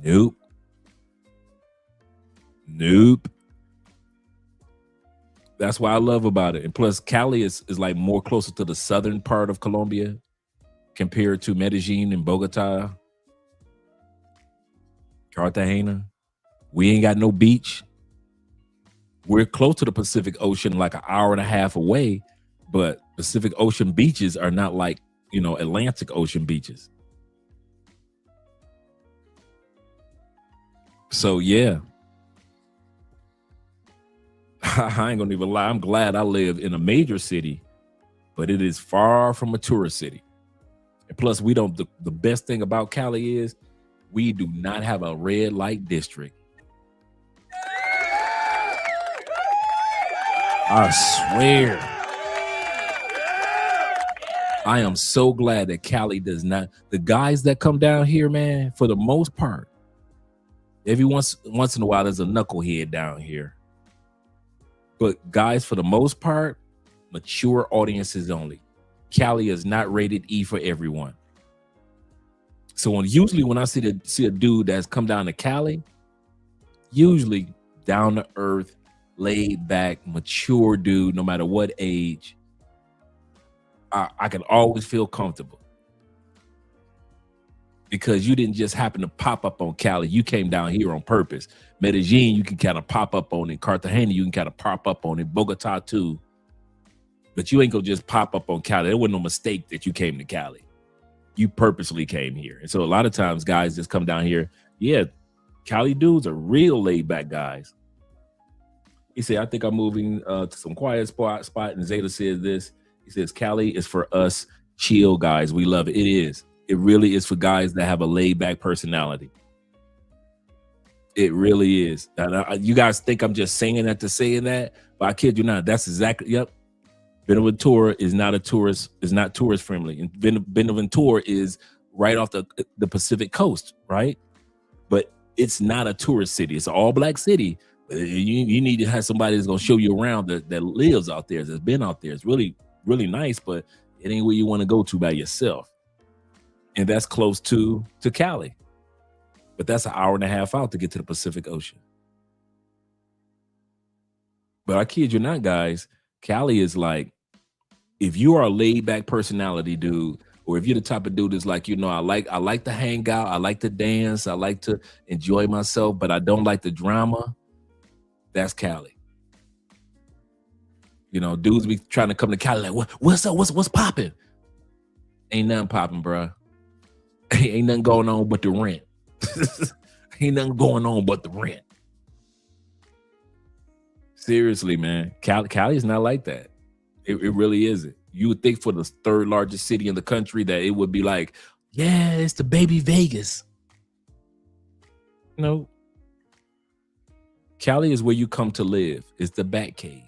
nope. That's what I love about it. And plus, Cali is like more closer to the southern part of Colombia compared to Medellin and Bogota, Cartagena. We ain't got no beach. We're close to the Pacific Ocean, like an hour and a half away, but Pacific Ocean beaches are not like, Atlantic Ocean beaches. So yeah, I ain't gonna even lie. I'm glad I live in a major city, but it is far from a tourist city. And plus, we don't. The best thing about Cali is we do not have a red light district. I swear. I am so glad that Cali does not. The guys that come down here, man, for the most part, every once in a while, there's a knucklehead down here. But guys, for the most part, mature audiences only. Cali is not rated E for everyone. So usually when I see a dude that's come down to Cali, usually down to earth, laid back, mature dude, no matter what age, I can always feel comfortable. Because you didn't just happen to pop up on Cali. You came down here on purpose. Medellin, you can kind of pop up on it. Cartagena, you can kind of pop up on it. Bogota, too. But you ain't gonna just pop up on Cali. There wasn't no mistake that you came to Cali. You purposely came here. And so a lot of times guys just come down here. Yeah, Cali dudes are real laid back guys. He said, I think I'm moving to some quiet spot. And Zeta says this. He says, Cali is for us chill guys. We love it. It is. It really is for guys that have a laid back personality. It really is. You guys think I'm just saying that to say that, but I kid you not. That's exactly, yep. Benaventura is not a tourist, is not tourist friendly. And Benaventura is right off the Pacific coast, right? But it's not a tourist city. It's an all black city. You need to have somebody that's gonna show you around that lives out there, that's been out there. It's really, really nice, but it ain't where you want to go to by yourself. And that's close to Cali. But that's an hour and a half out to get to the Pacific Ocean. But I kid you not, guys, Cali is like, if you are a laid back personality dude, or if you're the type of dude that's like, I like to hang out, I like to dance, I like to enjoy myself, but I don't like the drama, that's Cali. Dudes be trying to come to Cali like, what's up? What's popping? Ain't nothing popping, bro. Ain't nothing going on but the rent. Ain't nothing going on but the rent. Seriously, man. Cali is not like that. It really isn't. You would think for the third largest city in the country that it would be like, yeah, it's the baby Vegas. No. Cali is where you come to live. It's the Bat Cave.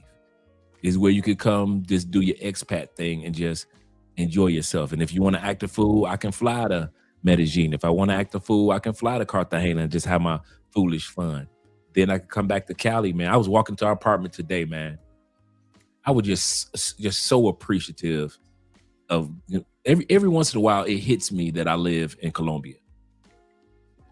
It's where you could come just do your expat thing and just enjoy yourself. And if you want to act a fool, I can fly to Medellin. If I want to act a fool, I can fly to Cartagena and just have my foolish fun. Then I can come back to Cali, man. I was walking to our apartment today, man. I was just so appreciative of, you know, every once in a while it hits me that I live in Colombia.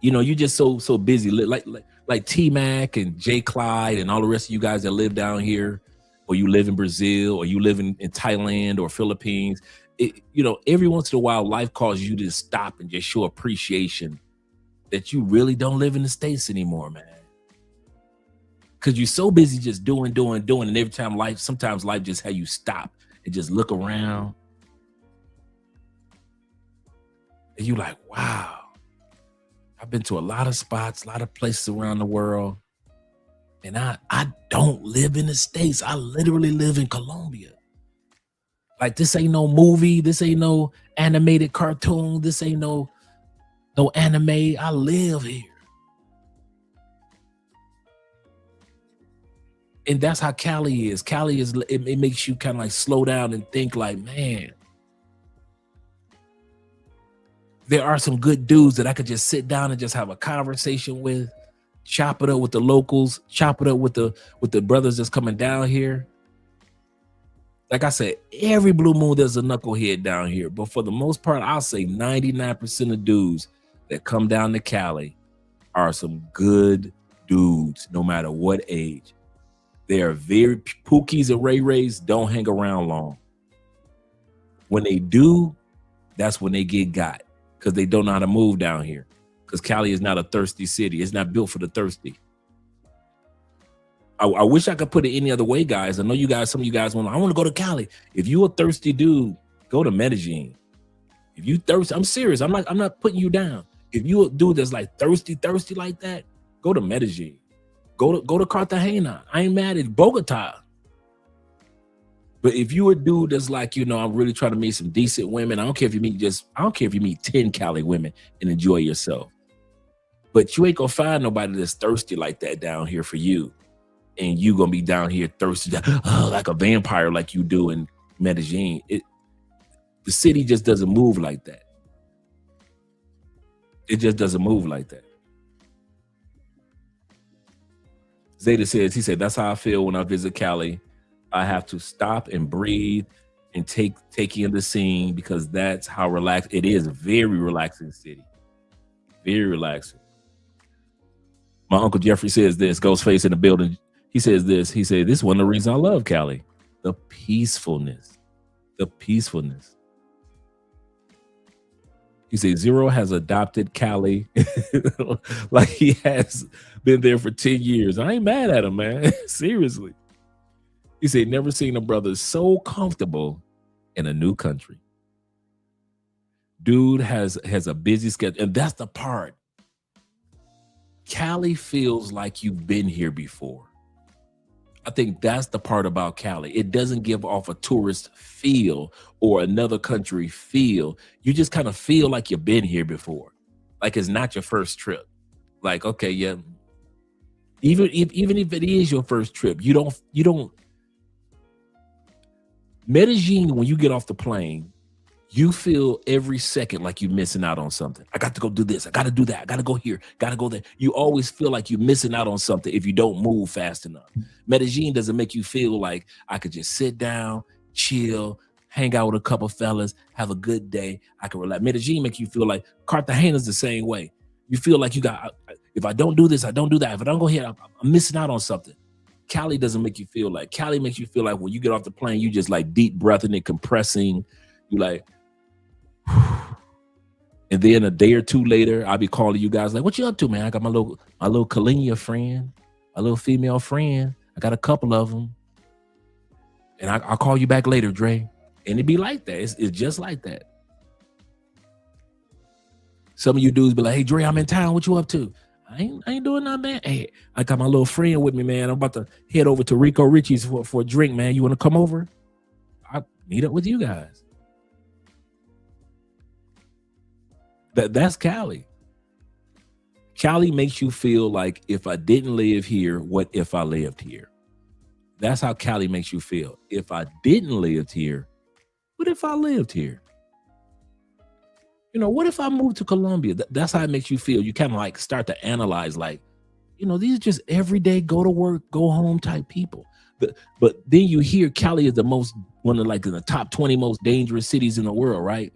You know, you're just so busy, like T-Mac and J. Clyde and all the rest of you guys that live down here, or you live in Brazil, or you live in Thailand or Philippines. You know, every once in a while, life calls you to stop and just show appreciation that you really don't live in the States anymore, man. Because you're so busy just doing. And every time sometimes life just has you stop and just look around. And you're like, wow, I've been to a lot of spots, a lot of places around the world. And I don't live in the States. I literally live in Colombia. Like, this ain't no movie. This ain't no animated cartoon. This ain't no anime. I live here. And that's how Cali is. Cali is, it makes you kind of like slow down and think like, man, there are some good dudes that I could just sit down and just have a conversation with, chop it up with the locals, chop it up with the brothers that's coming down here. Like I said, every blue moon there's a knucklehead down here. But for the most part, I'll say 99% of dudes that come down to Cali are some good dudes, no matter what age. They are very Pookies and Ray Rays don't hang around long. When they do, that's when they get got, because they don't know how to move down here. Because Cali is not a thirsty city. It's not built for the thirsty. I wish I could put it any other way, guys. I know you guys, some of you guys want, I want to go to Cali. If you a thirsty dude, go to Medellin. If you thirsty, I'm serious. I'm not putting you down. If you a dude that's like thirsty like that, go to Medellin. Go to Cartagena. I ain't mad at Bogota. But if you a dude that's like, you know, I'm really trying to meet some decent women, I don't care if you meet 10 Cali women and enjoy yourself. But you ain't gonna find nobody that's thirsty like that down here for you. And you gonna be down here thirsty like a vampire like you do in Medellin. The city just doesn't move like that. It just doesn't move like that. Zeta says, he said, that's how I feel when I visit Cali. I have to stop and breathe and take in the scene, because that's how relaxed it is. A very relaxing city. Very relaxing. My Uncle Jeffrey says this, Ghostface in the building. He says this. He said, this is one of the reasons I love Cali. The peacefulness. The peacefulness. He said, Zero has adopted Cali like he has been there for 10 years. I ain't mad at him, man. Seriously. He said, never seen a brother so comfortable in a new country. Dude has a busy schedule. And that's the part. Cali feels like you've been here before. I think that's the part about Cali. It doesn't give off a tourist feel or another country feel. You just kind of feel like you've been here before. Like it's not your first trip. Like, okay, yeah. Even if it is your first trip, you don't. Medellin, when you get off the plane, you feel every second like you're missing out on something. I got to go do this. I got to do that. I got to go here. Got to go there. You always feel like you're missing out on something if you don't move fast enough. Medellin doesn't make you feel like I could just sit down, chill, hang out with a couple fellas, have a good day. I can relax. Medellin make you feel like Cartagena's the same way. You feel like if I don't do this, I don't do that. If I don't go here, I'm missing out on something. Cali doesn't make you feel like. Cali makes you feel like when you get off the plane, you just like deep breathing and compressing. You like, and then a day or two later, I'll be calling you guys like, what you up to, man? I got my little Kalenia friend, a little female friend. I got a couple of them. And I'll call you back later, Dre. And it be like that. It's just like that. Some of you dudes be like, hey, Dre, I'm in town. What you up to? I ain't doing nothing, man. Hey, I got my little friend with me, man. I'm about to head over to Rico Richie's for a drink, man. You want to come over? I'll meet up with you guys. That's Cali. Cali makes you feel like if I didn't live here, what if I lived here? That's how Cali makes you feel. If I didn't live here, what if I lived here? You know, what if I moved to Colombia? That's how it makes you feel. You kind of like start to analyze, like, you know, these are just everyday go to work, go home type people. But then you hear Cali is one of like in the top 20 most dangerous cities in the world, right?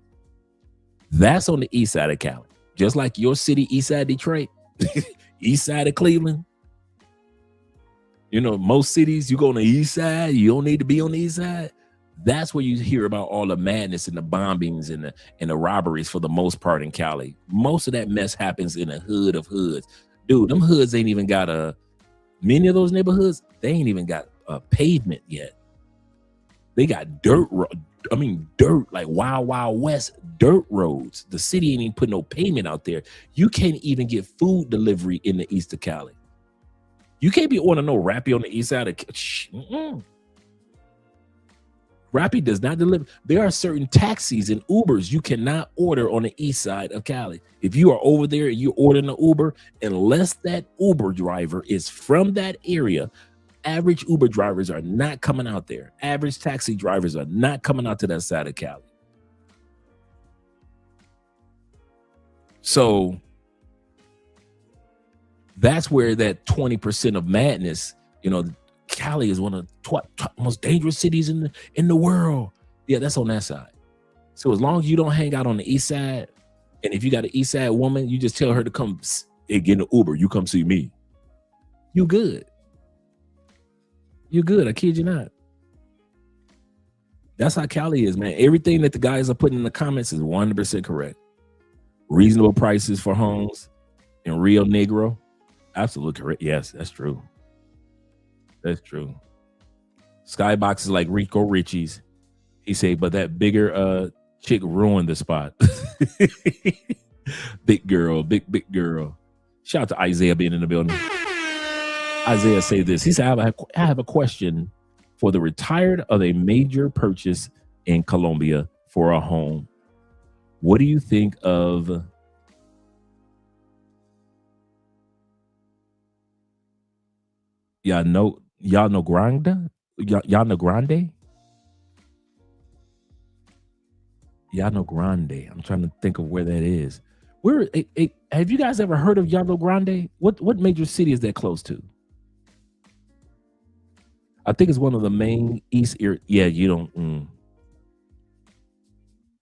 That's on the east side of Cali. Just like your city, east side of Detroit, east side of Cleveland. You know, most cities, you go on the east side, you don't need to be on the east side. That's where you hear about all the madness and the bombings and the robberies for the most part in Cali. Most of that mess happens in a hood of hoods. Dude, them hoods ain't even got many of those neighborhoods, they ain't even got a pavement yet. They got dirt, like Wild Wild West dirt roads. The city ain't even put no pavement out there. You can't even get food delivery in the east of Cali. You can't be ordering no Rappi on the east side of Rappi does not deliver. There are certain taxis and Ubers you cannot order on the east side of Cali. If you are over there and you're ordering an Uber, unless that Uber driver is from that area, average Uber drivers are not coming out there. Average taxi drivers are not coming out to that side of Cali. So that's where that 20% of madness, you know, Cali is one of the most dangerous cities in the world. Yeah, that's on that side. So as long as you don't hang out on the east side, and if you got an east side woman, you just tell her to come get an Uber. You come see me. You good. You good. I kid you not. That's how Cali is, man. Everything that the guys are putting in the comments is 100% correct. Reasonable prices for homes in Rio Negro. Absolutely correct. Yes, that's true. That's true. Skybox is like Rico Richie's. He said, but that bigger chick ruined the spot. Big girl, big girl. Shout out to Isaiah being in the building. Isaiah say this. He said, I have a question for the retired of a major purchase in Colombia for a home. What do you think of Llano Grande? Llano Grande. I'm trying to think of where that is. Have you guys ever heard of Llano Grande? What major city is that close to? I think it's one of the main east area. Yeah, you don't.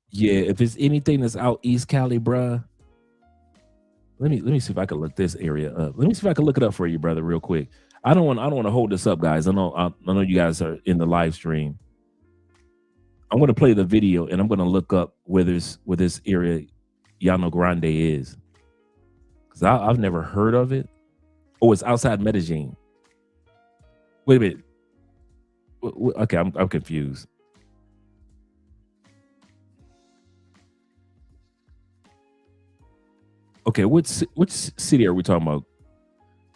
Yeah, if it's anything that's out East Cali, bruh. Let me see if I can look this area up. Let me see if I can look it up for you, brother, real quick. I don't want to hold this up, guys. I know you guys are in the live stream. I'm going to play the video and I'm going to look up where this area Llano Grande is, because I've never heard of it. Oh, it's outside Medellin. Wait a minute. Okay, I'm confused. Okay, which city are we talking about?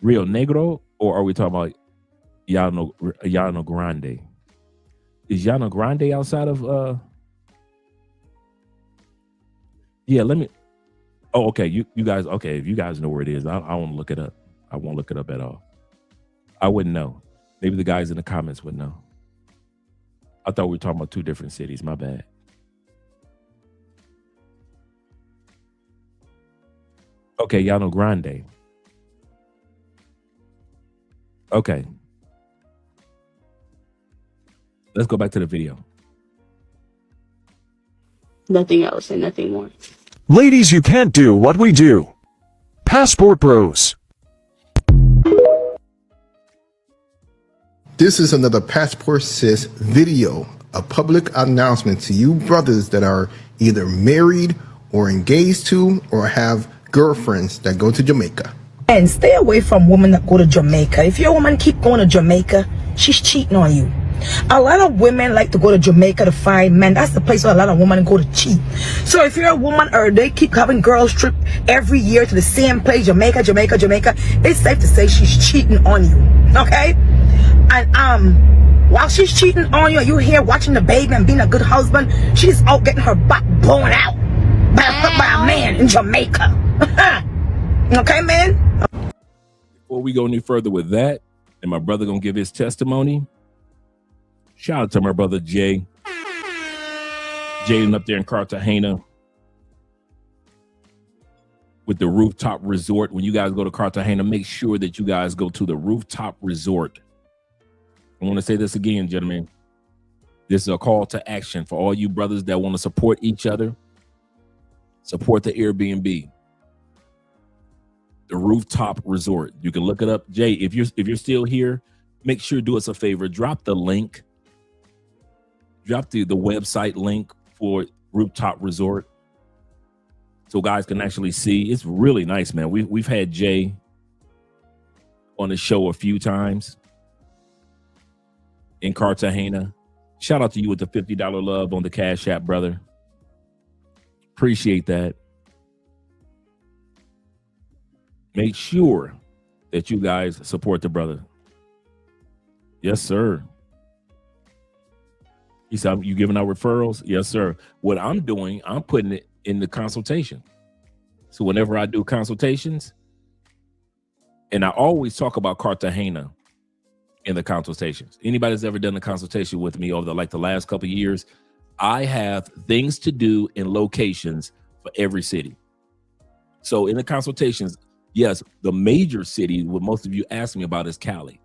Rio Negro, or are we talking about Llano Grande? Is Llano Grande outside of yeah, let me. Oh, okay. You guys, okay, if you guys know where it is, I won't look it up. I won't look it up at all. I wouldn't know. Maybe the guys in the comments would know. I thought we were talking about two different cities. My bad. Okay, Llano Grande. Okay. Let's go back to the video. Nothing else and nothing more. Ladies, you can't do what we do. Passport Bros. This is another Passport Sis video, a public announcement to you brothers that are either married or engaged to or have girlfriends that go to Jamaica. And stay away from women that go to Jamaica. If your woman keep going to Jamaica, she's cheating on you. A lot of women like to go to Jamaica to find men. That's the place where a lot of women go to cheat. So if you're a woman or they keep having girls trip every year to the same place, Jamaica, Jamaica, Jamaica, it's safe to say she's cheating on you. Okay? And while she's cheating on you and you're here watching the baby and being a good husband, she's out getting her butt blown out by a man in Jamaica. Okay, man? Before we go any further with that, and my brother gonna give his testimony, shout out to my brother Jay. Jaden up there in Cartagena with the rooftop resort. When you guys go to Cartagena, make sure that you guys go to the rooftop resort. I want to say this again, gentlemen. This is a call to action for all you brothers that want to support each other. Support the Airbnb. The rooftop resort. You can look it up. Jay, if you're still here, make sure do us a favor. Drop the link. Drop the website link for rooftop resort so guys can actually see. It's really nice, man. We've had Jay on the show a few times in Cartagena. Shout out to you with the $50 love on the Cash App, brother. Appreciate that. Make sure that you guys support the brother. Yes, sir. He said, you giving out referrals? Yes, sir. What I'm doing, I'm putting it in the consultation. So whenever I do consultations, and I always talk about Cartagena in the consultations. Anybody that's ever done a consultation with me over the last couple of years, I have things to do in locations for every city. So in the consultations, yes, the major city, what most of you ask me about is Cali.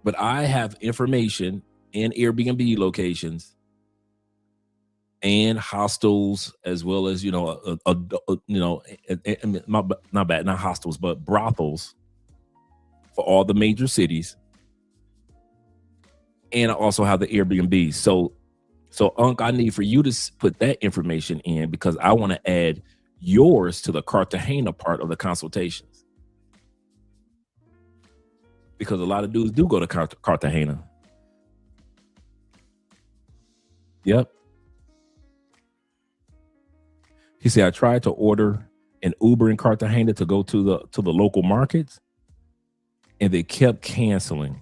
But I have information in Airbnb locations and hostels, as well as, not hostels, but brothels for all the major cities. And I also have the Airbnb. So Unc, I need for you to put that information in because I want to add yours to the Cartagena part of the consultations. Because a lot of dudes do go to Cartagena. Yep. He said, I tried to order an Uber in Cartagena to go to the local markets, and they kept canceling.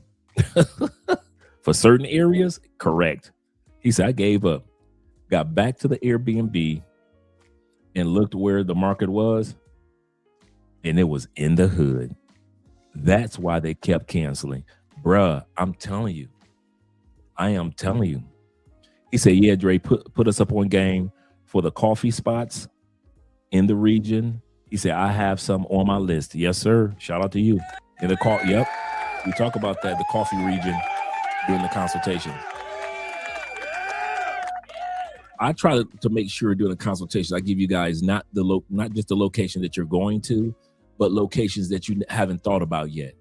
For certain areas, correct. He said, I gave up. Got back to the Airbnb and looked where the market was, and it was in the hood. That's why they kept canceling. Bruh, I'm telling you. I am telling you. He said, yeah, Dre, put us up on game for the coffee spots in the region. He said, I have some on my list. Yes, sir. Shout out to you. In the call, yep. We talk about that, the coffee region, during the consultation. I try to make sure during the consultation, I give you guys not just the location that you're going to, but locations that you haven't thought about yet.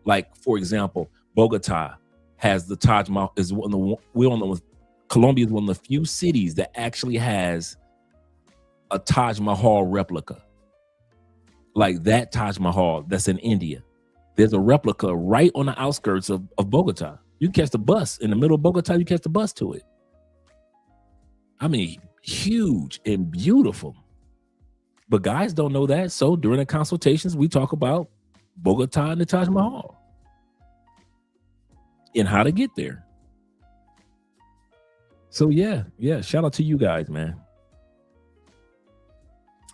Like, for example, Bogota has the Taj Mahal. Colombia is one of the few cities that actually has a Taj Mahal replica. Like that Taj Mahal that's in India. There's a replica right on the outskirts of Bogota. You catch the bus in the middle of Bogota, you catch the bus to it. I mean, huge and beautiful. But guys don't know that. So during the consultations, we talk about Bogota and the Taj Mahal and how to get there. So yeah, shout out to you guys, man.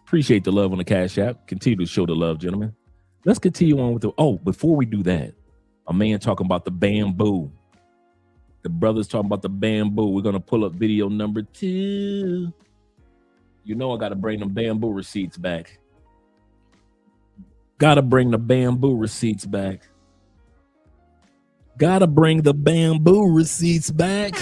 Appreciate the love on the Cash App. Continue to show the love, gentlemen. Let's continue on with before we do that, a man talking about the bamboo. The brothers talking about the bamboo. We're going to pull up video number 2. You know I got to bring them bamboo receipts back. Got to bring the bamboo receipts back. Got to bring the bamboo receipts back.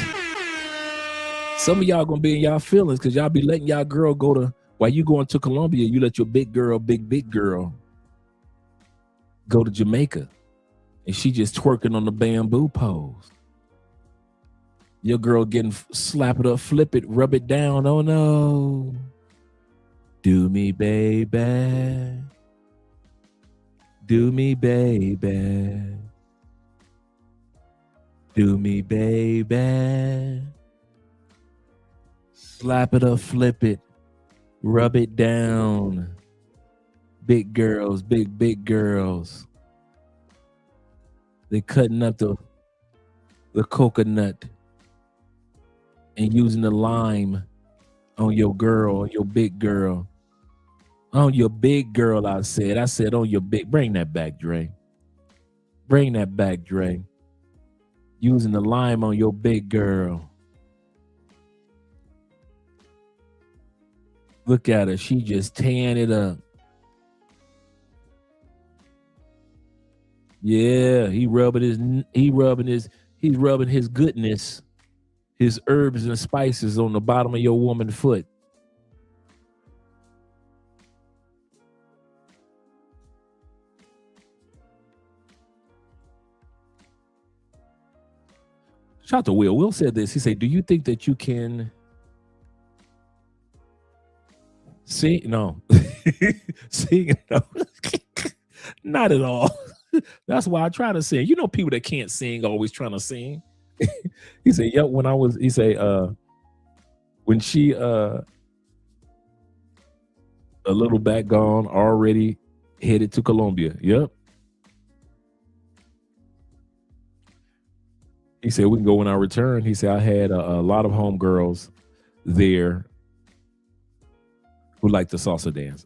Some of y'all going to be in y'all feelings because y'all be letting y'all girl go to, while you going to Colombia, you let your big girl go to Jamaica. And she just twerking on the bamboo pose. Your girl getting slap it up, flip it, rub it down. Oh no. Do me, baby. Do me, baby. Do me, baby. Slap it up, flip it, rub it down. big girls, big girls. They cutting up the coconut and using the lime on your girl, your big girl. On your big girl, I said on your big. Bring that back, Dre. Bring that back, Dre. Using the lime on your big girl. Look at her. She just tearing it up. Yeah, he's rubbing his goodness, his herbs and spices on the bottom of your woman's foot. Shout out to Will. Will said this. He said, "Do you think that you can sing?" No, sing. No, not at all. That's why I try to sing. You know, people that can't sing always trying to sing. He said, "Yep." When she a little back gone, already headed to Colombia. Yep. He said, "We can go when I return." He said, "I had a lot of homegirls there who like the salsa dance."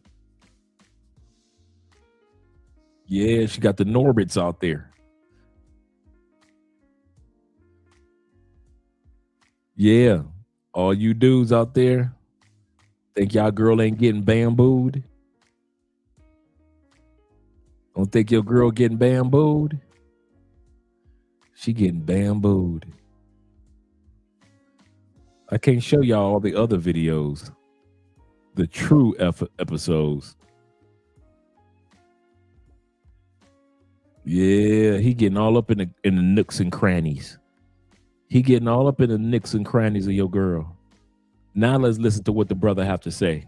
Yeah, she got the Norbits out there. Yeah, all you dudes out there think y'all girl ain't getting bambooed? Don't think your girl getting bambooed? She getting bambooed. I can't show y'all all the other videos, the true episodes. Yeah, he getting all up in the nooks and crannies. He getting all up in the nooks and crannies of your girl. Now let's listen to what the brother have to say.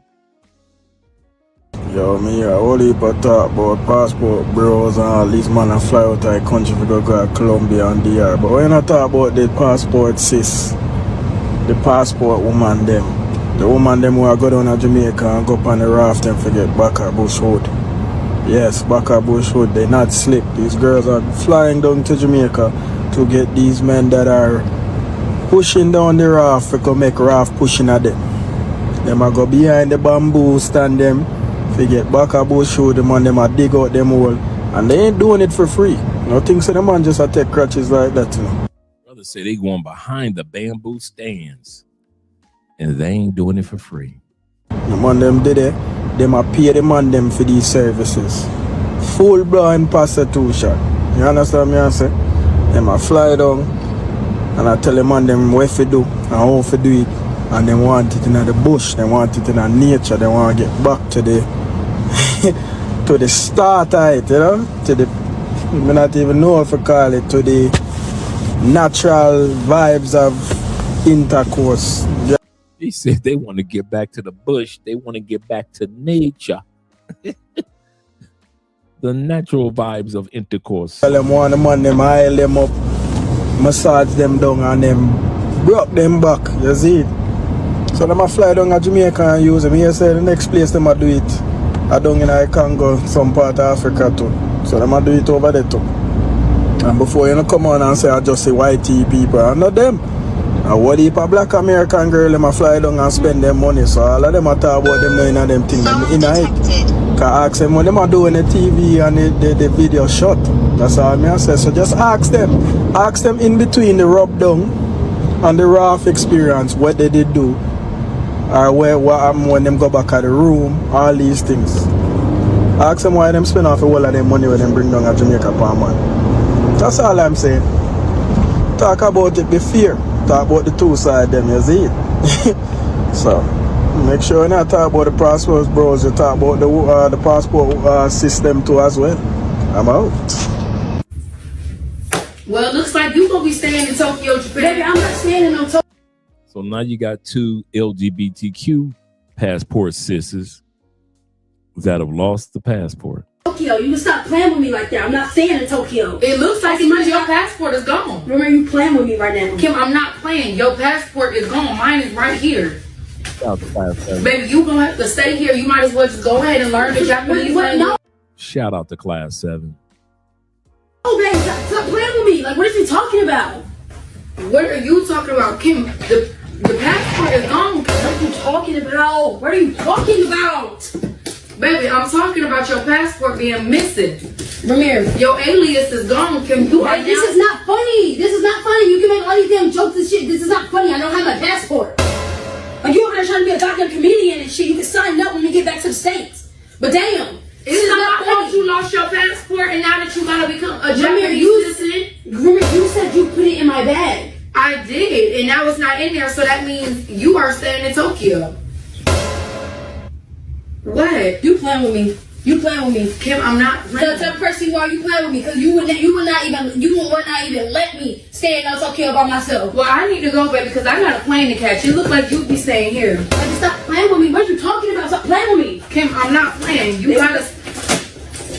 Yo, me a whole heap of talk about passport bros and all these man and fly out of the country to go to Colombia and DR. But when I talk about the passport sis, the passport woman them, the woman them who are go down to Jamaica and go up on the raft and forget back at Bush Road. Yes, back at Bush Road, they not slip. These girls are flying down to Jamaica to get these men that are pushing down the raft to make raft pushing at them. Them are go behind the bamboo stand them. They get back a bush show them and them a dig out them hole, and they ain't doing it for free. Nothing so the man just a take crutches like that, you know. Brother say they going behind the bamboo stands and they ain't doing it for free. The man them did it, them a pay the man them for these services. Full blown prostitution. You understand me I say? Them a fly down and I tell the man them what to do and how to do it, and they want it in the bush, they want it in the nature, they want to get back to the to the start of it, you know, to the, I not even know if I call it, to the natural vibes of intercourse. He said they want to get back to the bush, they want to get back to nature. The natural vibes of intercourse. Tell them one man them oil them up, massage them down and them broke them back, you see it? So them a fly down to Jamaica and use them. Here say the next place them a do it, I down in the Congo, some part of Africa too. So them a do it over there too. And before you come on and say I just say white people, I know them. And what if a black American girl them a fly down and spend them money? So all of them a talk about them knowing them things in it. Cause ask them when them are doing the TV and the video shot. That's all me I say. So just ask them. Ask them in between the rub down and the raft experience what they did do. Or what happened when them go back at the room, all these things. Ask them why them spend off a whole of them money when them bring down a Jamaica per man. That's all I'm saying. Talk about it, be fair. Talk about the two sides them, you see it. So, make sure you not talk about the passport bros, you talk about the passport system too as well. I'm out. Well, it looks like you gonna be staying in Tokyo, Japan. Baby, I'm not staying in Tokyo. So now you got two LGBTQ passport sisters that have lost the passport. Tokyo, you can stop playing with me like that. I'm not staying in Tokyo. It looks like your passport is gone. Remember, you playing with me right now. Kim, I'm not playing. Your passport is gone. Mine is right here. Shout out to Class 7. Baby, you gonna have to stay here. You might as well just go ahead and learn the Japanese language. No, Shout out to Class 7. babe, stop playing with me. Like, what is he talking about? What are you talking about, Kim? The passport is gone. What are you talking about? What are you talking about? Baby, I'm talking about your passport being missing. Ramir, your alias is gone, Kim. This is not funny. This is not funny. You can make all these damn jokes and shit. This is not funny. I don't have my passport. Like, you over there trying to be a goddamn comedian and shit. You can sign up when we get back to the States. But damn. This is not funny. You lost your passport and now that you gotta become a Japanese citizen. Ramir, you said you put it in my bag. I did, and now it's not in there, so that means you are staying in Tokyo. What? You playing with me? You playing with me, Kim? I'm not. Tell the person why you playing with me, because you would not even let me stay in Tokyo by myself. Well, I need to go, baby, because I got a plane to catch. You look like you'd be staying here. Like, stop playing with me. What are you talking about? Stop playing with me, Kim. I'm not playing.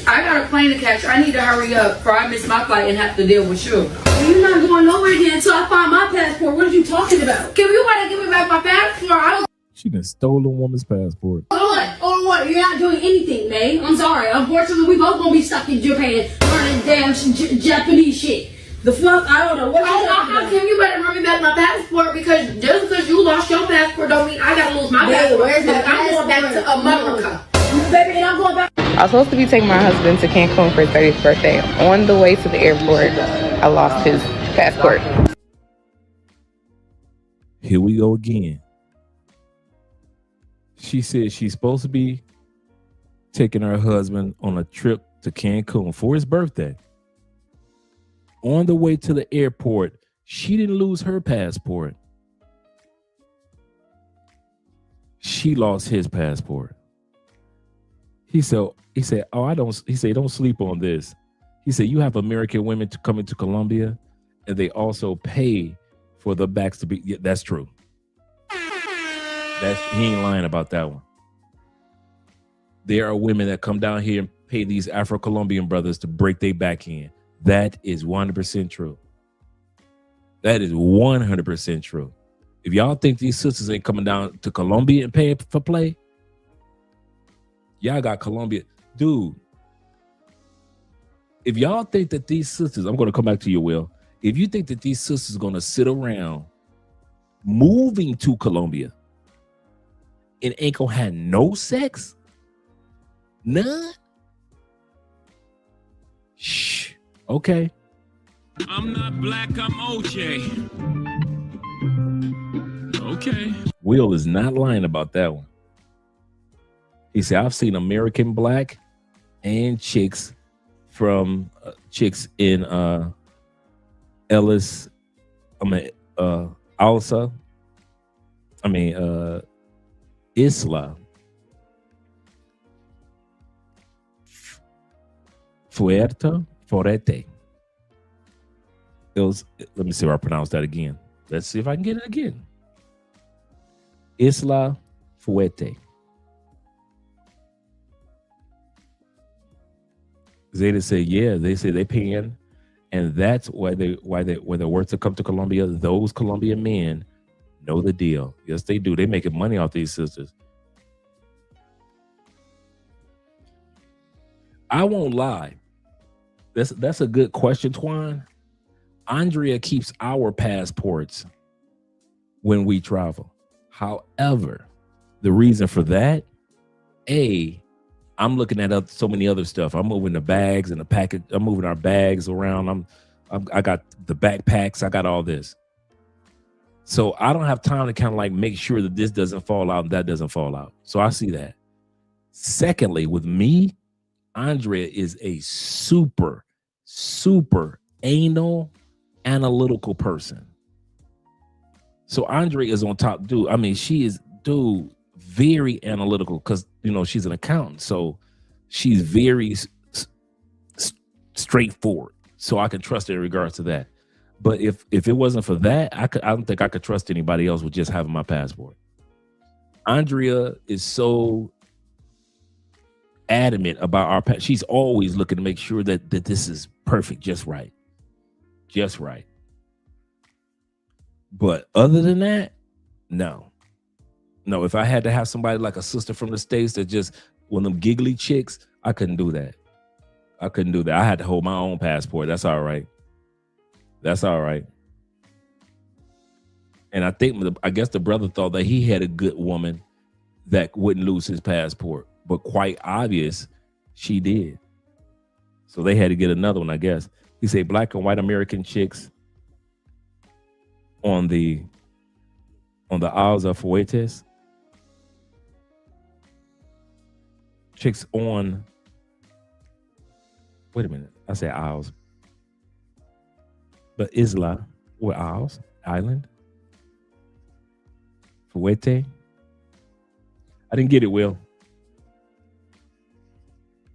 I got a plane to catch. I need to hurry up, before I miss my flight and have to deal with you. Well, you're not going nowhere again until I find my passport. What are you talking about? Kim, you gotta give me back my passport. She done stole a woman's passport. Or what? You're not doing anything, May. I'm sorry. Unfortunately, we both gonna be stuck in Japan learning damn Japanese shit. The fuck? I don't know. What how Kim, you better bring me back my passport, because just because you lost your passport don't mean I gotta lose my passport. Where's my I'm going back to America. Baby, and I'm going back. I was supposed to be taking my husband to Cancun for his 30th birthday. On the way to the airport, I lost his passport. Here we go again. She said she's supposed to be taking her husband on a trip to Cancun for his birthday. On the way to the airport, she didn't lose her passport. She lost his passport. He said, don't sleep on this. He said, you have American women to come into Colombia and they also pay for the backs to be. Yeah, that's true. He ain't lying about that one. There are women that come down here and pay these Afro-Colombian brothers to break their back in. That is 100% true. That is 100% true. If y'all think these sisters ain't coming down to Colombia and paying for play, y'all got Colombia. Dude, if y'all think that these sisters, I'm going to come back to you, Will. If you think that these sisters are going to sit around moving to Colombia and ain't going to have no sex, none, shh, okay. I'm not black, I'm OJ. Okay. Will is not lying about that one. He said, I've seen American black and chicks from chicks in Ellis, Alsa, Isla, Forete. Let me see if I pronounce that again. Let's see if I can get it again. Isla Fuerte. Zeta said, yeah, they say they paying, and that's why they're worth to come to Colombia. Those Colombian men know the deal. Yes, they do. They making money off these sisters. I won't lie. That's a good question, Twan. Andrea keeps our passports when we travel. However, the reason for that, I'm looking at so many other stuff. I'm moving the bags and the package. I'm moving our bags around. I got the backpacks. I got all this. So I don't have time to kind of like make sure that this doesn't fall out and that doesn't fall out. So I see that. Secondly, with me, Andrea is a super, super anal, analytical person. So Andrea is on top, dude. I mean, she is, dude, very analytical because, she's an accountant. So she's very straightforward. So I can trust her in regards to that. But if it wasn't for that, I don't think I could trust anybody else with just having my passport. Andrea is so adamant about our passport. She's always looking to make sure that this is perfect, just right. Just right. But other than that, no. No, if I had to have somebody like a sister from the States that just one of them giggly chicks, I couldn't do that. I couldn't do that. I had to hold my own passport. That's all right. That's all right. And I guess the brother thought that he had a good woman that wouldn't lose his passport, but quite obvious she did. So they had to get another one, I guess. He said black and white American chicks on the Isles of Fuertes. Chicks on, wait a minute, I said Isles. But Isla, or Isles, island. Fuerte. I didn't get it, Will.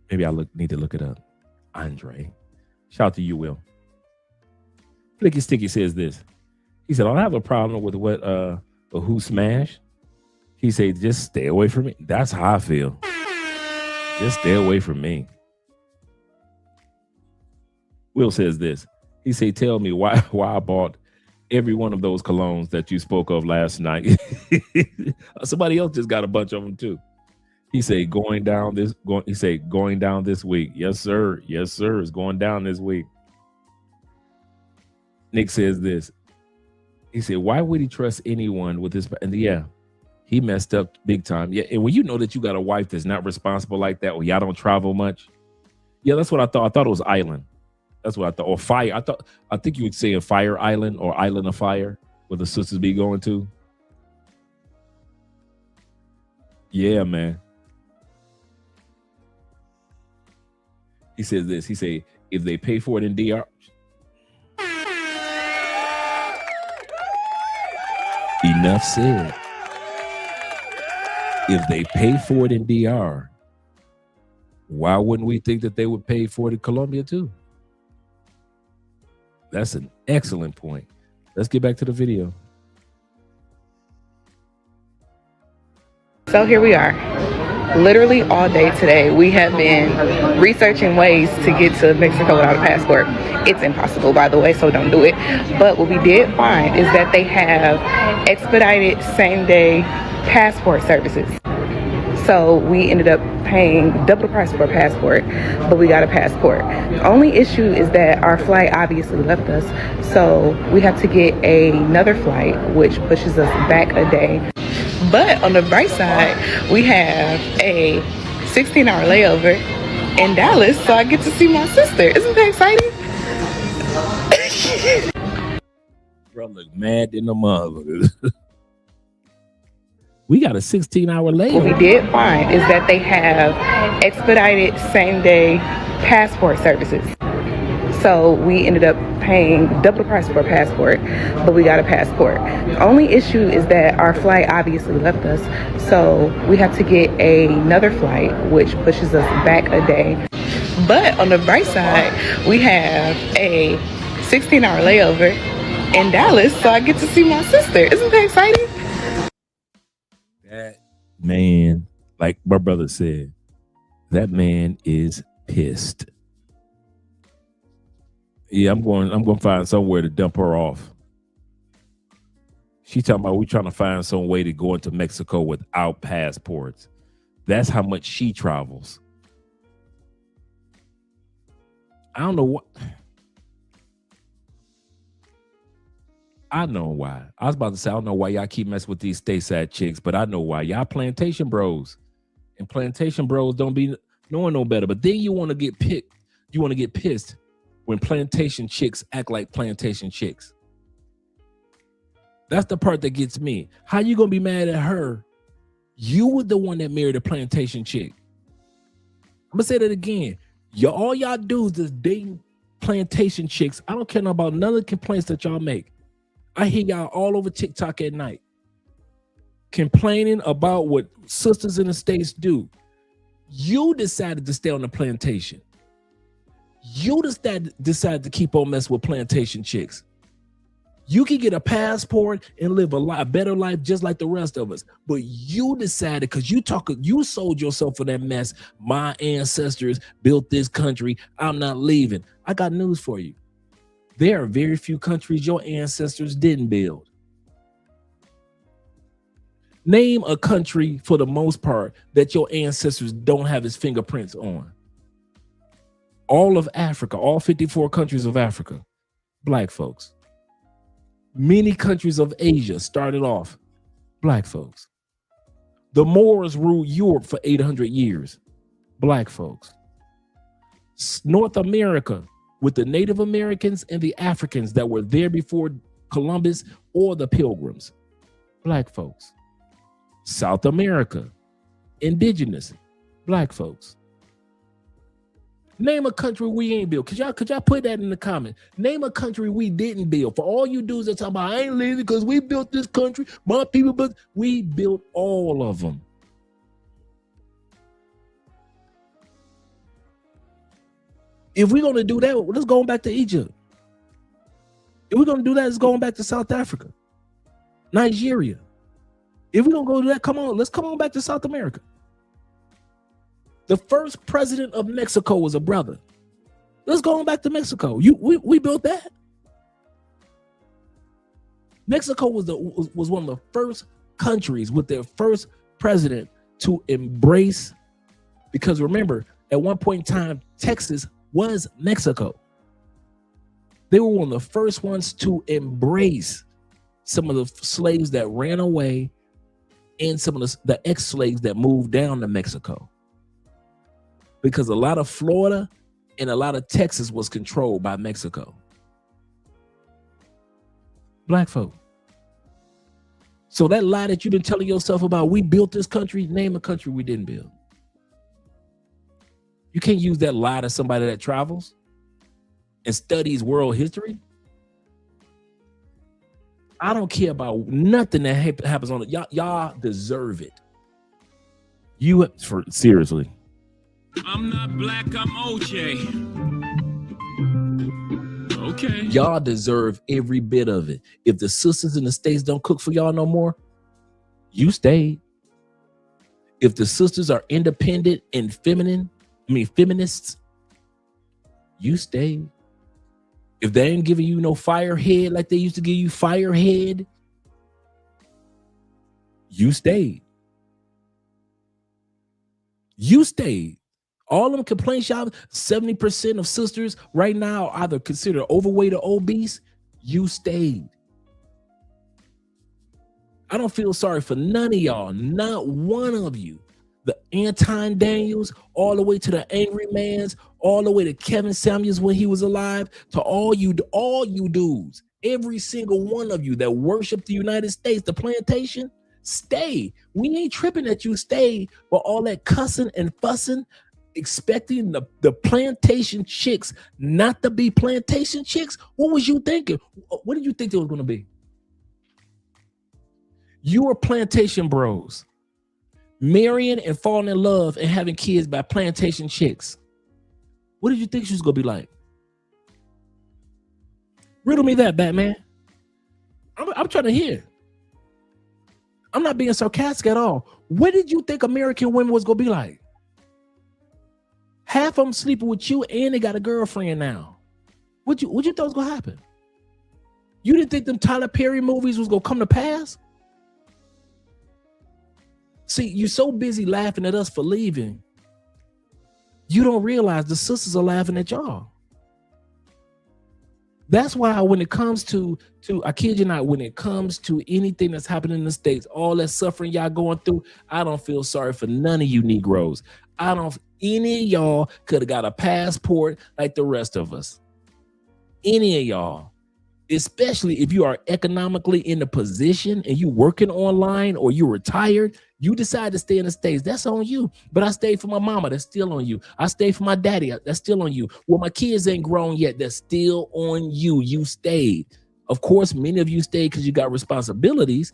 Maybe I need to look it up. Andre. Shout out to you, Will. Flicky Sticky says this. He said, I don't have a problem with what who smash. He said, just stay away from me. That's how I feel. Just stay away from me. Will says this. He said, tell me why I bought every one of those colognes that you spoke of last night. Somebody else just got a bunch of them too. He said, going down this week. Yes, sir. Yes, sir. It's going down this week. Nick says this. He said, why would he trust anyone with this? And yeah, he messed up big time. Yeah. And when you know that you got a wife that's not responsible like that, or y'all don't travel much. Yeah, that's what I thought. I thought it was Island. That's what I thought. Or Fire. I think you would say a Fire Island or Island of Fire where the sisters be going to. Yeah, man. He says this. He say, if they pay for it in DR. Enough said. If they pay for it in DR, why wouldn't we think that they would pay for it in Colombia too? That's an excellent point. Let's get back to the video. So here we are. Literally all day today, we have been researching ways to get to Mexico without a passport. It's impossible, by the way, so don't do it. But what we did find is that they have expedited same-day passport services. So we ended up paying double the price for a passport, but we got a passport. The only issue is that our flight obviously left us, so we have to get another flight, which pushes us back a day. But on the bright side, we have a 16-hour layover in Dallas, so I get to see my sister. Isn't that exciting? Bro, look mad in the mother. We got a 16-hour layover. What we did find is that they have expedited same-day passport services. So we ended up paying double the price for a passport, but we got a passport. The only issue is that our flight obviously left us, so we have to get another flight, which pushes us back a day. But on the bright side, we have a 16-hour layover in Dallas, so I get to see my sister. Isn't that exciting? That man, like my brother said, that man is pissed. Yeah, I'm going to find somewhere to dump her off. She talking about we trying to find some way to go into Mexico without passports. That's how much she travels. I don't know what. I know why. I was about to say, I don't know why y'all keep messing with these stateside chicks, but I know why. Y'all plantation bros. And plantation bros don't be knowing no better. But then you want to get picked. You want to get pissed when plantation chicks act like plantation chicks. That's the part that gets me. How you going to be mad at her? You were the one that married a plantation chick. I'm going to say that again. All y'all dudes is dating plantation chicks. I don't care about none of the complaints that y'all make. I hear y'all all over TikTok at night complaining about what sisters in the States do. You decided to stay on the plantation. You decided to keep on messing with plantation chicks. You can get a passport and live a better life just like the rest of us. But you decided, because you sold yourself for that mess. My ancestors built this country. I'm not leaving. I got news for you. There are very few countries your ancestors didn't build. Name a country, for the most part, that your ancestors don't have his fingerprints on. All of Africa, all 54 countries of Africa, black folks. Many countries of Asia started off black folks. The Moors ruled Europe for 800 years, black folks. North America, with the Native Americans and the Africans that were there before Columbus or the Pilgrims, black folks. South America, indigenous, black folks. Name a country we ain't built. Could y'all put that in the comment? Name a country we didn't build. For all you dudes that talk about, I ain't leaving because we built this country, my people, but we built all of them. If we're going to do that, let's go back to Egypt. If we're going to do that, let's go back to South Africa, Nigeria. If we're going to go do that, let's come on back to South America. The first president of Mexico was a brother. Let's go on back to Mexico. We built that. Mexico was one of the first countries with their first president to embrace, because remember, at one point in time, Texas was Mexico. They were one of the first ones to embrace some of the slaves that ran away and some of the ex-slaves that moved down to Mexico. Because a lot of Florida and a lot of Texas was controlled by Mexico. Black folk. So that lie that you've been telling yourself about, we built this country, name a country we didn't build. You can't use that lie to somebody that travels and studies world history. I don't care about nothing that happens on it. Y'all deserve it. Seriously. I'm not black, I'm OJ. Okay. Y'all deserve every bit of it. If the sisters in the States don't cook for y'all no more, you stayed. If the sisters are independent and feminists, you stayed. If they ain't giving you no firehead like they used to give you firehead, you stayed. You stayed. All them complaints, y'all, 70% of sisters right now are either considered overweight or obese. You stayed. I don't feel sorry for none of y'all, not one of you. The Anton Daniels, all the way to the Angry Mans, all the way to Kevin Samuels when he was alive, to all you dudes, every single one of you that worship the United States, the plantation, stay. We ain't tripping that you stay, but all that cussing and fussing, expecting the plantation chicks not to be plantation chicks. What was you thinking? What did you think they was going to be? You were plantation bros, marrying and falling in love and having kids by plantation chicks. What did you think she was going to be like? Riddle me that, Batman. I'm trying to hear. I'm not being sarcastic at all. What did you think American women was going to be like? Half of them sleeping with you and they got a girlfriend now. What you thought was going to happen? You didn't think them Tyler Perry movies was going to come to pass? See, you're so busy laughing at us for leaving. You don't realize the sisters are laughing at y'all. That's why when it comes to I kid you not, when it comes to anything that's happening in the States, all that suffering y'all going through, I don't feel sorry for none of you Negroes. Any of y'all could have got a passport like the rest of us. Any of y'all. Especially if you are economically in a position and you working online or you retired, you decide to stay in the States. That's on you. But I stayed for my mama. That's still on you. I stayed for my daddy. That's still on you. Well, my kids ain't grown yet. That's still on you. You stayed. Of course, many of you stayed because you got responsibilities,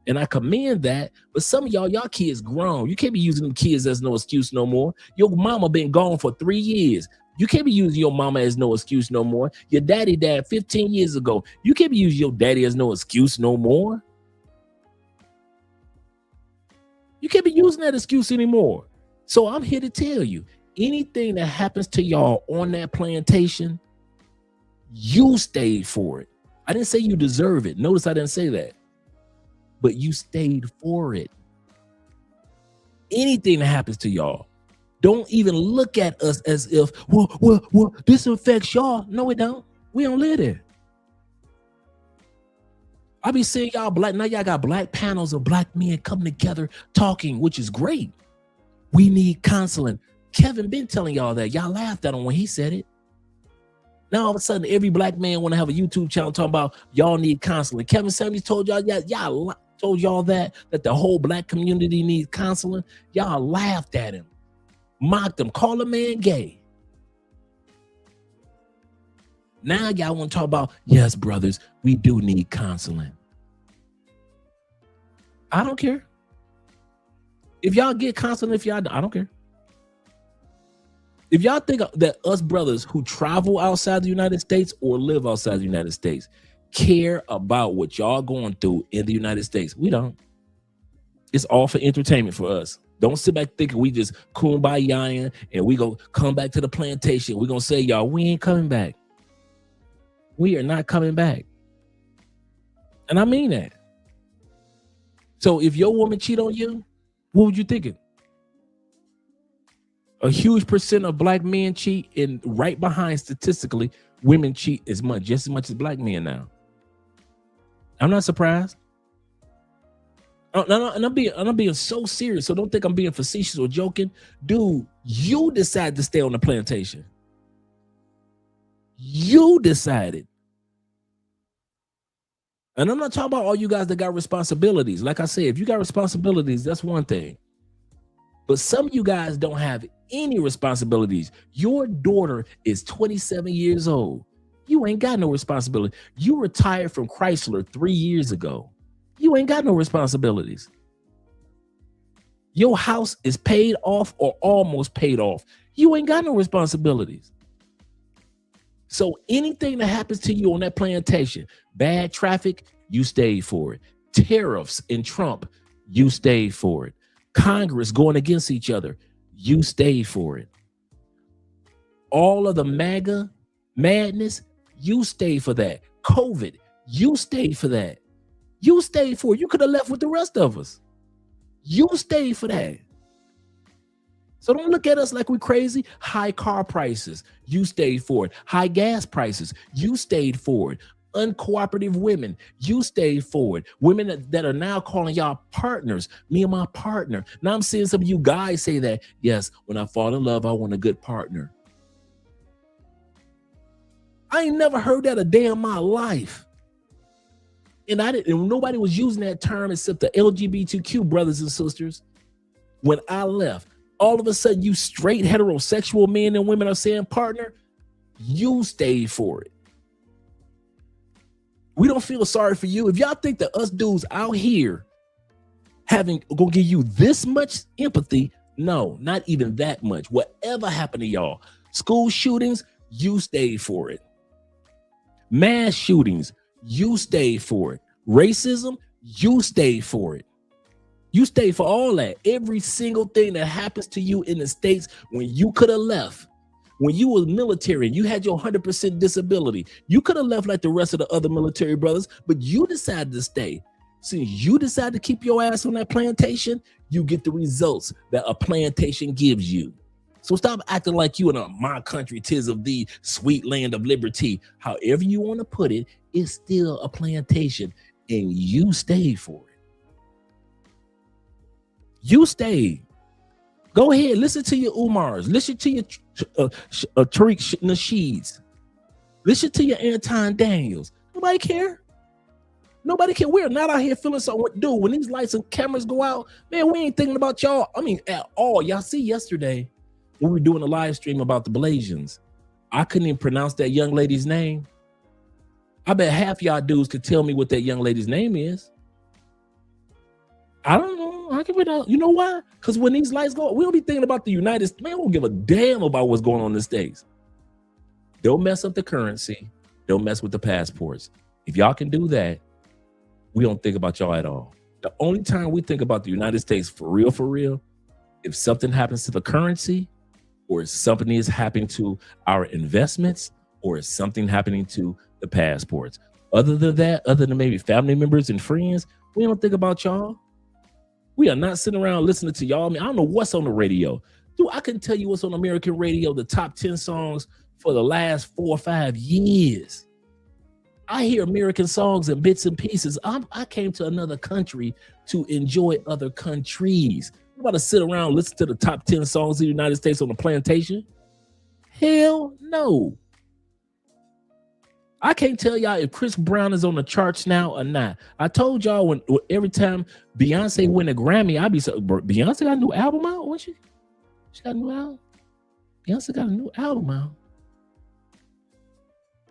and I commend that. But some of y'all kids grown. You can't be using them kids as no excuse no more. Your mama been gone for 3 years. You can't be using your mama as no excuse no more. Your daddy died 15 years ago. You can't be using your daddy as no excuse no more. You can't be using that excuse anymore. So I'm here to tell you, anything that happens to y'all on that plantation, you stayed for it. I didn't say you deserve it. Notice I didn't say that. but you stayed for it. Anything that happens to y'all, don't even look at us as if, well, this affects y'all. No, it don't. We don't live there. I be seeing y'all now y'all got black panels of black men coming together talking, which is great. We need counseling. Kevin been telling y'all that. Y'all laughed at him when he said it. Now all of a sudden, every black man want to have a YouTube channel talking about y'all need counseling. Kevin Samuels told y'all, y'all told y'all that the whole black community needs counseling. Y'all laughed at him, mocked him, called a man gay. Now y'all want to talk about, yes, brothers, we do need counseling. I don't care. If y'all get counseling, I don't care. If y'all think that us brothers who travel outside the United States or live outside the United States care about what y'all going through in the United States, we don't. It's all for entertainment for us. Don't sit back thinking we just kumbaya and we go come back to the plantation. We're going to say, y'all, we ain't coming back. We are not coming back. And I mean that. So if your woman cheat on you, what would you thinking? A huge percent of black men cheat, and right behind statistically, women cheat just as much as black men now. I'm not surprised. No, and I'm being so serious. So don't think I'm being facetious or joking. Dude, you decided to stay on the plantation. You decided. And I'm not talking about all you guys that got responsibilities. Like I said, if you got responsibilities, that's one thing. But some of you guys don't have any responsibilities. Your daughter is 27 years old. You ain't got no responsibility. You retired from Chrysler 3 years ago. You ain't got no responsibilities. Your house is paid off or almost paid off. You ain't got no responsibilities. So anything that happens to you on that plantation, bad traffic, you stayed for it. Tariffs and Trump, you stayed for it. Congress going against each other, you stayed for it. All of the MAGA madness, you stayed for that. COVID, you stayed for that. You stayed for it. You could have left with the rest of us. You stayed for that. So don't look at us like we're crazy. High car prices, you stayed for it. High gas prices, you stayed for it. Uncooperative women, you stayed for it. Women that are now calling y'all partners, me and my partner. Now I'm seeing some of you guys say that, yes, when I fall in love, I want a good partner. I ain't never heard that a day in my life. And nobody was using that term except the LGBTQ brothers and sisters. When I left, all of a sudden you straight heterosexual men and women are saying partner, you stayed for it. We don't feel sorry for you. If y'all think that us dudes out here gonna give you this much empathy, no, not even that much. Whatever happened to y'all, school shootings, you stayed for it. Mass shootings, you stayed for it. Racism, you stayed for it. You stayed for all that. Every single thing that happens to you in the States when you could have left. When you were military and you had your 100% disability, you could have left like the rest of the other military brothers, but you decided to stay. Since you decided to keep your ass on that plantation, you get the results that a plantation gives you. So stop acting like you in my country, 'tis of thee, sweet land of liberty. However you want to put it, it's still a plantation, and you stayed for it. You stayed. Go ahead, listen to your Umars, listen to your Tariq Nasheeds, listen to your Anton Daniels. Nobody care. Nobody care. We're not out here feeling something. Dude, when these lights and cameras go out, man, we ain't thinking about y'all. I mean, at all. Y'all see yesterday when we were doing a live stream about the Blasians, I couldn't even pronounce that young lady's name. I bet half y'all dudes could tell me what that young lady's name is. I don't know. I can read out. You know why? Because when these lights go, we don't be thinking about the United States. Man, we don't give a damn about what's going on in the States. Don't mess up the currency. Don't mess with the passports. If y'all can do that, we don't think about y'all at all. The only time we think about the United States for real, if something happens to the currency, or if something is happening to our investments, or if something happening to the passports. Other than that, other than maybe family members and friends, we don't think about y'all. We are not sitting around listening to y'all. I mean, I don't know what's on the radio. Dude, I can tell you what's on American radio, the top 10 songs for the last 4 or 5 years. I hear American songs in bits and pieces. I came to another country to enjoy other countries. I'm about to sit around and listen to the top 10 songs of the United States on the plantation. Hell no. I can't tell y'all if Chris Brown is on the charts now or not. I told y'all when every time Beyonce win a Grammy, I'd be so, Beyonce got a new album out, wasn't she? She got a new album. Beyonce got a new album out.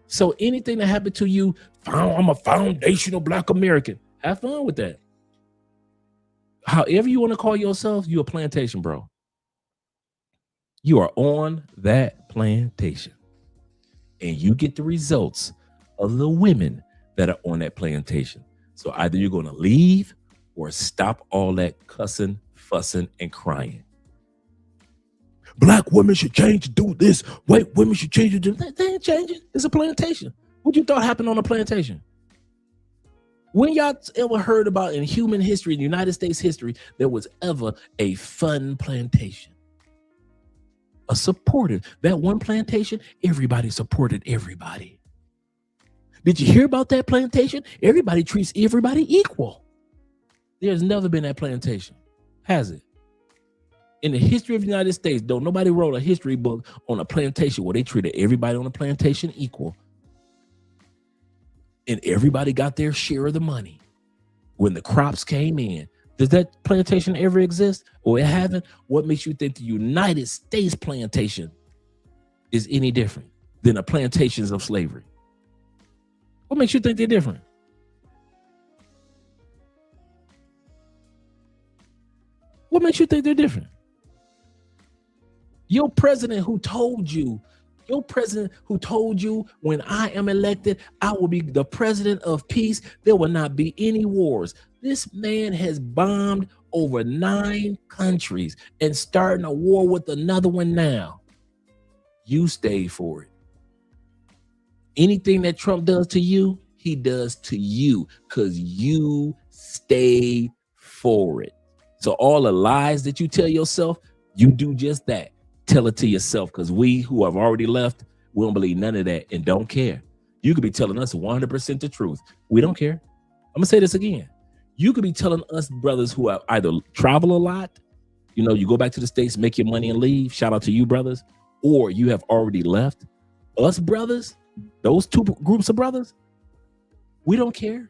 So anything that happened to you, I'm a foundational Black American. Have fun with that. However you want to call yourself, you're a plantation, bro. You are on that plantation. And you get the results of the women that are on that plantation. So either you're going to leave or stop all that cussing, fussing, and crying. Black women should change to do this. White women should change to do that. They ain't changing. It's a plantation. What you thought happened on a plantation? When y'all ever heard about in human history, in United States history, there was ever a fun plantation? A supportive. That one plantation, everybody supported everybody. Did you hear about that plantation? Everybody treats everybody equal. There's never been that plantation, has it? In the history of the United States, don't nobody wrote a history book on a plantation where they treated everybody on the plantation equal. And everybody got their share of the money when the crops came in. Does that plantation ever exist? Or it haven't? What makes you think the United States plantation is any different than the plantations of slavery? What makes you think they're different? What makes you think they're different? Your president who told you when I am elected, I will be the president of peace. There will not be any wars. This man has bombed over 9 countries and starting a war with another one now. You stay for it. Anything that Trump does to you, he does to you because you stayed for it. So all the lies that you tell yourself, you do just that. Tell it to yourself, because we who have already left, we don't believe none of that and don't care. You could be telling us 100% the truth. We don't care. I'm gonna say this again. You could be telling us brothers who have either travel a lot, you go back to the States, make your money and leave. Shout out to you brothers. Or you have already left. Us brothers, those two groups of brothers, we don't care.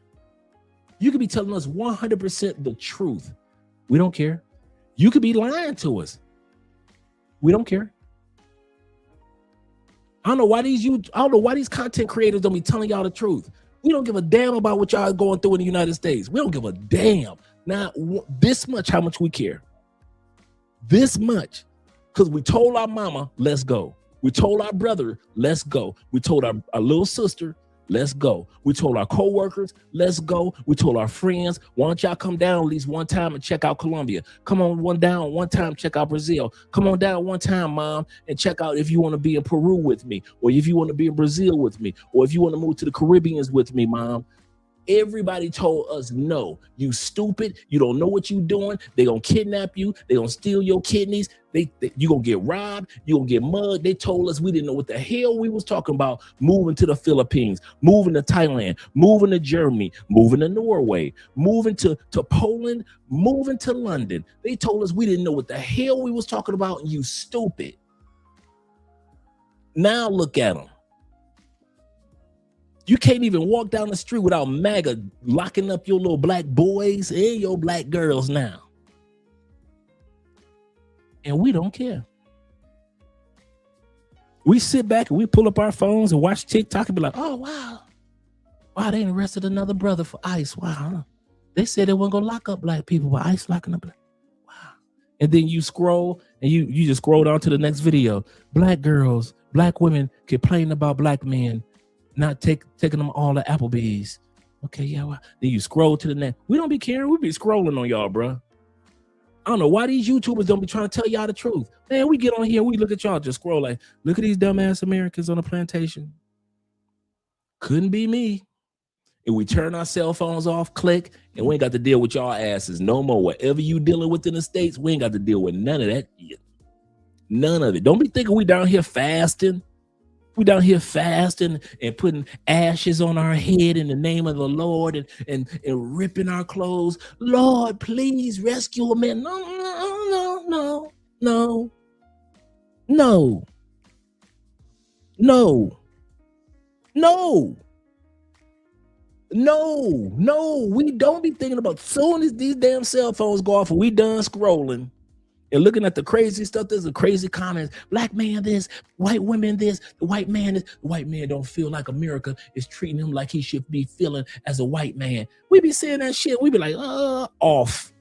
You could be telling us 100% the truth. We don't care. You could be lying to us. We don't care. I don't know why these content creators don't be telling y'all the truth. We don't give a damn about what y'all are going through in the United States. We don't give a damn. Now, this much, how much we care. This much. Because we told our mama, let's go. We told our brother, let's go. We told our little sister, let's go. We told our co-workers, let's go. We told our friends, why don't y'all come down at least one time and check out Colombia? Come on one time, check out Brazil. Come on down one time, mom, and check out if you want to be in Peru with me, or if you want to be in Brazil with me, or if you want to move to the Caribbeans with me, mom. Everybody told us, no, you stupid. You don't know what you're doing. They're going to kidnap you. They're going to steal your kidneys. You're going to get robbed. You're going to get mugged. They told us we didn't know what the hell we was talking about. Moving to the Philippines, moving to Thailand, moving to Germany, moving to Norway, moving to Poland, moving to London. They told us we didn't know what the hell we was talking about. And you stupid. Now look at them. You can't even walk down the street without MAGA locking up your little black boys and your black girls now. And we don't care. We sit back and we pull up our phones and watch TikTok and be like, oh, wow. Wow, they arrested another brother for ICE. Wow. They said they weren't going to lock up black people, but ICE locking up black. Wow. And then you scroll and you just scroll down to the next video. Black girls, black women complaining about black men not taking them all to Applebee's. Okay, yeah. Well, then you scroll to the next. We don't be caring. We be scrolling on y'all, bro. I don't know why these YouTubers don't be trying to tell y'all the truth. Man, we get on here, we look at y'all, just scroll like, look at these dumbass Americans on the plantation. Couldn't be me. and we turn our cell phones off, click, and we ain't got to deal with y'all asses no more. Whatever you dealing with in the States, we ain't got to deal with none of that. None of it. Don't be thinking we down here fasting. We down here fasting and putting ashes on our head in the name of the Lord and ripping our clothes. Lord, please rescue a man. No. We don't be thinking about soon as these damn cell phones go off and we done scrolling and looking at the crazy stuff. There's a crazy comments. Black man this, white women this, the white man this. The white man don't feel like America is treating him like he should be feeling as a white man. We be saying that shit. We be like, off.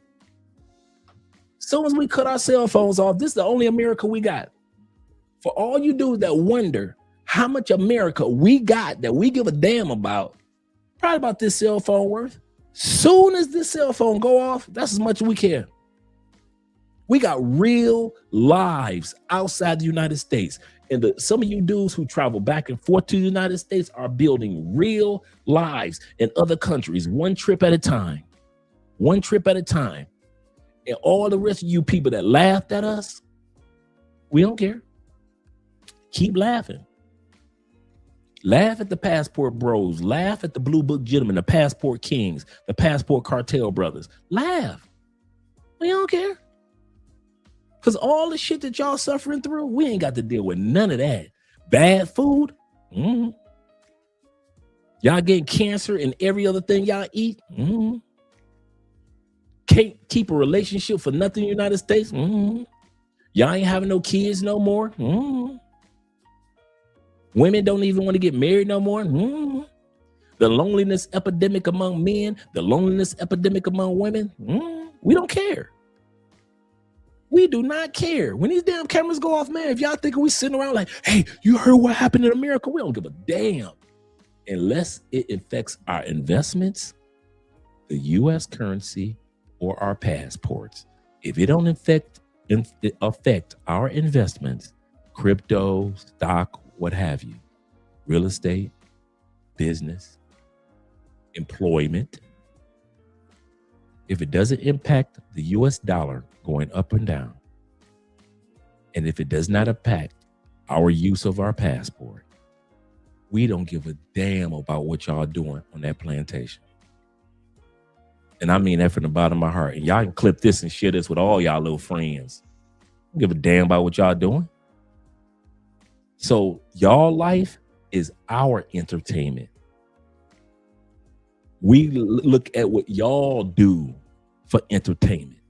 Soon as we cut our cell phones off, this is the only America we got. For all you dudes that wonder how much America we got that we give a damn about, probably about this cell phone worth. Soon as this cell phone go off, that's as much as we care. We got real lives outside the United States. And some of you dudes who travel back and forth to the United States are building real lives in other countries, one trip at a time. One trip at a time. And all the rest of you people that laughed at us, we don't care. Keep laughing. Laugh at the passport bros. Laugh at the blue book gentlemen, the passport kings, the passport cartel brothers. Laugh. We don't care. Because all the shit that y'all suffering through, we ain't got to deal with none of that. Bad food. Y'all getting cancer and every other thing y'all eat. Can't keep a relationship for nothing in the United States. Y'all ain't having no kids no more. Women don't even want to get married no more. The loneliness epidemic among men, the loneliness epidemic among women. We don't care. We do not care. When these damn cameras go off, man, if y'all think we sitting around like, hey, you heard what happened in America? We don't give a damn. Unless it affects our investments, the U.S. currency, or our passports. If it don't affect our investments, crypto, stock, what have you, real estate, business, employment, if it doesn't impact the U.S. dollar going up and down, and if it does not impact our use of our passport, we don't give a damn about what y'all doing on that plantation. And I mean that from the bottom of my heart. And y'all can clip this and share this with all y'all little friends. Don't give a damn about what y'all doing. So y'all life is our entertainment. We look at what y'all do for entertainment.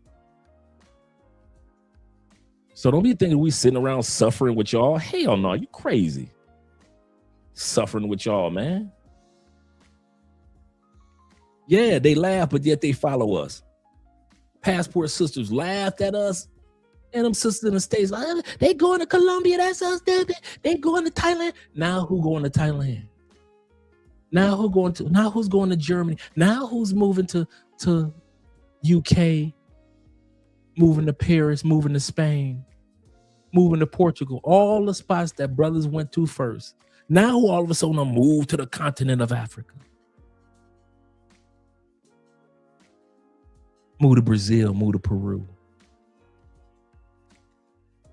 So don't be thinking we sitting around suffering with y'all. Hell no, you crazy. Suffering with y'all, man. Yeah, they laugh, but yet they follow us. Passport sisters laughed at us. And them sisters in the States, like, they going to Colombia, that's us, they going to Thailand. Now who going to Thailand? Now who's going to Germany? Now who's moving to UK, moving to Paris, moving to Spain, moving to Portugal, all the spots that brothers went to first. Now who all of a sudden move to the continent of Africa? Move to Brazil, move to Peru.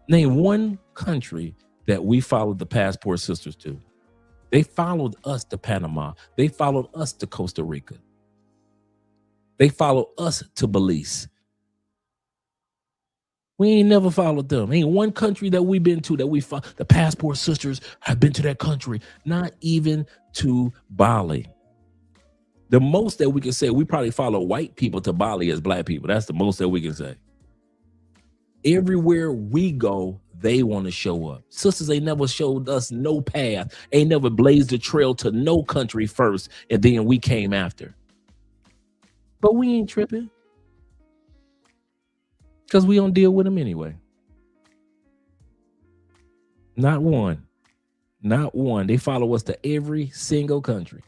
Name one country that we followed the passport sisters to. They followed us to Panama. They followed us to Costa Rica. They followed us to Belize. We ain't never followed them. Ain't one country that we've been to that we followed. The passport sisters have been to that country, not even to Bali. The most that we can say, we probably follow white people to Bali as black people. That's the most that we can say. Everywhere we go, they want to show up. Sisters ain't never showed us no path, ain't never blazed a trail to no country first, and then we came after. But we ain't tripping, because we don't deal with them anyway. Not one. Not one. They follow us to every single country.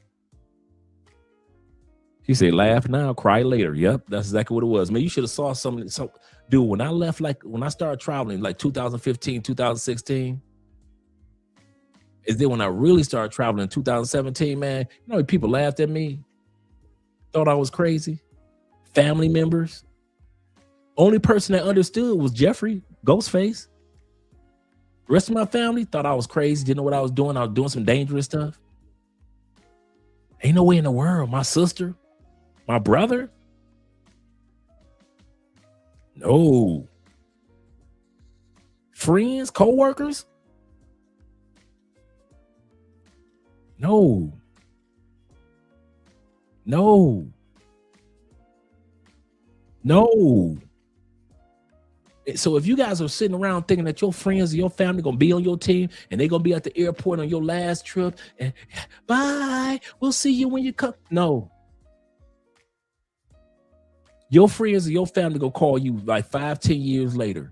She said, laugh now, cry later. Yep, that's exactly what it was. Man, you should have saw something. Dude, when I left, when I started traveling, 2015, 2016, is then when I really started traveling in 2017, man, people laughed at me. thought I was crazy. Family members. Only person that understood was Jeffrey, Ghostface. The rest of my family thought I was crazy, didn't know what I was doing. I was doing some dangerous stuff. Ain't no way in the world. My sister, my brother. No. Friends, co-workers. No. No. No. So if you guys are sitting around thinking that your friends or your family gonna be on your team and they're gonna be at the airport on your last trip and bye, we'll see you when you come. No. Your friends or your family gonna call you like 5-10 years later.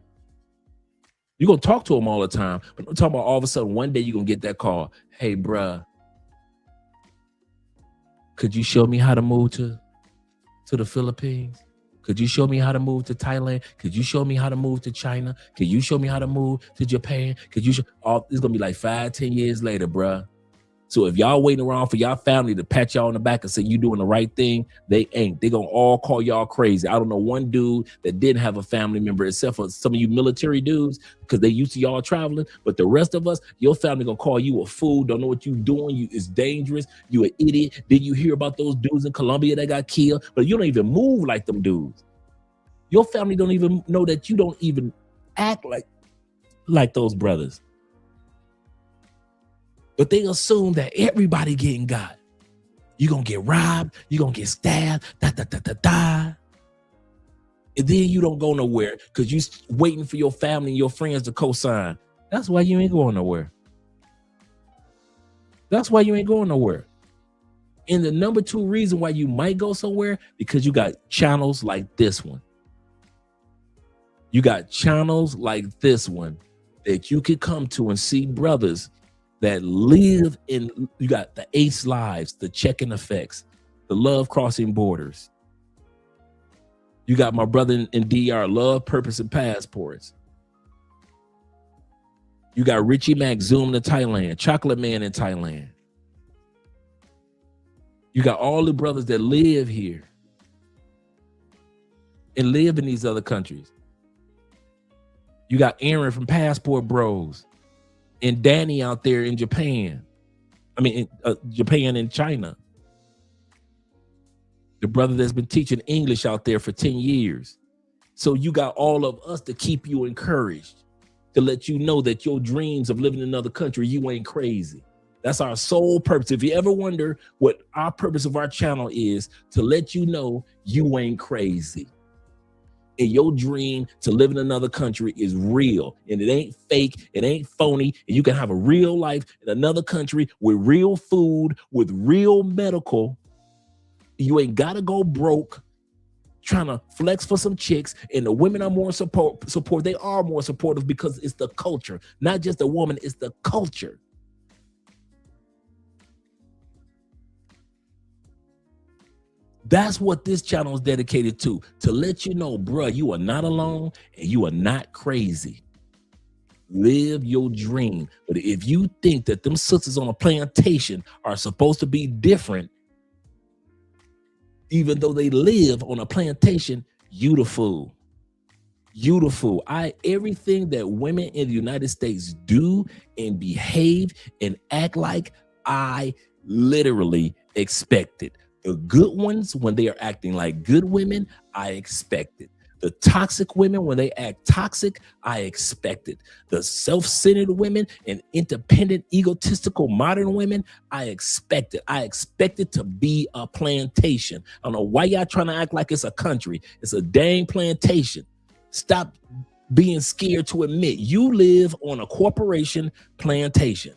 You're gonna talk to them all the time, but I'm talking about all of a sudden one day you're gonna get that call. Hey, bruh, could you show me how to move to the Philippines? Could you show me how to move to Thailand? Could you show me how to move to China? Could you show me how to move to Japan? Could you it's gonna be like 5-10 years later, bruh. So if y'all waiting around for y'all family to pat y'all on the back and say you doing the right thing, they ain't. They gonna all call y'all crazy. I don't know one dude that didn't have a family member except for some of you military dudes because they used to y'all traveling. But the rest of us, your family gonna call you a fool. Don't know what you doing. You is dangerous. You an idiot. Did you hear about those dudes in Colombia that got killed? But you don't even move like them dudes. Your family don't even know that you don't even act like those brothers. But they assume that everybody getting got. You're going to get robbed. You're going to get stabbed. And then you don't go nowhere because you waiting for your family and your friends to co-sign. That's why you ain't going nowhere. That's why you ain't going nowhere. And the number 2 reason why you might go somewhere, because you got channels like this one. You got channels like this one that you could come to and see brothers that live in. You got the Ace Lives, the Checking Effects, the Love Crossing Borders. You got my brother in DR, Love, Purpose, and Passports. You got Richie Mac, Zoom to Thailand, Chocolate Man in Thailand. You got all the brothers that live here and live in these other countries. You got Aaron from Passport Bros and Danny out there in Japan. I mean, Japan and China. The brother that's been teaching English out there for 10 years. So you got all of us to keep you encouraged, to let you know that your dreams of living in another country, you ain't crazy. That's our sole purpose. If you ever wonder what our purpose of our channel is, to let you know you ain't crazy. And your dream to live in another country is real, and it ain't fake, it ain't phony, and you can have a real life in another country with real food, with real medical. You ain't gotta go broke trying to flex for some chicks, and the women are more support. They are more supportive because it's the culture, not just the woman, it's the culture. That's what this channel is dedicated to let you know, bruh, you are not alone and you are not crazy. Live your dream. But if you think that them sisters on a plantation are supposed to be different, even though they live on a plantation, you the fool. You the fool. Everything that women in the United States do and behave and act like, I literally expect it. The good ones, when they are acting like good women, I expect it. The toxic women, when they act toxic, I expect it. The self-centered women and independent, egotistical, modern women, I expect it. I expect it to be a plantation. I don't know why y'all trying to act like it's a country. It's a dang plantation. Stop being scared to admit you live on a corporation plantation.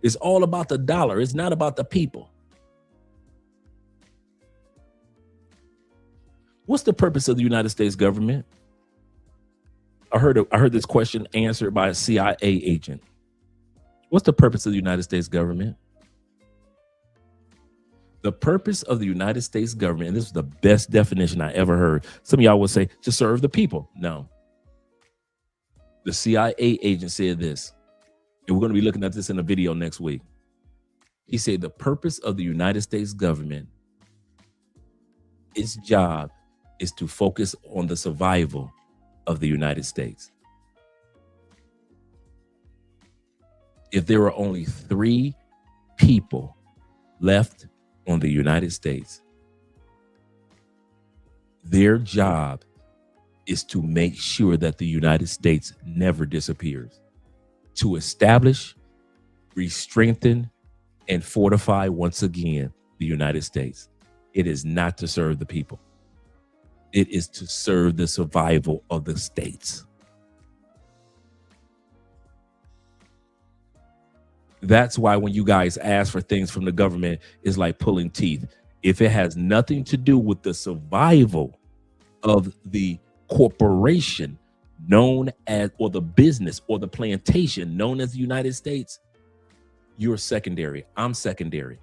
It's all about the dollar. It's not about the people. What's the purpose of the United States government? I heard this question answered by a CIA agent. What's the purpose of the United States government? The purpose of the United States government, and this is the best definition I ever heard. Some of y'all would say to serve the people. No. The CIA agent said this. And we're going to be looking at this in a video next week. He said the purpose of the United States government, its job is to focus on the survival of the United States. If there are only 3 people left on the United States, their job is to make sure that the United States never disappears, to establish, re-strengthen, and fortify once again the United States. It is not to serve the people. It is to serve the survival of the states. That's why when you guys ask for things from the government, it's like pulling teeth. If it has nothing to do with the survival of the corporation known as, or the business or the plantation known as the United States, you're secondary. I'm secondary.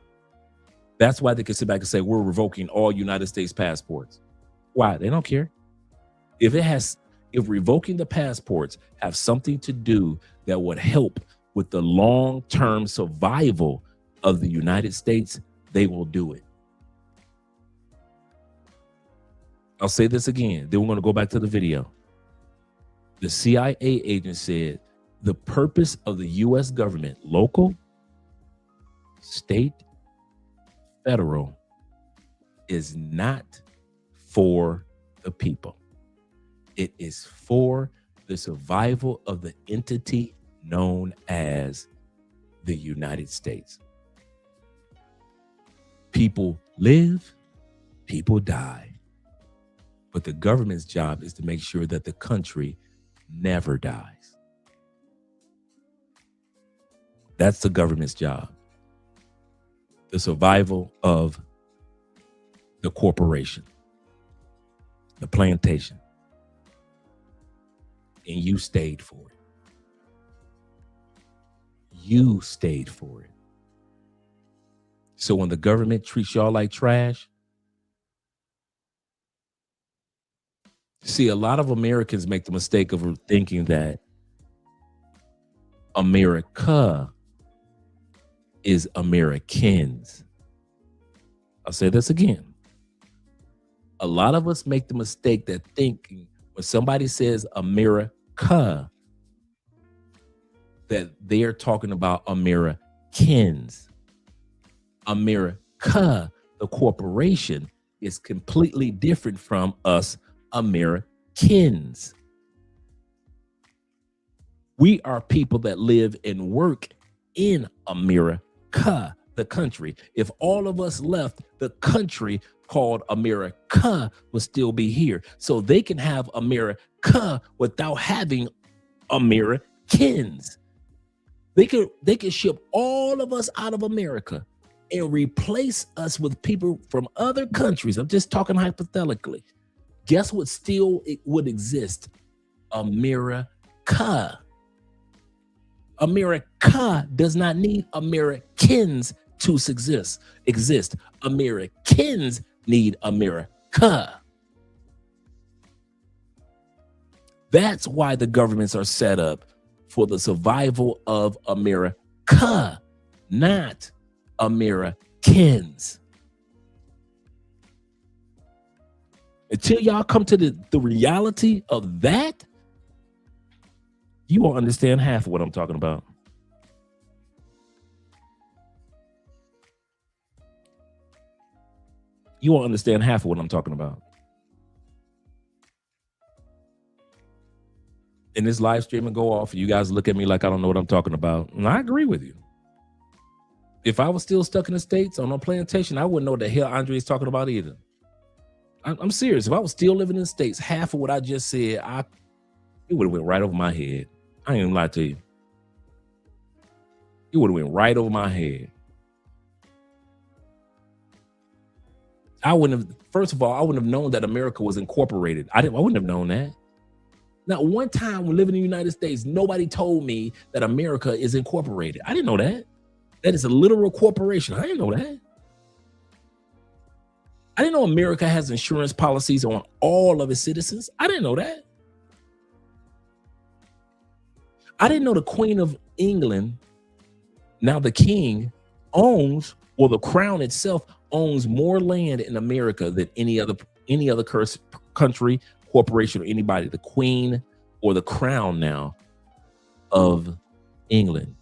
That's why they can sit back and say, we're revoking all United States passports. Why? They don't care. If revoking the passports have something to do that would help with the long-term survival of the United States, they will do it. I'll say this again, then we're going to go back to the video. The CIA agent said the purpose of the U.S. government, local, state, federal, is not for the people. It is for the survival of the entity known as the United States. People live, people die. But the government's job is to make sure that the country never dies. That's the government's job. The survival of the corporation, the plantation. And you stayed for it. You stayed for it. So when the government treats y'all like trash, see, a lot of Americans make the mistake of thinking that America is Americans. I'll say this again. A lot of us make the mistake that thinking when somebody says America, that they're talking about Americans. America, the corporation, is completely different from us Americans. We are people that live and work in America, the country. If all of us left, the country called America would still be here. So they can have America without having Americans. They can ship all of us out of America and replace us with people from other countries. I'm just talking hypothetically. Guess what still would exist? America. America does not need Americans to exist. Americans need America. That's why the governments are set up, for the survival of America, not Americans. Until y'all come to the reality of that, you won't understand half of what I'm talking about. You won't understand half of what I'm talking about. And this live stream will go off and you guys look at me like I don't know what I'm talking about. And I agree with you. If I was still stuck in the States on a plantation, I wouldn't know what the hell Andre is talking about either. I'm serious. If I was still living in the States, half of what I just said, it would have went right over my head. I ain't gonna lie to you. It would have went right over my head. First of all, I wouldn't have known that America was incorporated. I wouldn't have known that. Not one time when living in the United States, nobody told me that America is incorporated. I didn't know that. That is a literal corporation. I didn't know that. I didn't know America has insurance policies on all of its citizens. I didn't know that. I didn't know the Queen of England, now the King, owns, or the crown itself owns more land in America than any other country, corporation, or anybody. The Queen or the crown now of England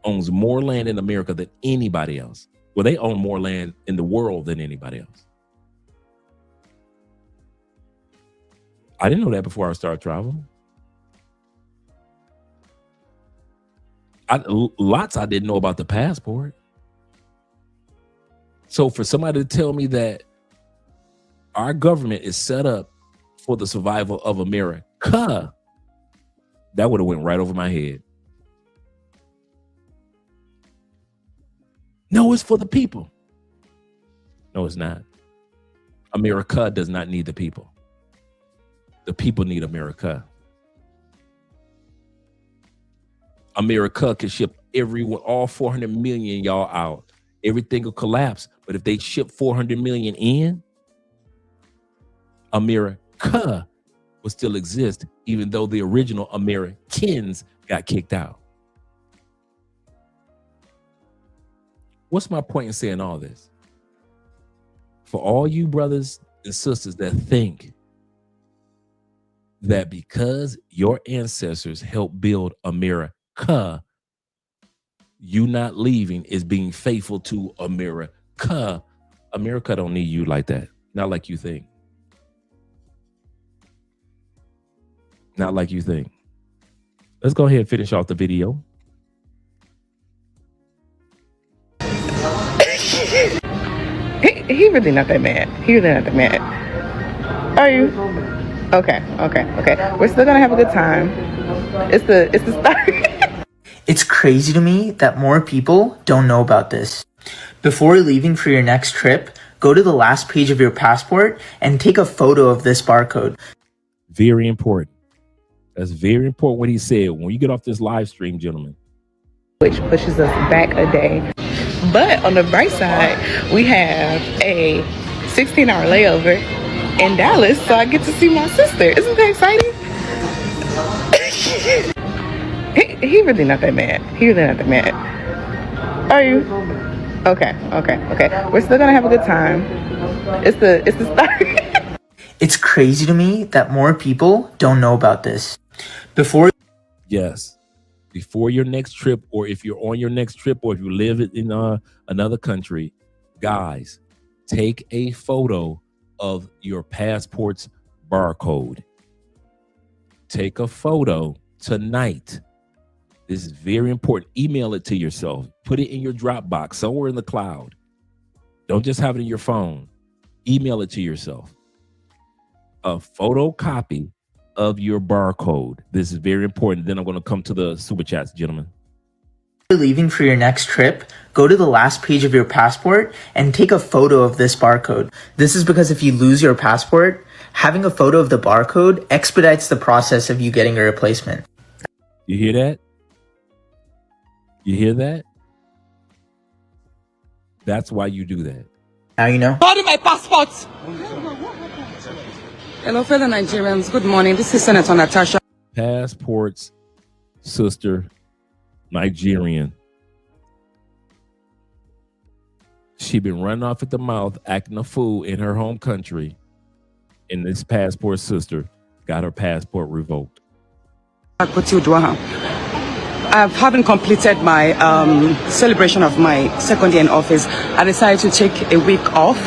owns more land in America than anybody else. Well, they own more land in the world than anybody else. I didn't know that before I started traveling. Lots I didn't know about the passport. So for somebody to tell me that our government is set up for the survival of America, that would have went right over my head. No, it's for the people. No, it's not. America does not need the people. The people need America. America can ship everyone, all 400 million y'all out. Everything will collapse. But if they ship 400 million in, America will still exist, even though the original Americans got kicked out. What's my point in saying all this? For all you brothers and sisters that think that because your ancestors helped build America, you not leaving is being faithful to America. America don't need you like that. Not like you think. Not like you think. Let's go ahead and finish off the video. He really not that mad. He really not that mad. Are you? Okay. We're still gonna have a good time. It's the start. It's crazy to me that more people don't know about this. Before leaving for your next trip, go to the last page of your passport and take a photo of this barcode. Very important. That's very important what he said. When you get off this live stream, gentlemen. Which pushes us back a day. But on the bright side, we have a 16-hour layover in Dallas, so I get to see my sister. Isn't that exciting? He really not that mad. He really not that mad. Are you? Okay. We're still gonna have a good time. It's the start. It's crazy to me that more people don't know about this. Before your next trip, or if you're on your next trip, or if you live in another country, guys, take a photo of your passport's barcode. Take a photo tonight. This is very important. Email it to yourself. Put it in your Dropbox, somewhere in the cloud. Don't just have it in your phone. Email it to yourself. A photocopy of your barcode. This is very important. Then I'm going to come to the super chats, gentlemen. Leaving for your next trip, go to the last page of your passport and take a photo of this barcode. This is because if you lose your passport, having a photo of the barcode expedites the process of you getting a replacement. You hear that? You hear that? That's why you do that. Now you know. Body my passport. Hello, fellow Nigerians. Good morning. This is Senator Natasha. Passport's sister, Nigerian. She been running off at the mouth, acting a fool in her home country. And this passport sister got her passport revoked. Having completed my celebration of my second year in office, I decided to take a week off.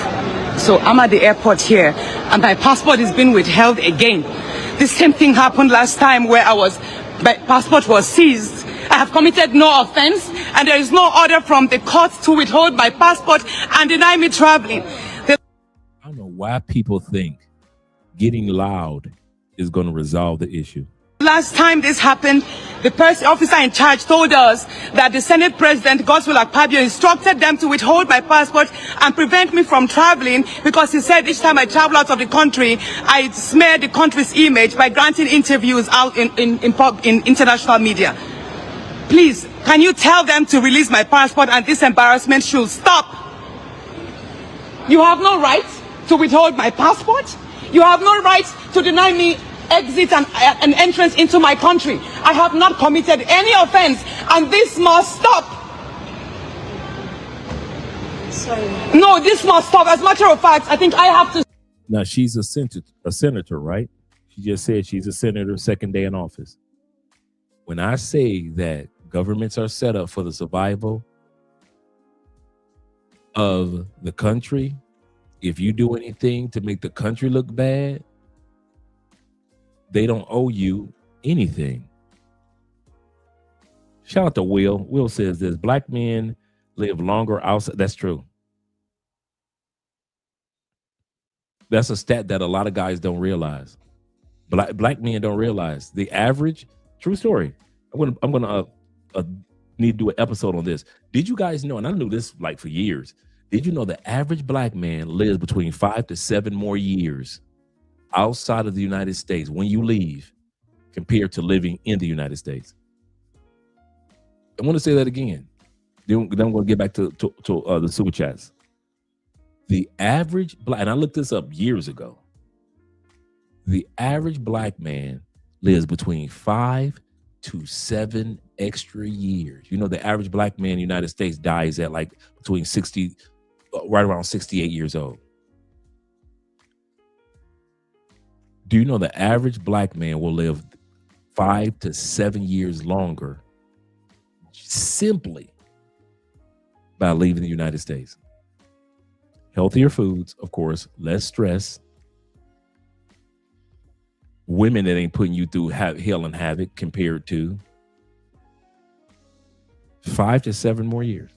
So I'm at the airport here, and my passport is being withheld again. The same thing happened last time where my passport was seized. I have committed no offense, and there is no order from the court to withhold my passport and deny me traveling. I don't know why people think getting loud is going to resolve the issue. Last time this happened, the officer in charge told us that the Senate President, Godswill Akpabio, instructed them to withhold my passport and prevent me from traveling because he said each time I travel out of the country, I smear the country's image by granting interviews out in international media. Please, can you tell them to release my passport and this embarrassment should stop? You have no right to withhold my passport. You have no right to deny me exit and entrance into my country. I have not committed any offense, and this must stop. sorry. No, this must stop. As a matter of fact, I think I have to. Now she's a senator, right? She just said she's a senator, second day in office. When I say that governments are set up for the survival of the country, if you do anything to make the country look bad, they don't owe you anything. Shout out to Will. Will says this: black men live longer outside. That's true. That's a stat that a lot of guys don't realize. Black men don't realize the average. True story. I'm gonna need to do an episode on this. Did you guys know? And I knew this like for years. Did you know the average black man lives between 5 to 7 more years outside of the United States when you leave, compared to living in the United States? I want to say that again. Then I'm going to get back to the super chats. The average black, and I looked this up years ago. The average black man lives between 5 to 7 extra years. You know, the average black man in the United States dies at like between 60, right around 68 years old. Do you know the average black man will live 5 to 7 years longer simply by leaving the United States? Healthier foods, of course, less stress. Women that ain't putting you through hell and havoc compared to 5 to 7 more years.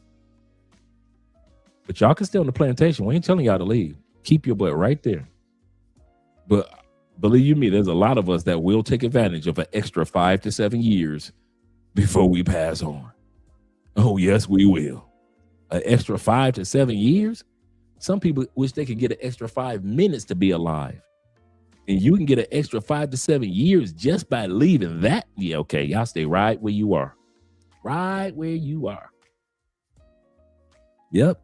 But y'all can stay on the plantation. We ain't telling y'all to leave. Keep your butt right there. But believe you me, there's a lot of us that will take advantage of an extra 5 to 7 years before we pass on. Oh, yes, we will. An extra 5 to 7 years? Some people wish they could get an extra 5 minutes to be alive. And you can get an extra 5 to 7 years just by leaving that. Yeah, okay, y'all stay right where you are. Right where you are. Yep.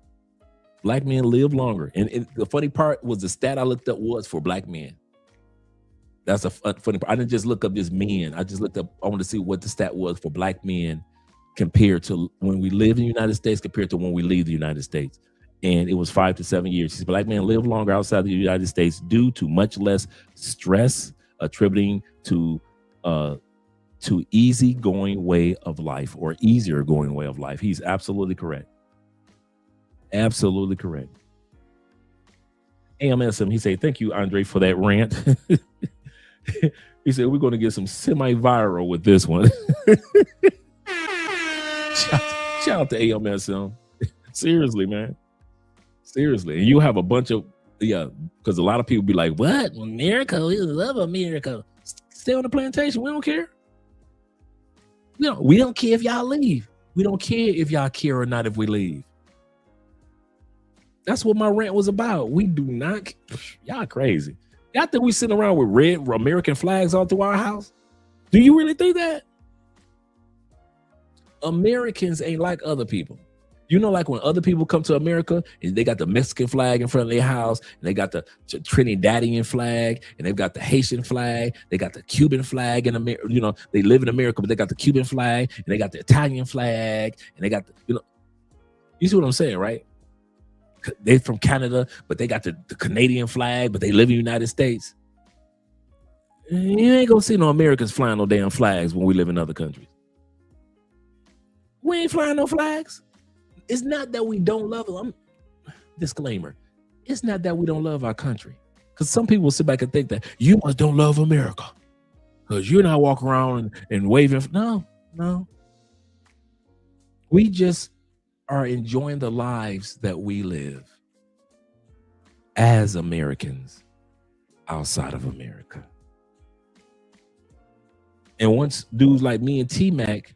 Black men live longer. And the funny part was the stat I looked up was for black men. That's a funny part. I didn't just look up just men. I just looked up, I wanted to see what the stat was for black men compared to when we live in the United States compared to when we leave the United States. And it was 5 to 7 years. He said, black men live longer outside the United States due to much less stress, attributing to easy going way of life or easier going way of life. He's absolutely correct. Absolutely correct. AMSM, he said, thank you, Andre, for that rant. He said, we're going to get some semi-viral with this one. Shout out to AMSM. Seriously, man. Seriously. And you have a bunch of, because a lot of people be like, what? America? We love America. Stay on the plantation. We don't care. We don't care if y'all leave. We don't care if y'all care or not if we leave. That's what my rant was about. We do not, y'all crazy. Y'all think we sitting around with red American flags all through our house? Do you really think that? Americans ain't like other people. You know, like when other people come to America and they got the Mexican flag in front of their house, and they got the Trinidadian flag, and they've got the Haitian flag, they got the Cuban flag in America. You know, they live in America, but they got the Cuban flag, and they got the Italian flag, and they got the, you see what I'm saying, right? They're from Canada, but they got the Canadian flag, but they live in the United States. You ain't gonna see no Americans flying no damn flags when we live in other countries. We ain't flying no flags. It's not that we don't love them. Disclaimer. It's not that we don't love our country. Because some people sit back and think that you must don't love America. Because you're not walking around and waving. No. We just are enjoying the lives that we live as Americans outside of America. And once dudes like me and T-Mac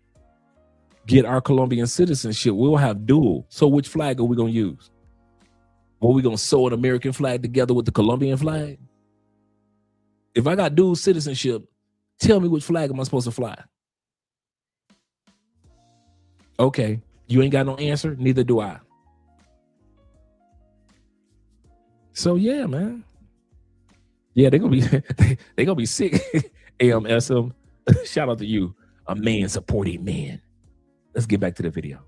get our Colombian citizenship, we'll have dual. So which flag are we going to use? Are we going to sew an American flag together with the Colombian flag? If I got dual citizenship, tell me which flag am I supposed to fly? Okay, you ain't got no answer, neither do I. So yeah, man. Yeah, they're going to be sick. AMSM, shout out to you, a man supporting man. Let's get back to the video.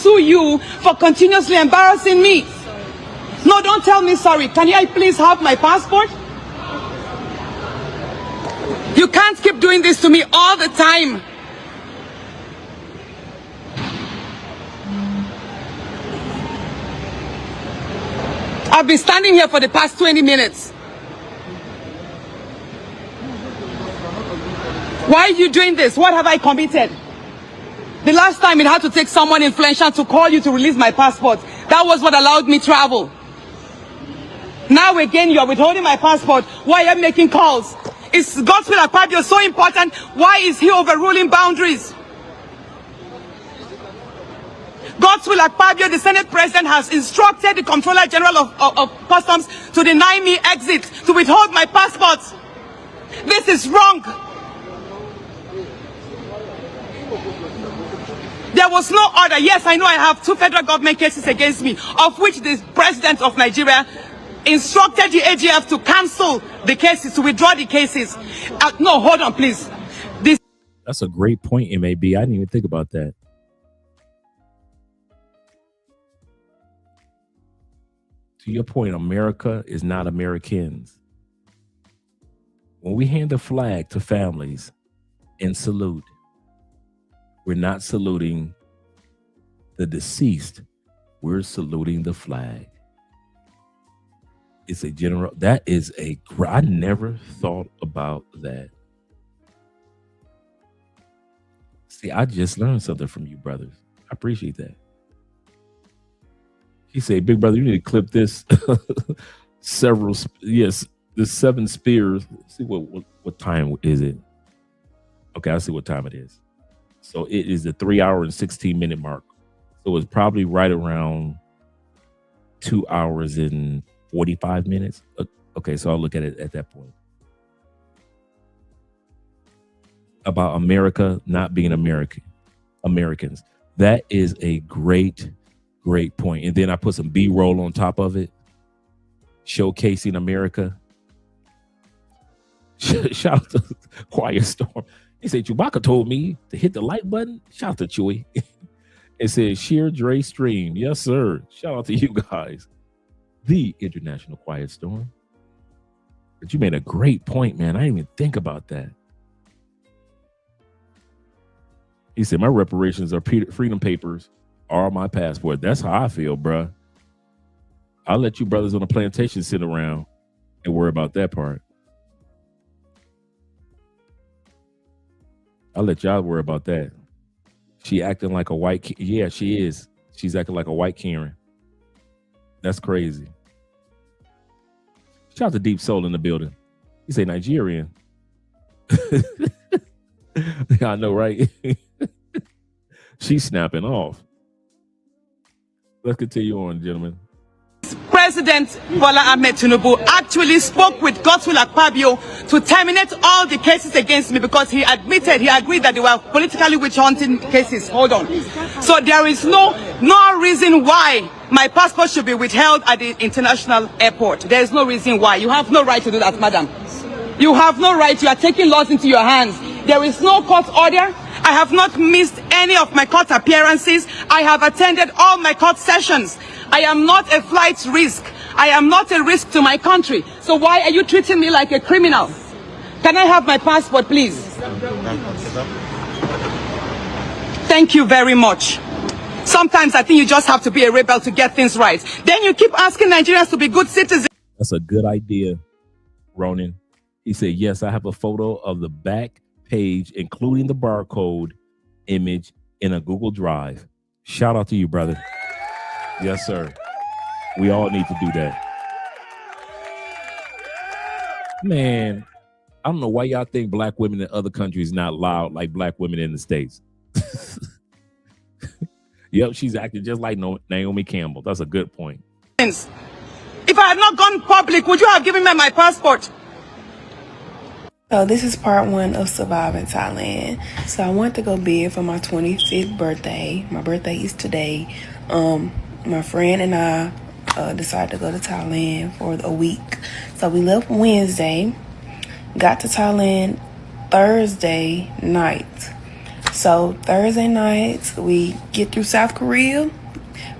sue you for continuously embarrassing me. No, don't tell me sorry. Can I please have my passport? You can't keep doing this to me all the time. I've been standing here for the past 20 minutes. Why are you doing this? What have I committed? The last time it had to take someone influential to call you to release my passport. That was what allowed me travel. Now again, you are withholding my passport. Why are you making calls? Is Godswill Akpabio so important? Why is he overruling boundaries? Godswill Akpabio, the Senate President, has instructed the Comptroller General of Customs to deny me exit, to withhold my passport. This is wrong. There was no order. Yes, I know I have 2 federal government cases against me, of which the President of Nigeria instructed the AGF to cancel the cases, to withdraw the cases. No, hold on, please. That's a great point, MAB. I didn't even think about that. To your point, America is not Americans. When we hand the flag to families and salute, we're not saluting the deceased. We're saluting the flag. It's a general, that is I never thought about that. See, I just learned something from you, brothers. I appreciate that. He said, big brother, you need to clip this. Yes, the 7 spears. See what time is it? Okay, I'll see what time it is. So it is the 3 hour and 16-minute mark. So it's probably right around 2 hours and 45 minutes. Okay, so I'll look at it at that point. About America not being Americans. That is a great point. And then I put some B-roll on top of it, showcasing America. Shout out to Quiet Storm. He said, Chewbacca told me to hit the like button. Shout out to Chewy. It says, Sheer Dre Stream. Yes, sir. Shout out to you guys. The International Quiet Storm. But you made a great point, man. I didn't even think about that. He said, my reparations are freedom papers are my passport. That's how I feel, bruh. I'll let you brothers on the plantation sit around and worry about that part. I'll let y'all worry about that. She acting like a white, yeah, she is. She's acting like a white Karen. That's crazy. Shout out to Deep Soul in the building. You say Nigerian. I know, right? She's snapping off. Let's continue on, gentlemen. President Bola Ahmed Tinubu actually spoke with Godswill Akpabio to terminate all the cases against me because he agreed that they were politically witch-hunting cases. Hold on. So there is no reason why my passport should be withheld at the international airport. There is no reason why. You have no right to do that, madam. You have no right. You are taking laws into your hands. There is no court order. I have not missed any of my court appearances. I have attended all my court sessions. I am not a flight risk. I am not a risk to my country. So why are you treating me like a criminal? Can I have my passport, please? Thank you very much. Sometimes I think you just have to be a rebel to get things right. Then you keep asking Nigerians to be good citizens. That's a good idea, Ronan. He said, yes, I have a photo of the back page, including the barcode image in a Google Drive. Shout out to you, brother. Yes, sir. We all need to do that. Man, I don't know why y'all think black women in other countries not loud like black women in the States. Yep, she's acting just like Naomi Campbell. That's a good point. If I had not gone public, would you have given me my passport? So this is part 1 of surviving Thailand. So I went to go bid for my 25th birthday. My birthday is today. My friend and I decided to go to Thailand for a week. So we left Wednesday, got to Thailand Thursday night. So Thursday night, we get through South Korea.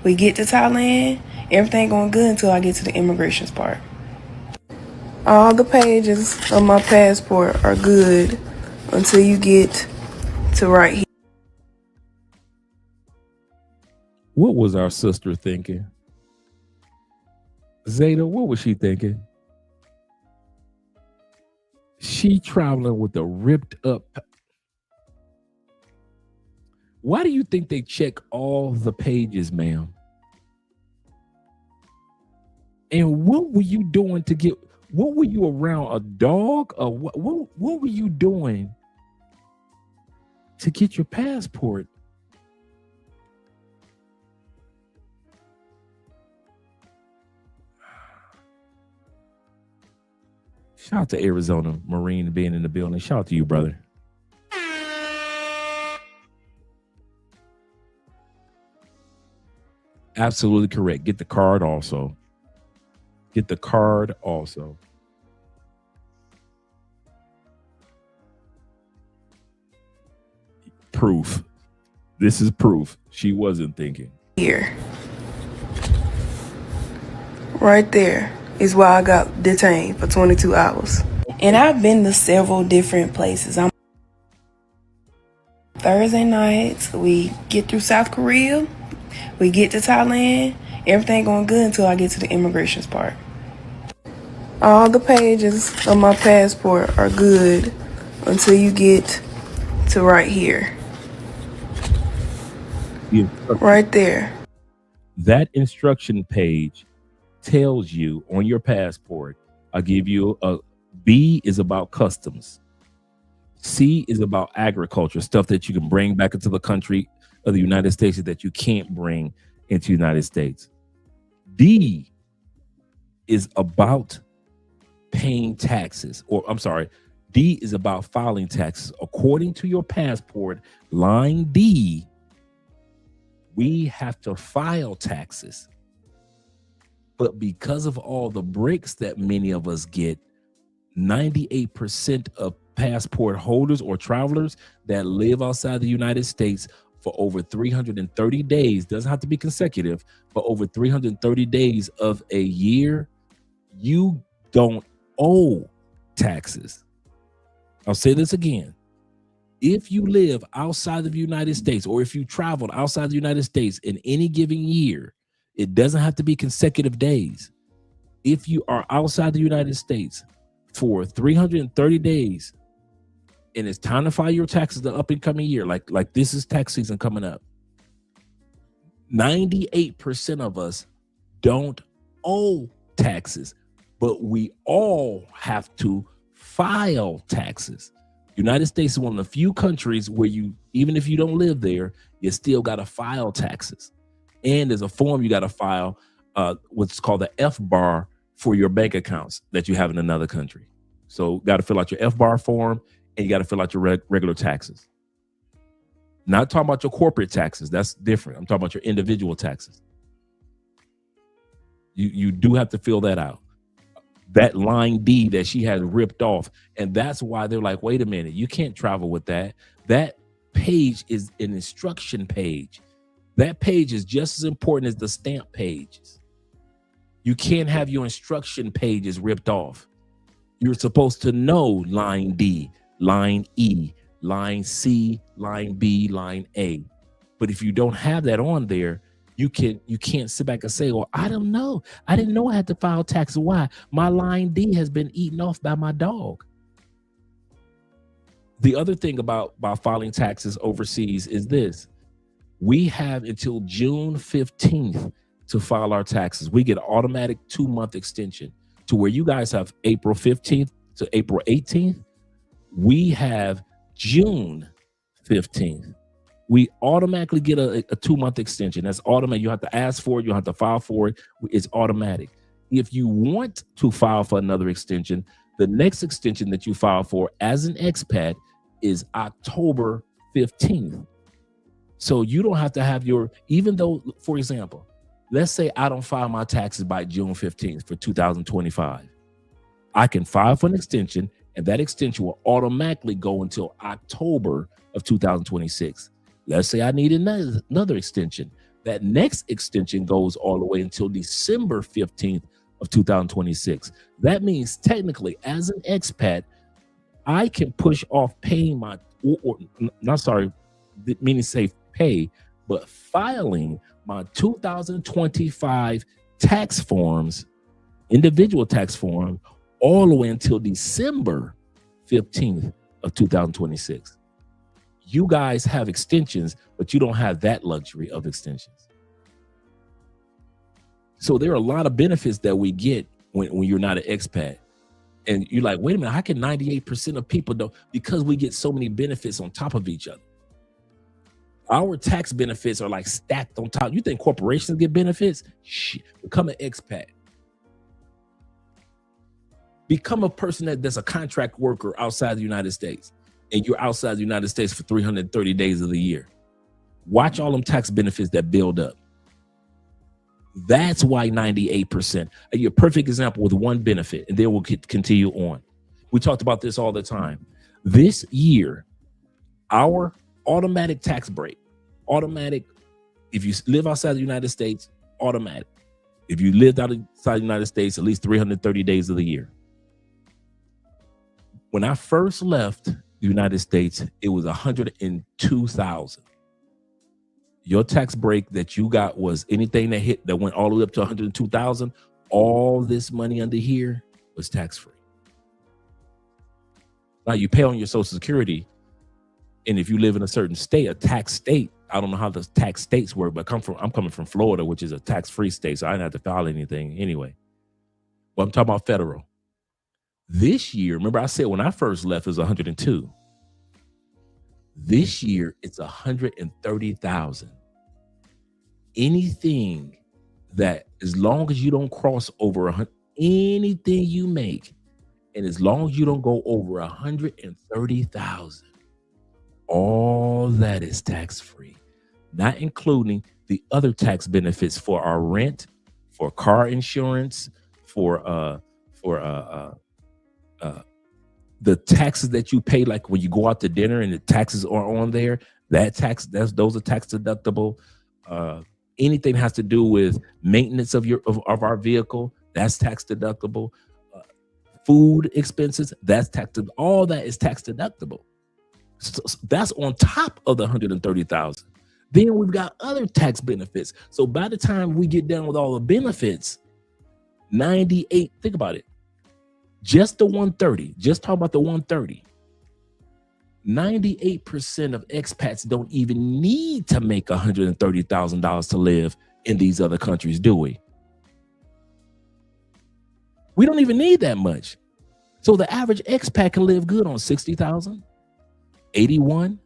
We get to Thailand, everything going good until I get to the immigrations part. All the pages of my passport are good until you get to right here. What was our sister thinking? Zeta, what was she thinking? She traveling with a ripped up. Why do you think they check all the pages, ma'am? And what were you doing to get? What were you around, a dog? Or what were you doing to get your passport? Shout out to Arizona Marine being in the building. Shout out to you, brother. Absolutely correct. Get the card also. Get the card also. Proof. This is proof. She wasn't thinking. Here. Right there is why I got detained for 22 hours. And I've been to several different places. Thursday nights, we get through South Korea. We get to Thailand. Everything going good until I get to the immigrations part. All the pages of my passport are good until you get to right here. Right there. That instruction page tells you on your passport, I'll give you a B is about customs. C is about agriculture, stuff that you can bring back into the country of the United States that you can't bring into the United States. D is about paying taxes, or I'm sorry, D is about filing taxes. According to your passport, line D, we have to file taxes. But because of all the breaks that many of us get, 98% of passport holders or travelers that live outside the United States for over 330 days, doesn't have to be consecutive, but over 330 days of a year, you don't owe taxes. I'll say this again. If you live outside of the United States, or if you traveled outside the United States in any given year, it doesn't have to be consecutive days. If you are outside the United States for 330 days and it's time to file your taxes the up and coming year, like this is tax season coming up, 98% of us don't owe taxes, but we all have to file taxes. United States is one of the few countries where you, even if you don't live there, you still got to file taxes. And there's a form you got to file, what's called the F-bar for your bank accounts that you have in another country. So got to fill out your F-bar form, and you got to fill out your regular taxes. Not talking about your corporate taxes. That's different. I'm talking about your individual taxes. You do have to fill that out. That line D that she had ripped off. And that's why they're like, wait a minute, you can't travel with that. That page is an instruction page. That page is just as important as the stamp pages. You can't have your instruction pages ripped off. You're supposed to know line D, line E, line C, line B, line A. But if you don't have that on there, you can't sit back and say, well, I don't know. I didn't know I had to file taxes. Why? My line D has been eaten off by my dog. The other thing about filing taxes overseas is this. We have until June 15th to file our taxes. We get an automatic 2-month extension to where you guys have April 15th to April 18th. We have June 15th. We automatically get a 2-month extension. That's automatic. You have to ask for it. You have to file for it. It's automatic. If you want to file for another extension, the next extension that you file for as an expat is October 15th. So you don't have to have your, even though, for example, let's say I don't file my taxes by June 15th for 2025. I can file for an extension, and that extension will automatically go until October of 2026. Let's say I need another extension. That next extension goes all the way until December 15th of 2026. That means technically, as an expat, I can push off paying my, meaning say pay, but filing my 2025 tax forms, individual tax form, all the way until December 15th of 2026. You guys have extensions, but you don't have that luxury of extensions. So there are a lot of benefits that we get when you're not an expat. And you're like, wait a minute, how can 98% of people don't? Because we get so many benefits on top of each other. Our tax benefits are like stacked on top. You think corporations get benefits? Shit, become an expat. Become a person that's a contract worker outside the United States. And you're outside the United States for 330 days of the year. Watch all them tax benefits that build up. That's why 98%. A perfect example with one benefit, and then we'll continue on. We talked about this all the time. This year, our automatic tax break, automatic, if you live outside the United States, automatic. If you lived outside the United States, at least 330 days of the year. When I first left the United States, it was $102,000. Your tax break that you got was anything that went all the way up to $102,000. All this money under here was tax free. Now you pay on your Social Security, and if you live in a certain state, a tax state, I don't know how the tax states work, but I'm coming from Florida, which is a tax free state, so I didn't have to file anything anyway. But I'm talking about federal. This year, remember I said when I first left it was 102. This year it's 130,000. Anything that, as long as you don't cross over 100, anything you make, and as long as you don't go over 130,000, all that is tax free, not including the other tax benefits for our rent, for car insurance, for the taxes that you pay, like when you go out to dinner and the taxes are on there, those are tax deductible. Anything has to do with maintenance of our vehicle, that's tax deductible. Food expenses, that's tax. All that is tax deductible. So that's on top of the 130,000. Then we've got other tax benefits. So by the time we get done with all the benefits, 98. Think about it. Just the 130, just talk about the 130. 98% of expats don't even need to make $130,000 to live in these other countries, do we? We don't even need that much. So the average expat can live good on 60,000, 81,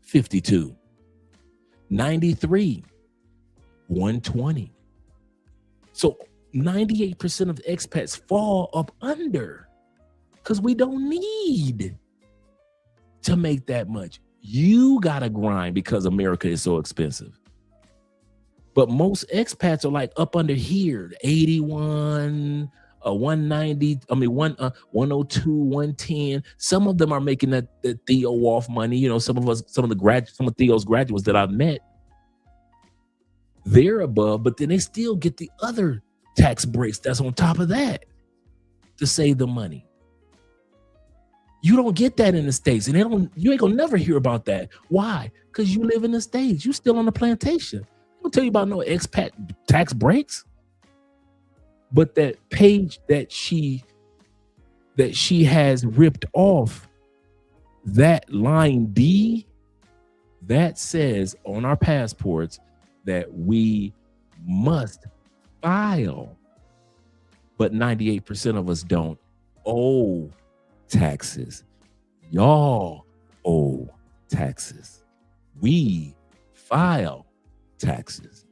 52, 93, 120. So 98% of the expats fall up under because we don't need to make that much. You gotta grind because America is so expensive. But most expats are like up under here, 81, 190, 102, 110. Some of them are making that Theo Wolf money. You know, some of Theo's graduates that I've met, they're above, but then they still get the other tax breaks that's on top of that to save the money. You don't get that in the States, and you ain't gonna never hear about that. Why? Because you live in the States. You still on the plantation. I don't tell you about no expat tax breaks. But that page that she has ripped off, that line D, that says on our passports that we must file, but 98% of us don't owe taxes. Y'all owe taxes. We file taxes.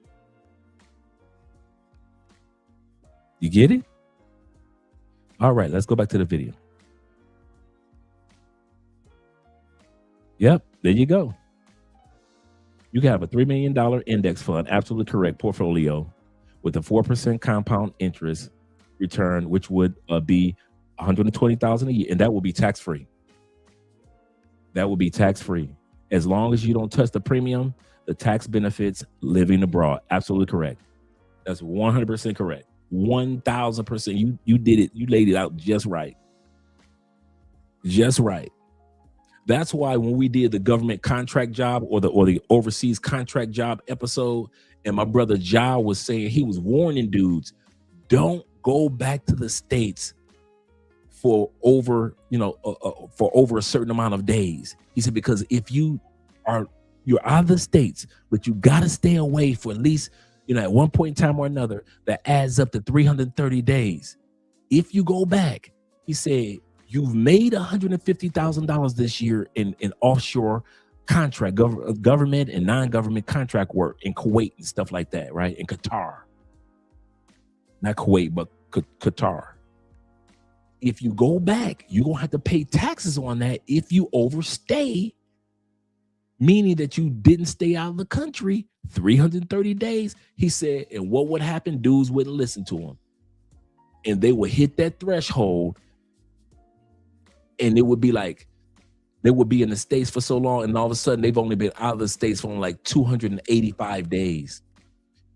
You get it? All right, let's go back to the video. Yep, there you go. You can have a $3 million index fund, absolutely correct, portfolio with a 4% compound interest return, which would be $120,000 a year, and that will be tax-free. That will be tax-free. As long as you don't touch the premium, the tax benefits living abroad. Absolutely correct. That's 100% correct. 1,000%. You did it. You laid it out just right. Just right. That's why when we did the government contract job or the overseas contract job episode, and my brother Ja was saying, he was warning dudes, don't go back to the States for over, for over a certain amount of days. He said, because if you're out of the States, but you got to stay away for at least, at one point in time or another, that adds up to 330 days. If you go back, he said, you've made $150,000 this year in offshore contract, government and non-government contract work in Kuwait and stuff like that, right? In Qatar. Not Kuwait, but Qatar. If you go back, you're going to have to pay taxes on that if you overstay, meaning that you didn't stay out of the country 330 days. He said, and what would happen? Dudes wouldn't listen to him. And they would hit that threshold, and it would be like, they would be in the States for so long, and all of a sudden they've only been out of the States for like 285 days.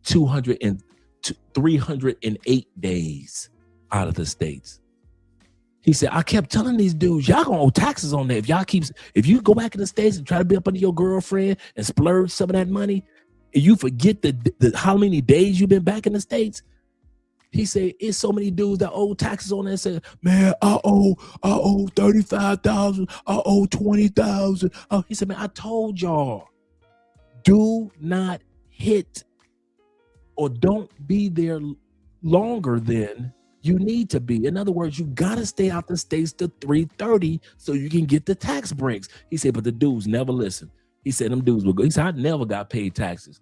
308 days out of the States. He said, I kept telling these dudes, y'all gonna owe taxes on that. If you go back in the States and try to be up under your girlfriend and splurge some of that money, and you forget the how many days you've been back in the States. He said, it's so many dudes that owe taxes on that. Said, man, I owe 35,000. I owe 20,000. Oh, he said, man, I told y'all, do not hit or don't be there longer than you need to be. In other words, you gotta stay out the States to 330 so you can get the tax breaks. He said, but the dudes never listen. He said, them dudes will go. He said, I never got paid taxes.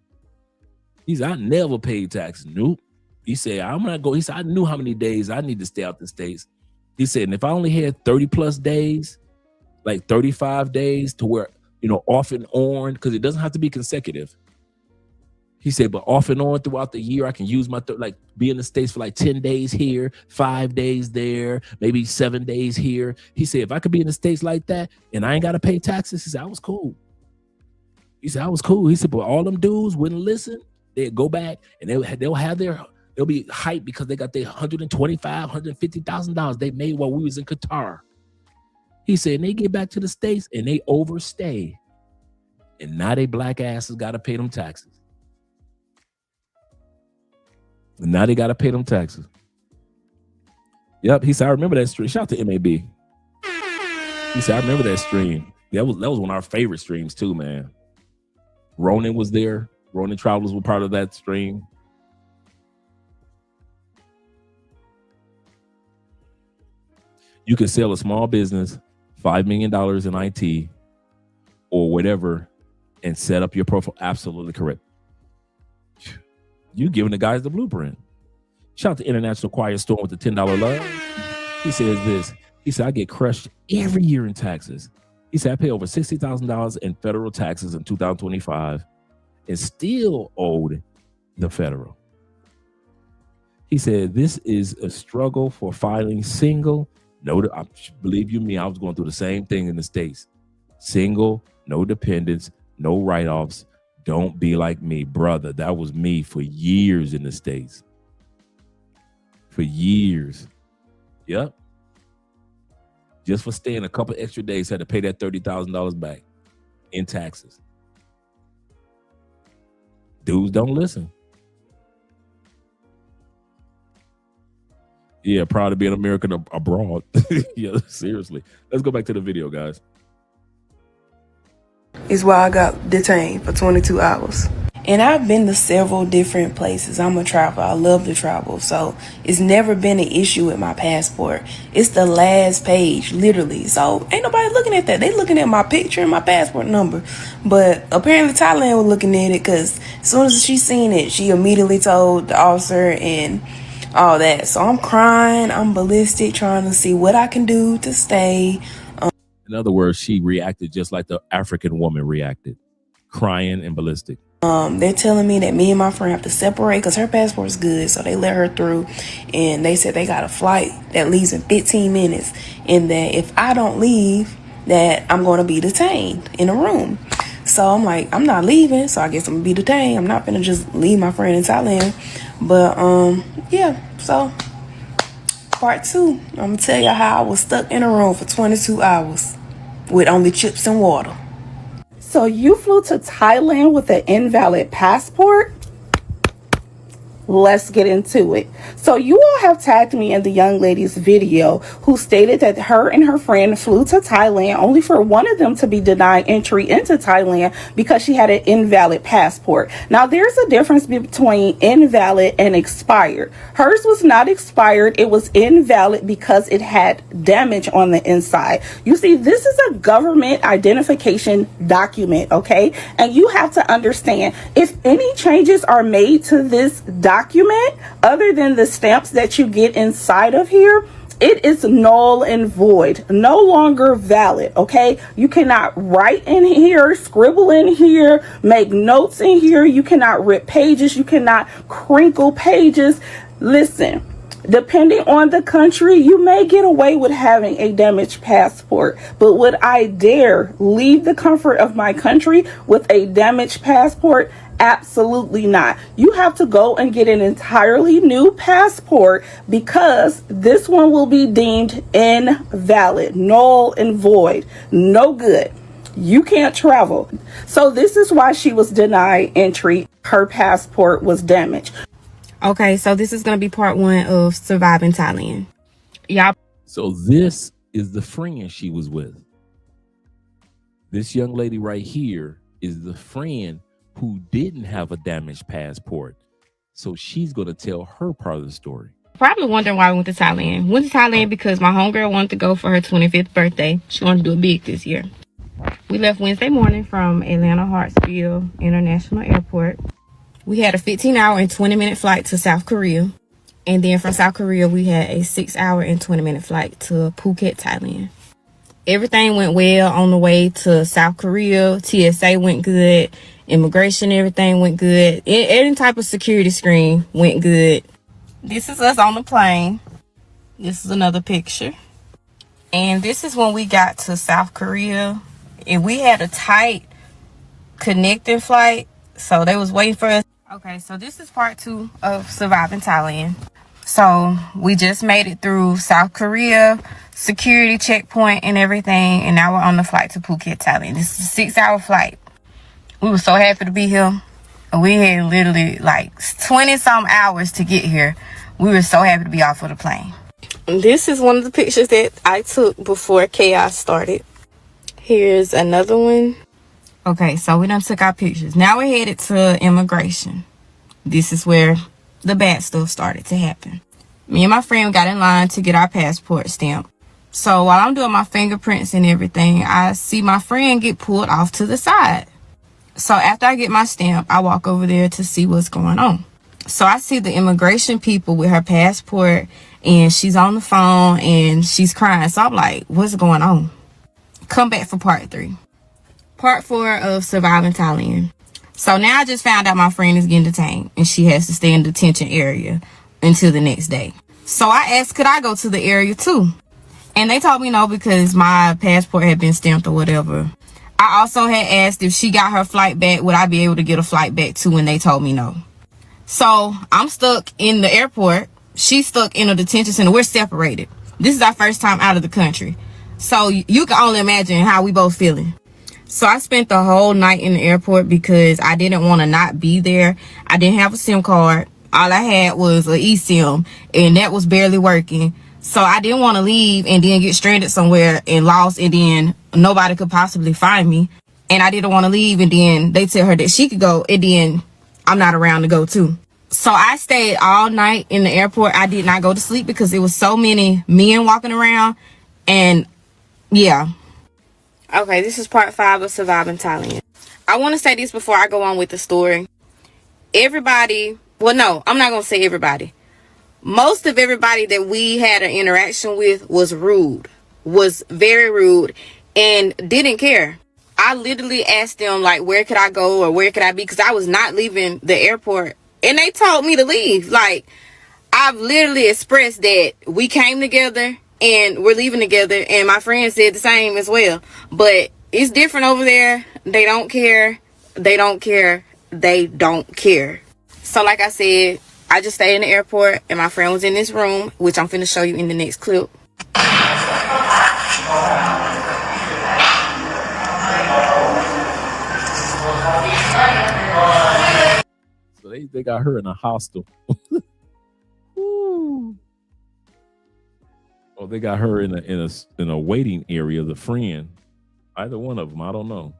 He said, I never paid taxes. Nope. He said, I'm not go. He said, I knew how many days I need to stay out the States. He said, and if I only had 30 plus days, like 35 days to where, off and on, because it doesn't have to be consecutive. He said, but off and on throughout the year, I can use my, be in the States for like 10 days here, 5 days there, maybe 7 days here. He said, if I could be in the States like that and I ain't got to pay taxes, he said, I was cool. He said, I was cool. He said, but all them dudes wouldn't listen. They'd go back and they'll be hyped because they got their $125,000, $150,000 they made while we was in Qatar. He said, and they get back to the States and they overstay. And now they black asses got to pay them taxes. And now they got to pay them taxes. Yep. He said, I remember that stream. Shout out to MAB. He said, I remember that stream. That was one of our favorite streams too, man. Ronan was there. Ronan Travelers were part of that stream. You can sell a small business, $5 million in IT or whatever, and set up your profile. Absolutely correct. You giving the guys the blueprint. Shout out to International Quiet Storm with the $10 love. He says this. He said, I get crushed every year in taxes. He said, I pay over $60,000 in federal taxes in 2025 and still owed the federal. He said, this is a struggle for filing single. No, believe you me, I was going through the same thing in the States. Single, no dependents, no write-offs. Don't be like me, brother. That was me for years in the States. For years. Yep. Just for staying a couple extra days, had to pay that $30,000 back in taxes. Dudes don't listen. Yeah, proud to be an American abroad. Yeah, seriously. Let's go back to the video, guys. Is why I got detained for 22 hours. And I've been to several different places. I'm a traveler. I love to travel. So it's never been an issue with my passport. It's the last page, literally. So ain't nobody looking at that. They looking at my picture and my passport number. But apparently Thailand was looking at it because as soon as she seen it, she immediately told the officer and all that. So I'm crying. I'm ballistic, trying to see what I can do to stay. In other words, she reacted just like the African woman reacted, crying and ballistic. They're telling me that me and my friend have to separate because her passport's good. So they let her through and they said they got a flight that leaves in 15 minutes and that if I don't leave, that I'm going to be detained in a room. So So I'm like, I'm not leaving, so I guess I'm gonna be detained. I'm not gonna just leave my friend in Thailand. But yeah, so part 2, I'm gonna tell you how I was stuck in a room for 22 hours with only chips and water. So you flew to Thailand with an invalid passport? Let's get into it. So you all have tagged me in the young lady's video who stated that her and her friend flew to Thailand only for one of them to be denied entry into Thailand because she had an invalid passport. Now there's a difference between invalid and expired. Hers was not expired. It was invalid because it had damage on the inside. You see, this is a government identification document, okay? And you have to understand, if any changes are made to this document other than the stamps that you get inside of here, it is null and void, no longer valid, okay? You cannot write in here, scribble in here, make notes in here. You cannot rip pages. You cannot crinkle pages. Listen, depending on the country, you may get away with having a damaged passport, but would I dare leave the comfort of my country with a damaged passport? Absolutely not. You have to go and get an entirely new passport because this one will be deemed invalid, null and void, no good. You can't travel. So this is why she was denied entry. Her passport was damaged. Okay, so this is going to be part 1 of Surviving Thailand. Y'all. So this is the friend she was with. This young lady right here is the friend who didn't have a damaged passport. So she's going to tell her part of the story. Probably wondering why we went to Thailand. Went to Thailand because my homegirl wanted to go for her 25th birthday. She wanted to do it big this year. We left Wednesday morning from Atlanta Hartsfield International Airport. We had a 15-hour and 20-minute flight to South Korea. And then from South Korea, we had a 6-hour and 20-minute flight to Phuket, Thailand. Everything went well on the way to South Korea. TSA went good. Immigration, everything went good. Any type of security screen went good. This is us on the plane. This is another picture. And this is when we got to South Korea. And we had a tight connecting flight. So they was waiting for us. Okay, so this is part 2 of Surviving Thailand. So we just made it through South Korea, security checkpoint and everything. And now we're on the flight to Phuket, Thailand. This is a 6-hour flight. We were so happy to be here. We had literally like 20-some hours to get here. We were so happy to be off of the plane. This is one of the pictures that I took before chaos started. Here's another one. Okay, so we done took our pictures. Now we're headed to immigration. This is where the bad stuff started to happen. Me and my friend got in line to get our passport stamped. So while I'm doing my fingerprints and everything, I see my friend get pulled off to the side. So after I get my stamp, I walk over there to see what's going on. So I see the immigration people with her passport and she's on the phone and she's crying. So I'm like, what's going on? Come back for part 3. Part 4 of Surviving Thailand. So now I just found out my friend is getting detained and she has to stay in the detention area until the next day. So I asked, could I go to the area too? And they told me no because my passport had been stamped or whatever. I also had asked if she got her flight back, would I be able to get a flight back too? And they told me no. So I'm stuck in the airport. She's stuck in a detention center. We're separated. This is our first time out of the country. So you can only imagine how we both feeling. So I spent the whole night in the airport because I didn't want to not be there. I didn't have a SIM card. All I had was an eSIM and that was barely working. So I didn't want to leave and then get stranded somewhere and lost and then nobody could possibly find me. And I didn't want to leave and then they tell her that she could go and then I'm not around to go too. So I stayed all night in the airport. I did not go to sleep because there was so many men walking around. And yeah. Okay, this is part 5 of Surviving Thailand. I want to say this before I go on with the story. Everybody, well, no, I'm not going to say everybody. Most of everybody that we had an interaction with was rude, was very rude, and didn't care. I literally asked them, like, where could I go or where could I be? Because I was not leaving the airport. And they told me to leave. Like, I've literally expressed that we came together and we're leaving together. And my friend said the same as well. But It's different over there. They don't care. They don't care. They don't care. So like I said, I just stayed in the airport and my friend was in this room, which I'm finna show you in the next clip. So they got her in a hostel. Oh, they got her in a waiting area, the friend. Either one of them, I don't know.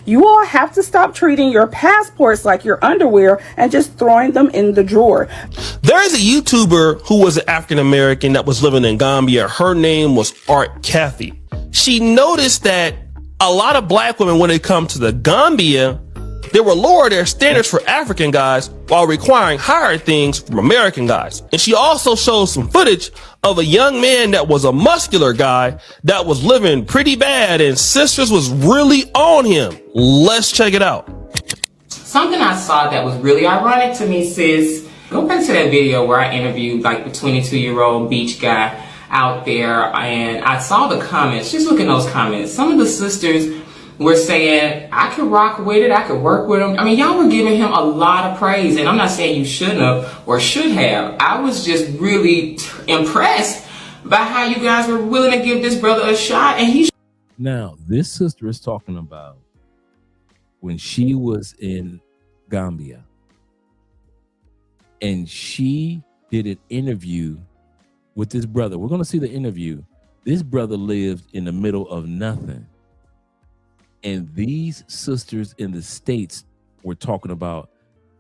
You all have to stop treating your passports like your underwear and just throwing them in the drawer. There is a YouTuber who was an African American that was living in Gambia. Her name was Art Kathy. She noticed that a lot of black women, when it comes to the Gambia, they will lower their standards for African guys while requiring higher things from American guys. And she also shows some footage of a young man that was a muscular guy that was living pretty bad and Sistas was really on him. Let's check it out. Something I saw that was really ironic to me, sis. Go back to that video where I interviewed like the 22-year-old beach guy out there, and I saw the comments. Just look at those comments. Some of the sisters were saying, I could rock with it, I could work with him. I mean, y'all were giving him a lot of praise, and I'm not saying you shouldn't have or should have. I was just really impressed by how you guys were willing to give this brother a shot, and he. Now, this sister is talking about when she was in Gambia, and she did an interview with this brother. We're going to see the interview. This brother lived in the middle of nothing. And these sisters in the States were talking about,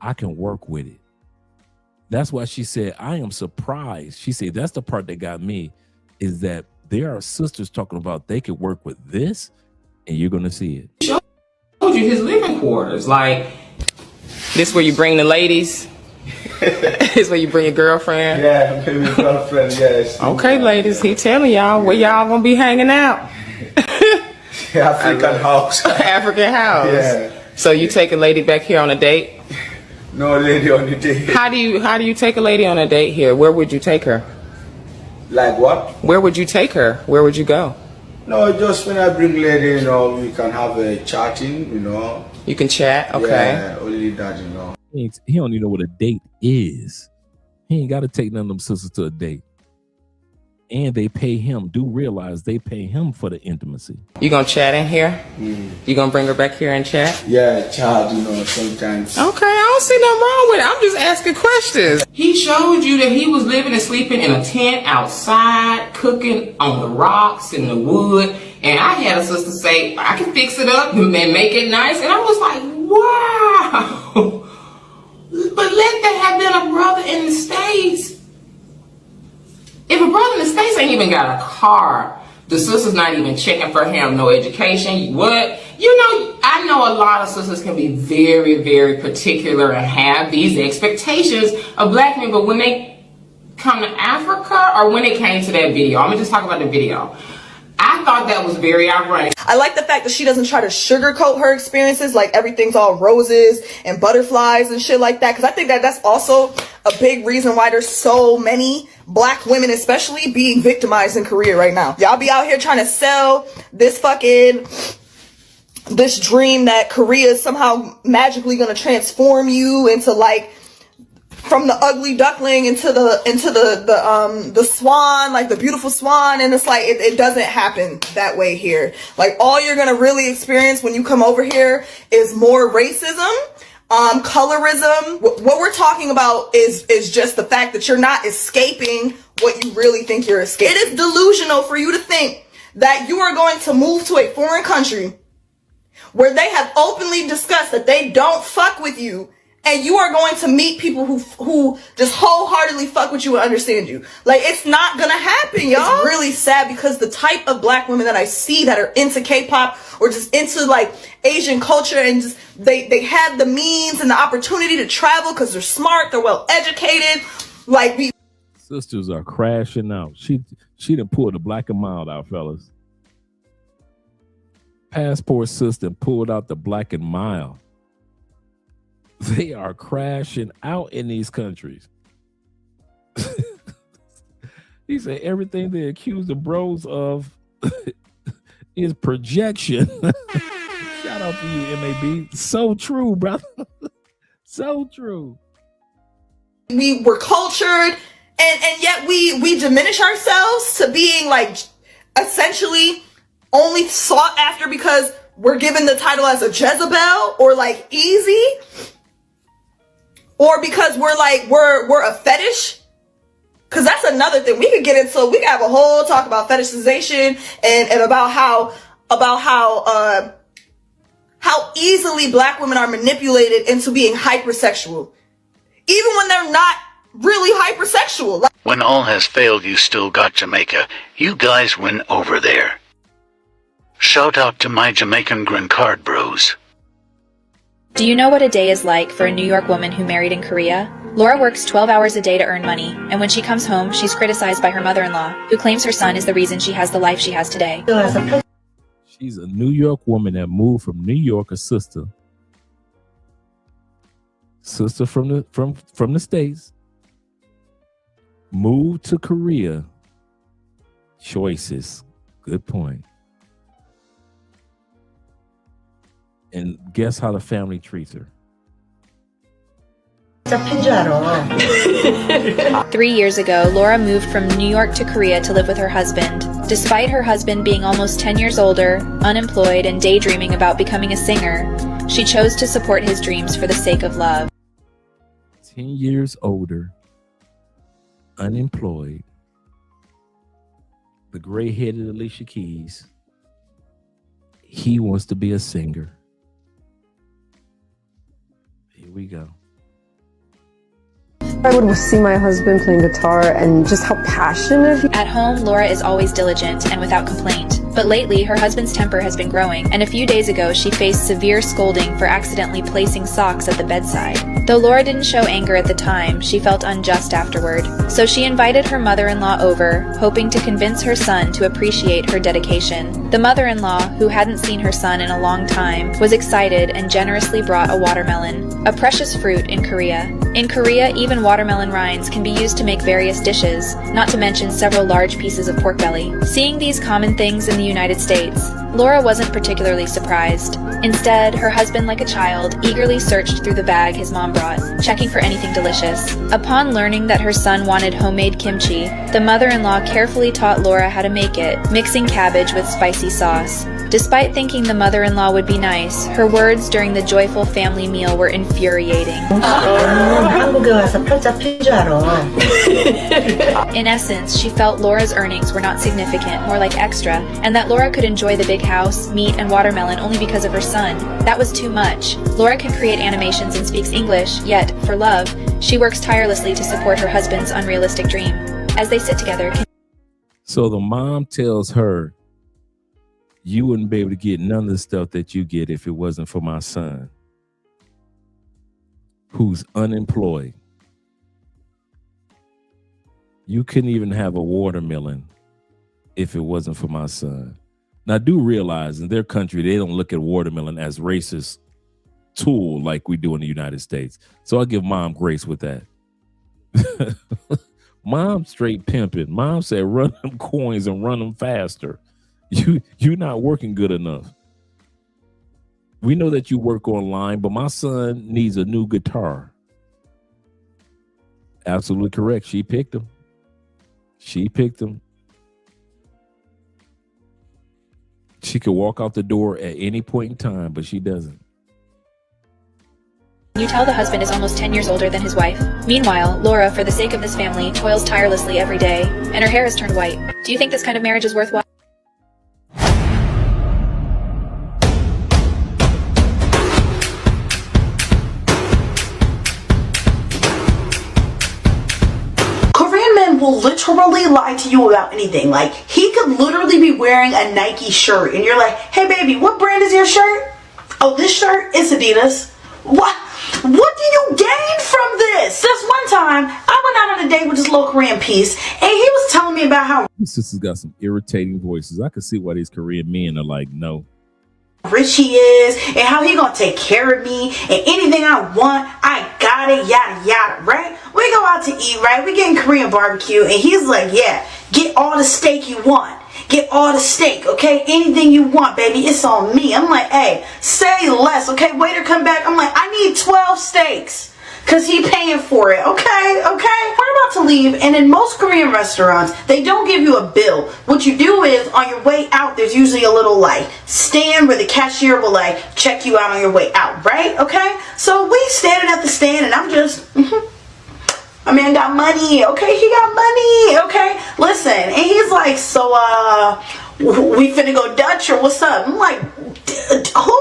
I can work with it. That's why she said, I am surprised. She said, that's the part that got me, is that there are sisters talking about they could work with this, and you're going to see it. Showed you his living quarters. Like, this where you bring the ladies? This where you bring your girlfriend? Yeah, maybe girlfriend, yes. Okay, ladies, he telling y'all where y'all gonna be hanging out. African house. African house. Yeah. So you take a lady back here on a date? No lady on the date. How do you take a lady on a date here? Where would you take her? Like what? Where would you take her? Where would you go? No, just when I bring lady, you know, we can have a chatting, you know. You can chat, okay. Yeah, only that, you know. He don't even know what a date is. He ain't got to take none of them sisters to a date. And they pay him. Do realize they pay him for the intimacy. You gonna chat in here? You gonna bring her back here and chat? Yeah, chat, you know, sometimes. Okay, I don't see nothing wrong with it. I'm just asking questions. He showed you that he was living and sleeping in a tent outside, cooking on the rocks in the wood. And I had a sister say, I can fix it up and make it nice. And I was like, wow. But let there have been a brother in the States. If a brother in the States ain't even got a car, the sister's not even checking for him, no education, what? You know, I know a lot of sisters can be very, very particular and have these expectations of black men, but when they come to Africa, or when it came to that video, I'm gonna just talk about the video. I thought that was very ironic. I like the fact that she doesn't try to sugarcoat her experiences, like everything's all roses and butterflies and shit like that. Because I think that that's also a big reason why there's so many black women, especially, being victimized in Korea right now. Y'all be out here trying to sell this dream that Korea is somehow magically going to transform you into, like, from the ugly duckling into the swan, like the beautiful swan. And it's like, it doesn't happen that way here. Like, all you're gonna really experience when you come over here is more racism, colorism. What we're talking about is just the fact that you're not escaping what you really think you're escaping. It is delusional for you to think that you are going to move to a foreign country where they have openly discussed that they don't fuck with you, and you are going to meet people who just wholeheartedly fuck with you and understand you. Like, it's not gonna happen, y'all. It's really sad, because the type of black women that I see that are into K-pop or just into, like, Asian culture, and just they have the means and the opportunity to travel because they're smart, they're well educated. Like, sisters are crashing out. She done pulled the black and mild out, fellas. Passport sister pulled out the black and mild. They are crashing out in these countries. He said everything they accuse the bros of is projection. Shout out to you, MAB. So true, brother. So true. We were cultured, and yet we diminish ourselves to being like essentially only sought after because we're given the title as a Jezebel or like easy, or because we're a fetish. Because that's another thing we could get into. We could have a whole talk about fetishization and about how easily black women are manipulated into being hypersexual, even when they're not really hypersexual. When all has failed, you still got Jamaica. You guys win over there. Shout out to my Jamaican green card bros. Do you know what a day is like for a New York woman who married in Korea? Laura works 12 hours a day to earn money, and when she comes home, she's criticized by her mother-in-law, who claims her son is the reason she has the life she has today. She's a New York woman that moved from New York, a sister from the States, moved to Korea. Choices. Good point. And guess how the family treats her? 3 years ago, Laura moved from New York to Korea to live with her husband. Despite her husband being almost 10 years older, unemployed, and daydreaming about becoming a singer, she chose to support his dreams for the sake of love. 10 years older, unemployed, the gray-headed Alicia Keys. He wants to be a singer. Here we go. I would see my husband playing guitar and just how passionate he... At home, Laura is always diligent and without complaint. But lately, her husband's temper has been growing, and a few days ago, she faced severe scolding for accidentally placing socks at the bedside. Though Laura didn't show anger at the time, she felt unjust afterward. So she invited her mother-in-law over, hoping to convince her son to appreciate her dedication. The mother-in-law, who hadn't seen her son in a long time, was excited and generously brought a watermelon, a precious fruit in Korea. In Korea, even watermelon rinds can be used to make various dishes, not to mention several large pieces of pork belly. Seeing these common things in the United States, Laura wasn't particularly surprised. Instead, her husband, like a child, eagerly searched through the bag his mom brought, checking for anything delicious. Upon learning that her son wanted homemade kimchi, the mother-in-law carefully taught Laura how to make it, mixing cabbage with spicy sauce. Despite thinking the mother-in-law would be nice, her words during the joyful family meal were infuriating. In essence, she felt Laura's earnings were not significant, more like extra, and that Laura could enjoy the big house, meat, and watermelon only because of her son. That was too much. Laura can create animations and speaks English, yet, for love, she works tirelessly to support her husband's unrealistic dream. As they sit together... So the mom tells her, you wouldn't be able to get none of the stuff that you get if it wasn't for my son, who's unemployed. You couldn't even have a watermelon if it wasn't for my son. Now, do realize in their country, they don't look at watermelon as racist tool like we do in the United States. So I give mom grace with that. Mom straight pimping. Mom said, run them coins and run them faster. You're not working good enough. We know that you work online, but my son needs a new guitar. Absolutely correct. She picked him. She picked him. She could walk out the door at any point in time, but she doesn't. You tell the husband is almost 10 years older than his wife. Meanwhile, Laura, for the sake of this family, toils tirelessly every day, and her hair has turned white. Do you think this kind of marriage is worthwhile? Will literally lie to you about anything. Like, he could literally be wearing a Nike shirt and you're like, hey baby, what brand is your shirt? Oh, this shirt is Adidas. What do you gain from this? This one time I went out on a date with this little Korean piece and he was telling me about how these sisters got some irritating voices. I can see why these Korean men are like, no. Rich he is and how he gonna take care of me and anything I want, I got it, yada yada, right? We go out to eat, right? We getting Korean barbecue and he's like, yeah, get all the steak you want. get all the steak, okay? Anything you want, baby, it's on me. I'm like, hey, say less, okay? Waiter come back, I'm like, I need 12 steaks. Cause he paying for it, okay? We're about to leave, and in most Korean restaurants, they don't give you a bill. What you do is, on your way out, there's usually a little like stand where the cashier will like check you out on your way out, right? Okay? So we standing at the stand, and I'm just, my man got money, okay? He got money, okay? Listen, and he's like, so we finna go Dutch or what's up? I'm like, who?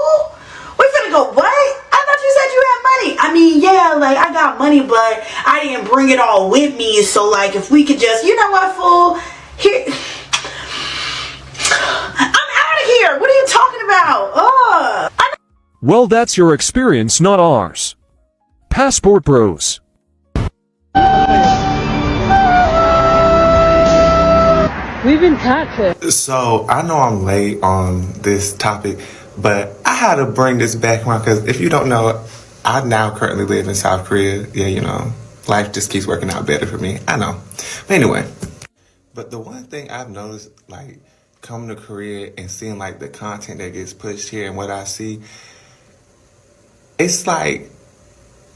We finna go what? I thought you said you had money. I mean, yeah, like I got money, but I didn't bring it all with me. So like, if we could just, you know what, fool? Here, I'm out of here. What are you talking about? Well, that's your experience, not ours. Passport Bros. We've been catfished. So I know I'm late on this topic, but I had to bring this back around because if you don't know, I now currently live in South Korea. Yeah, you know, life just keeps working out better for me. I know. But anyway, but the one thing I've noticed, like, coming to Korea and seeing, like, the content that gets pushed here and what I see, it's like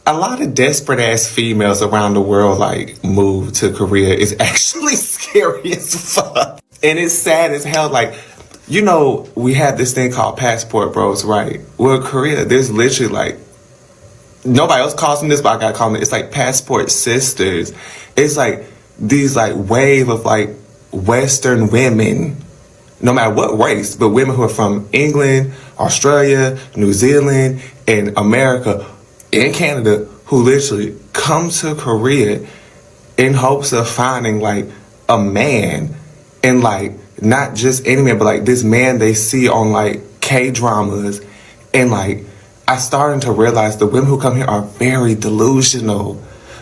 a lot of desperate-ass females around the world, like, move to Korea. Is actually scary as fuck. And it's sad as hell, like, you know, we have this thing called Passport Bros, right? Well, Korea, there's literally like, nobody else calls them this, but I gotta call them, it's like Passport Sisters. It's like these like wave of like Western women, no matter what race, but women who are from England, Australia, New Zealand, and America, and Canada, who literally come to Korea in hopes of finding like a man, and like, not just any man, but like this man they see on like K-dramas. And like, I started to realize the women who come here are very delusional.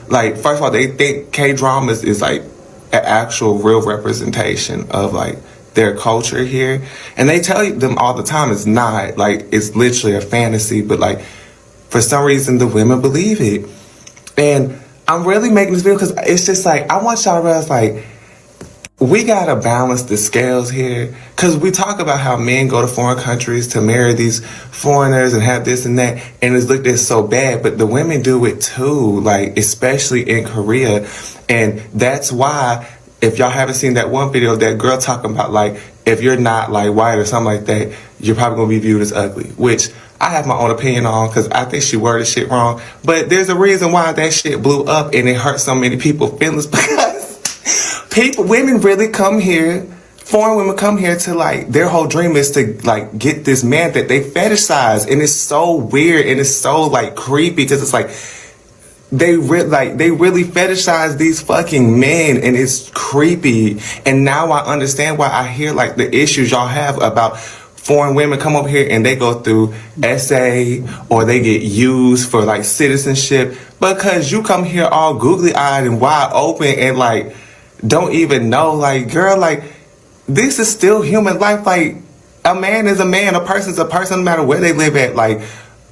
Like, first of all, they think K-dramas is like an actual real representation of like their culture here. And they tell them all the time it's not. Like, it's literally a fantasy, but like, for some reason the women believe it. And I'm really making this video because it's just like, I want y'all to realize, like, we gotta balance the scales here, because we talk about how men go to foreign countries to marry these foreigners and have this and that, and it's looked at so bad, but the women do it too, like, especially in Korea. And that's why, if y'all haven't seen that one video, that girl talking about, like, if you're not, like, white or something like that, you're probably gonna be viewed as ugly, which I have my own opinion on, because I think she worded shit wrong. But there's a reason why that shit blew up and it hurt so many people's feelings, because women really come here, foreign women come here to, like, their whole dream is to, like, get this man that they fetishize. And it's so weird and it's so, like, creepy, because it's like, they really fetishize these fucking men, and it's creepy. And now I understand why I hear, like, the issues y'all have about foreign women come over here and they go through SA or they get used for, like, citizenship, because you come here all googly-eyed and wide open and, like, don't even know, like, girl, like, this is still human life. Like, a man is a man, a person's a person, no matter where they live at. Like,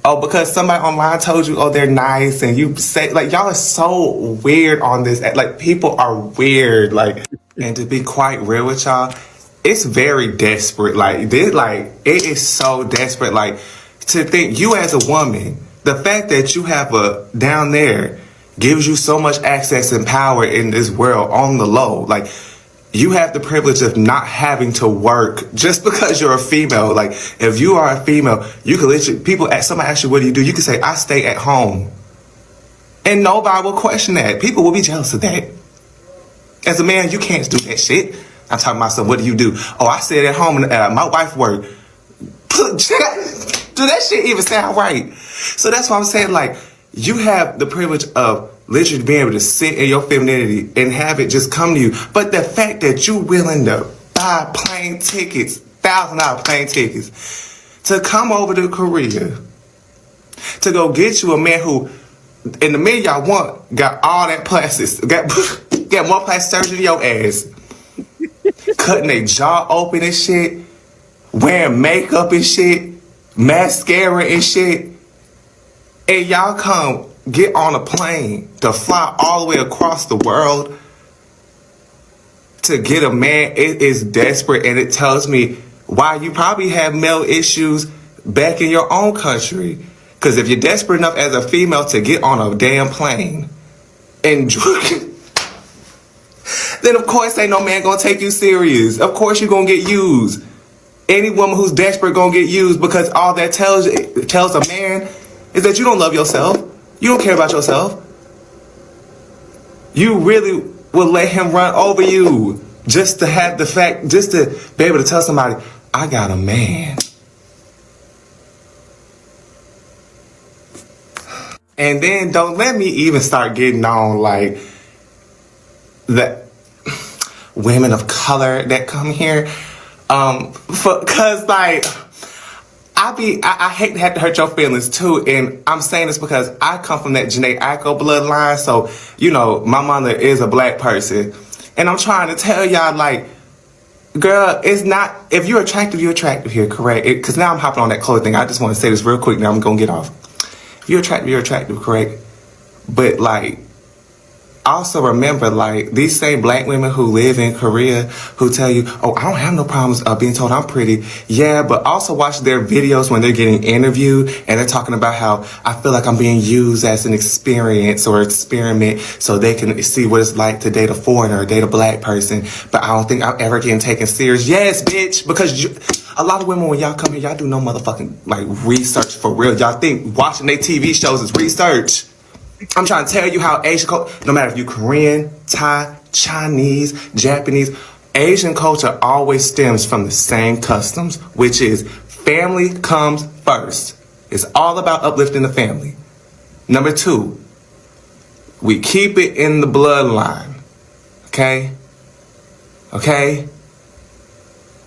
oh, because somebody online told you, oh, they're nice, and you say, like, y'all are so weird on this. Like, people are weird. Like, and to be quite real with y'all, it's very desperate. Like, this, like, it is so desperate. Like, to think you as a woman, the fact that you have a down there gives you so much access and power in this world on the low. Like, you have the privilege of not having to work just because you're a female. Like, if you are a female, you can literally, somebody asks you, what do? You can say, I stay at home. And nobody will question that. People will be jealous of that. As a man, you can't do that shit. I'm talking about, so what do you do? Oh, I stay at home and my wife work. Do that shit even sound right? So that's why I'm saying, like, you have the privilege of literally being able to sit in your femininity and have it just come to you. But the fact that you're willing to buy plane tickets, $1,000 plane tickets, to come over to Korea, to go get you a man who, and the man y'all want, got all that plastic, got more plastic surgery than your ass, cutting their jaw open and shit, wearing makeup and shit, mascara and shit, and y'all come get on a plane to fly all the way across the world to get a man, it is desperate, and it tells me why you probably have male issues back in your own country. Because if you're desperate enough as a female to get on a damn plane and then of course ain't no man gonna take you serious. Of course you're gonna get used. Any woman who's desperate gonna get used, because all that tells a man is that you don't love yourself. You don't care about yourself. You really will let him run over you just to have the fact, just to be able to tell somebody, I got a man. And then don't let me even start getting on like the women of color that come here. Cause like I hate to have to hurt your feelings too, and I'm saying this because I come from that Janae Aiko bloodline, so you know my mother is a black person, and I'm trying to tell y'all like, girl, it's not, if you're attractive here, correct? Because now I'm hopping on that clothes thing. I just want to say this real quick. Now I'm gonna get off. If you're attractive, correct? But like, also remember, like, these same black women who live in Korea who tell you, oh, I don't have no problems being told I'm pretty. Yeah, but also watch their videos when they're getting interviewed and they're talking about how I feel like I'm being used as an experience or experiment so they can see what it's like to date a foreigner or date a black person. But I don't think I'm ever getting taken serious. Yes, bitch, because a lot of women, when y'all come here, y'all do no motherfucking, like, research for real. Y'all think watching their TV shows is research. I'm trying to tell you how Asian culture, no matter if you Korean, Thai, Chinese, Japanese, Asian culture always stems from the same customs, which is family comes first. It's all about uplifting the family. Number 2, we keep it in the bloodline. Okay? Okay?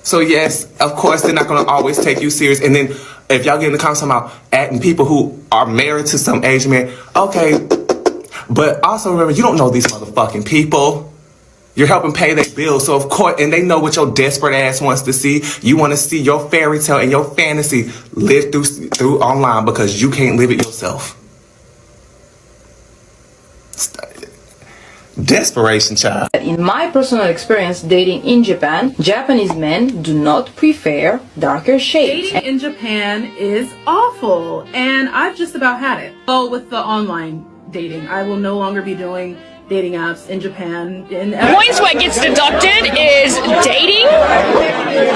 So yes, of course, they're not going to always take you serious. And then if y'all get in the comments about adding people who are married to some Asian man, okay. But also remember, you don't know these motherfucking people. You're helping pay their bills. So of course, and they know what your desperate ass wants to see. You want to see your fairy tale and your fantasy live through online because you can't live it yourself. Desperation, child. In my personal experience dating in Japan, Japanese men do not prefer darker shades. Dating in Japan is awful, and I've just about had it. Oh, with the online dating, I will no longer be doing dating apps in Japan. Points what gets deducted is dating.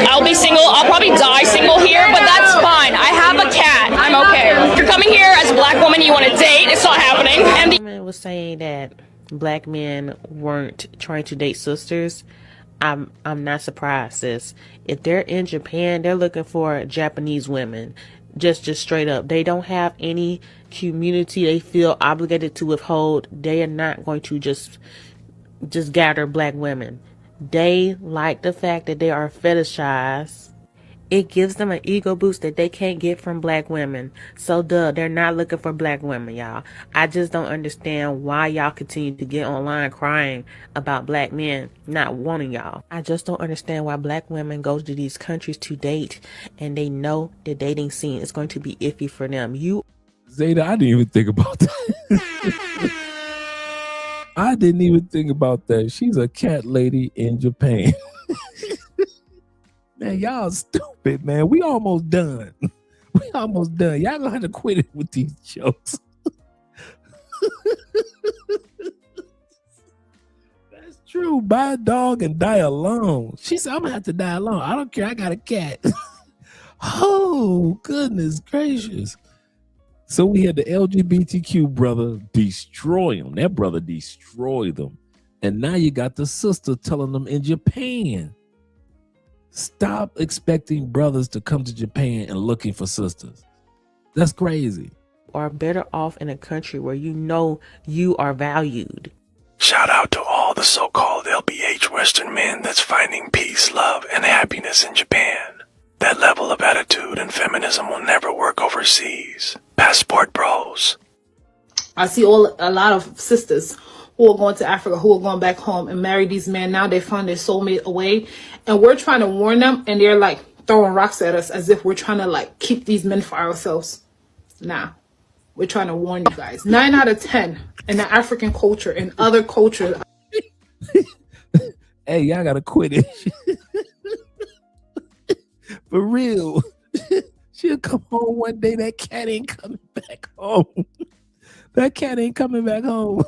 I'll be single. I'll probably die single here, but that's fine. I have a cat. I'm okay. If you're coming here as a black woman, you want to date, it's not happening. And the woman was saying that black men weren't trying to date sisters. I'm not surprised, sis. If they're in Japan, they're looking for Japanese women. Just straight up. They don't have any community they feel obligated to withhold. They are not going to just gather black women. They like the fact that they are fetishized. It gives them an ego boost that they can't get from black women. So they're not looking for black women, y'all. I just don't understand why y'all continue to get online crying about black men not wanting y'all. I just don't understand why black women go to these countries to date and they know the dating scene is going to be iffy for them. Zeta, I didn't even think about that. I didn't even think about that. She's a cat lady in Japan. Man, y'all stupid, man. We almost done. Y'all gonna have to quit it with these jokes. That's true. Buy a dog and die alone. She said, I'm gonna have to die alone. I don't care. I got a cat. Oh, goodness gracious. So we had the LGBTQ brother destroy him. That brother destroyed them. And now you got the sister telling them in Japan, stop expecting brothers to come to Japan and looking for sisters. That's crazy. Are better off in a country where you know you are valued. Shout out to all the so-called LBH Western men that's finding peace, love, and happiness in Japan. That level of attitude and feminism will never work overseas. Passport bros. I see a lot of sisters who are going to Africa, who are going back home and marry these men. Now they found their soulmate away, and we're trying to warn them, and they're like throwing rocks at us as if we're trying to like keep these men for ourselves. Nah, we're trying to warn you guys. 9 out of 10 in the African culture and other cultures. Hey, y'all gotta quit it. For real. She'll come home one day. That cat ain't coming back home. That cat ain't coming back home.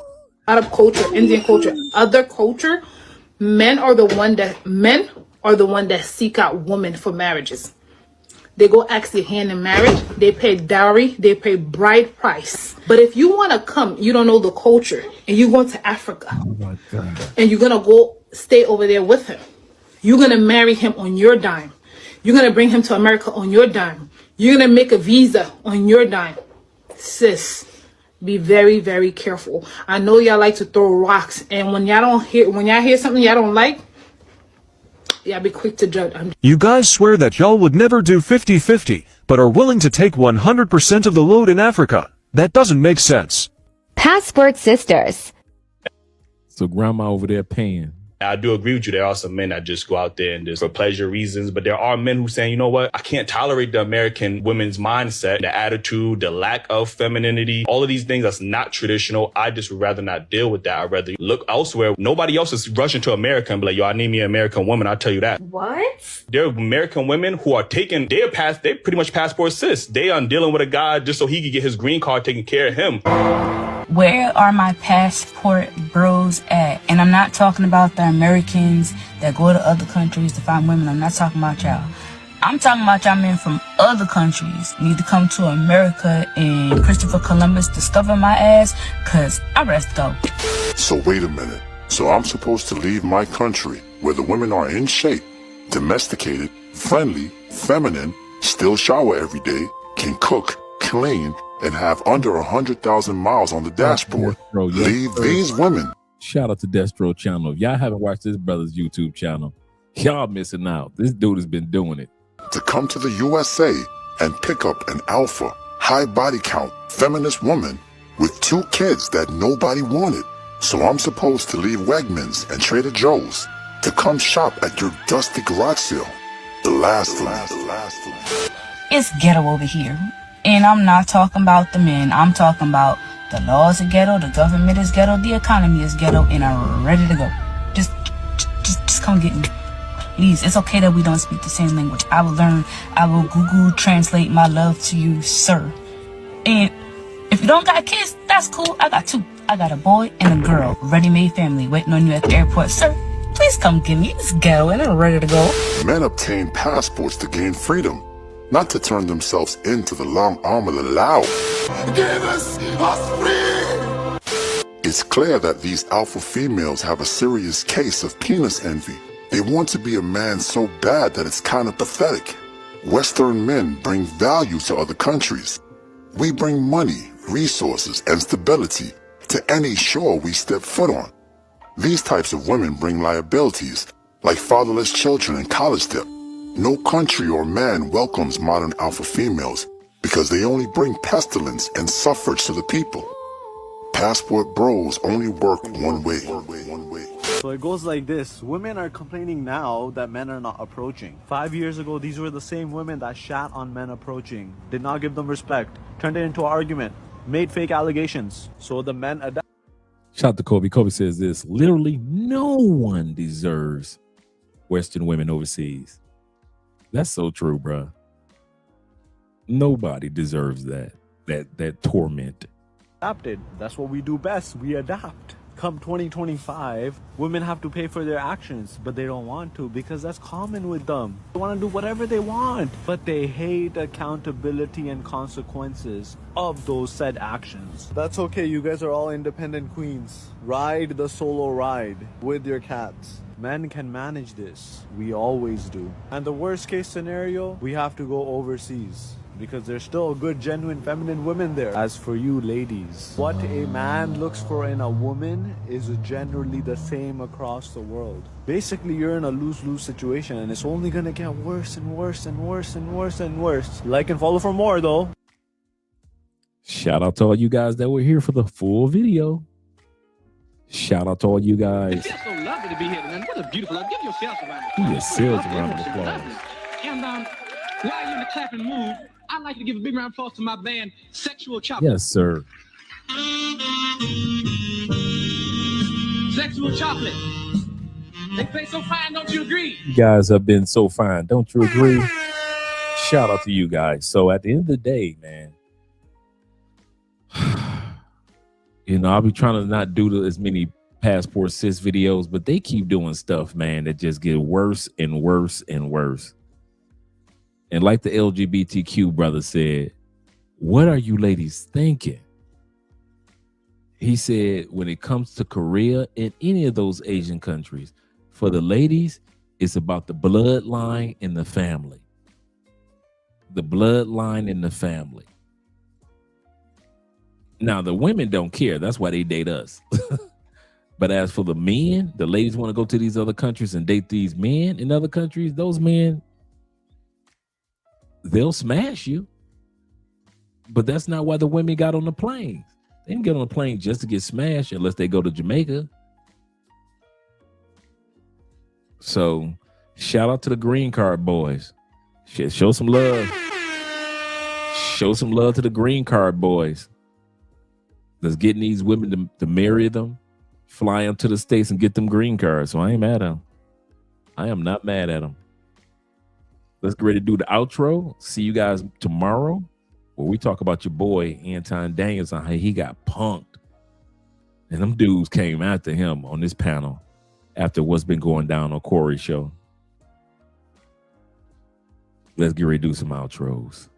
Out of culture, Indian culture, other culture, men are the one that seek out women for marriages. They go ask their hand in marriage. They pay dowry. They pay bride price. But if you want to come, you don't know the culture, and you're going to Africa, and you're going to go stay over there with him. You're going to marry him on your dime. You're going to bring him to America on your dime. You're going to make a visa on your dime. Sis, be very, very careful. I know y'all like to throw rocks, and when y'all hear something y'all don't like, y'all be quick to judge. You guys swear that y'all would never do 50-50, but are willing to take 100% of the load in Africa. That doesn't make sense. Passport sisters. So grandma over there paying. I do agree with you. There are some men that just go out there and just for pleasure reasons, but there are men who saying, you know what? I can't tolerate the American women's mindset, the attitude, the lack of femininity, all of these things that's not traditional. I just would rather not deal with that. I'd rather look elsewhere. Nobody else is rushing to America and be like, yo, I need me an American woman. I'll tell you that. What? There are American women who are taking they pretty much passport cis. They are dealing with a guy just so he could get his green card taken care of him. Where are my passport bros at? And I'm not talking about the Americans that go to other countries to find women. I'm not talking about y'all. I'm talking about y'all men from other countries need to come to America and Christopher Columbus discover my ass, cause I rest go. So wait a minute. So I'm supposed to leave my country where the women are in shape, domesticated, friendly, feminine, still shower every day, can cook, clean, and have under 100,000 miles on the dashboard. Leave these women. Shout out to Destro channel. If y'all haven't watched this brother's YouTube channel, y'all missing out. This dude has been doing it. To come to the USA and pick up an alpha, high body count, feminist woman with 2 kids that nobody wanted. So I'm supposed to leave Wegmans and Trader Joe's to come shop at your dusty garage sale. The last one. It's ghetto over here. And I'm not talking about the men. I'm talking about the laws are ghetto, the government is ghetto, the economy is ghetto, and I'm ready to go. Just come get me. Please, it's okay that we don't speak the same language. I will Google translate my love to you, sir. And if you don't got kids, that's cool. I got 2. I got a boy and a girl. Ready-made family waiting on you at the airport. Sir, please come get me. It's ghetto and I'm ready to go. Men obtain passports to gain freedom, not to turn themselves into the long arm of the law. Give us free! It's clear that these alpha females have a serious case of penis envy. They want to be a man so bad that it's kind of pathetic. Western men bring value to other countries. We bring money, resources, and stability to any shore we step foot on. These types of women bring liabilities, like fatherless children and college debt. No country or man welcomes modern alpha females because they only bring pestilence and suffrage to the people. Passport bros only work one way. So it goes like this. Women are complaining now that men are not approaching. 5 years ago, these were the same women that shat on men approaching, did not give them respect, turned it into an argument, made fake allegations. So the men adapt. Shout out to Kobe. Kobe says this: literally no one deserves Western women overseas. That's so true, bro. Nobody deserves that torment. Adapted. That's what we do best. We adapt. Come 2025, women have to pay for their actions, but they don't want to because that's common with them. They want to do whatever they want, but they hate accountability and consequences of those said actions. That's okay. You guys are all independent queens. Ride the solo ride with your cats. Men can manage this. We always do. And the worst case scenario, we have to go overseas because there's still good, genuine, feminine women there. As for you ladies, what a man looks for in a woman is generally the same across the world. Basically, you're in a lose-lose situation and it's only gonna get worse and worse and worse and worse and worse. Like and follow for more though. Shout out to all you guys that were here for the full video. Shout out to all you guys. It feels so lovely to be here, man. What a beautiful love. Give yourself a round of Give applause. yourselves a round of applause. And while you're in the clapping mood, I'd like to give a big round of applause to my band, Sexual Chocolate. Yes, sir. Sexual Chocolate. They play so fine, don't you agree? You guys have been so fine, don't you agree? Shout out to you guys. So at the end of the day, man, you know, I'll be trying to not do as many passport sis videos, but they keep doing stuff, man, that just get worse and worse and worse. And like the LGBTQ brother said, what are you ladies thinking? He said, when it comes to Korea and any of those Asian countries, for the ladies, it's about the bloodline in the family. The bloodline in the family. Now, the women don't care. That's why they date us. But as for the men, the ladies want to go to these other countries and date these men in other countries. Those men, they'll smash you. But that's not why the women got on the planes. They didn't get on the plane just to get smashed unless they go to Jamaica. So shout out to the green card boys. Show some love. Show some love to the green card boys. That's getting these women to marry them, fly them to the States and get them green cards. So I ain't mad at them. I am not mad at them. Let's get ready to do the outro. See you guys tomorrow, where we talk about your boy Anton Daniels on how he got punked. And them dudes came after him on this panel after what's been going down on Corey's show. Let's get ready to do some outros.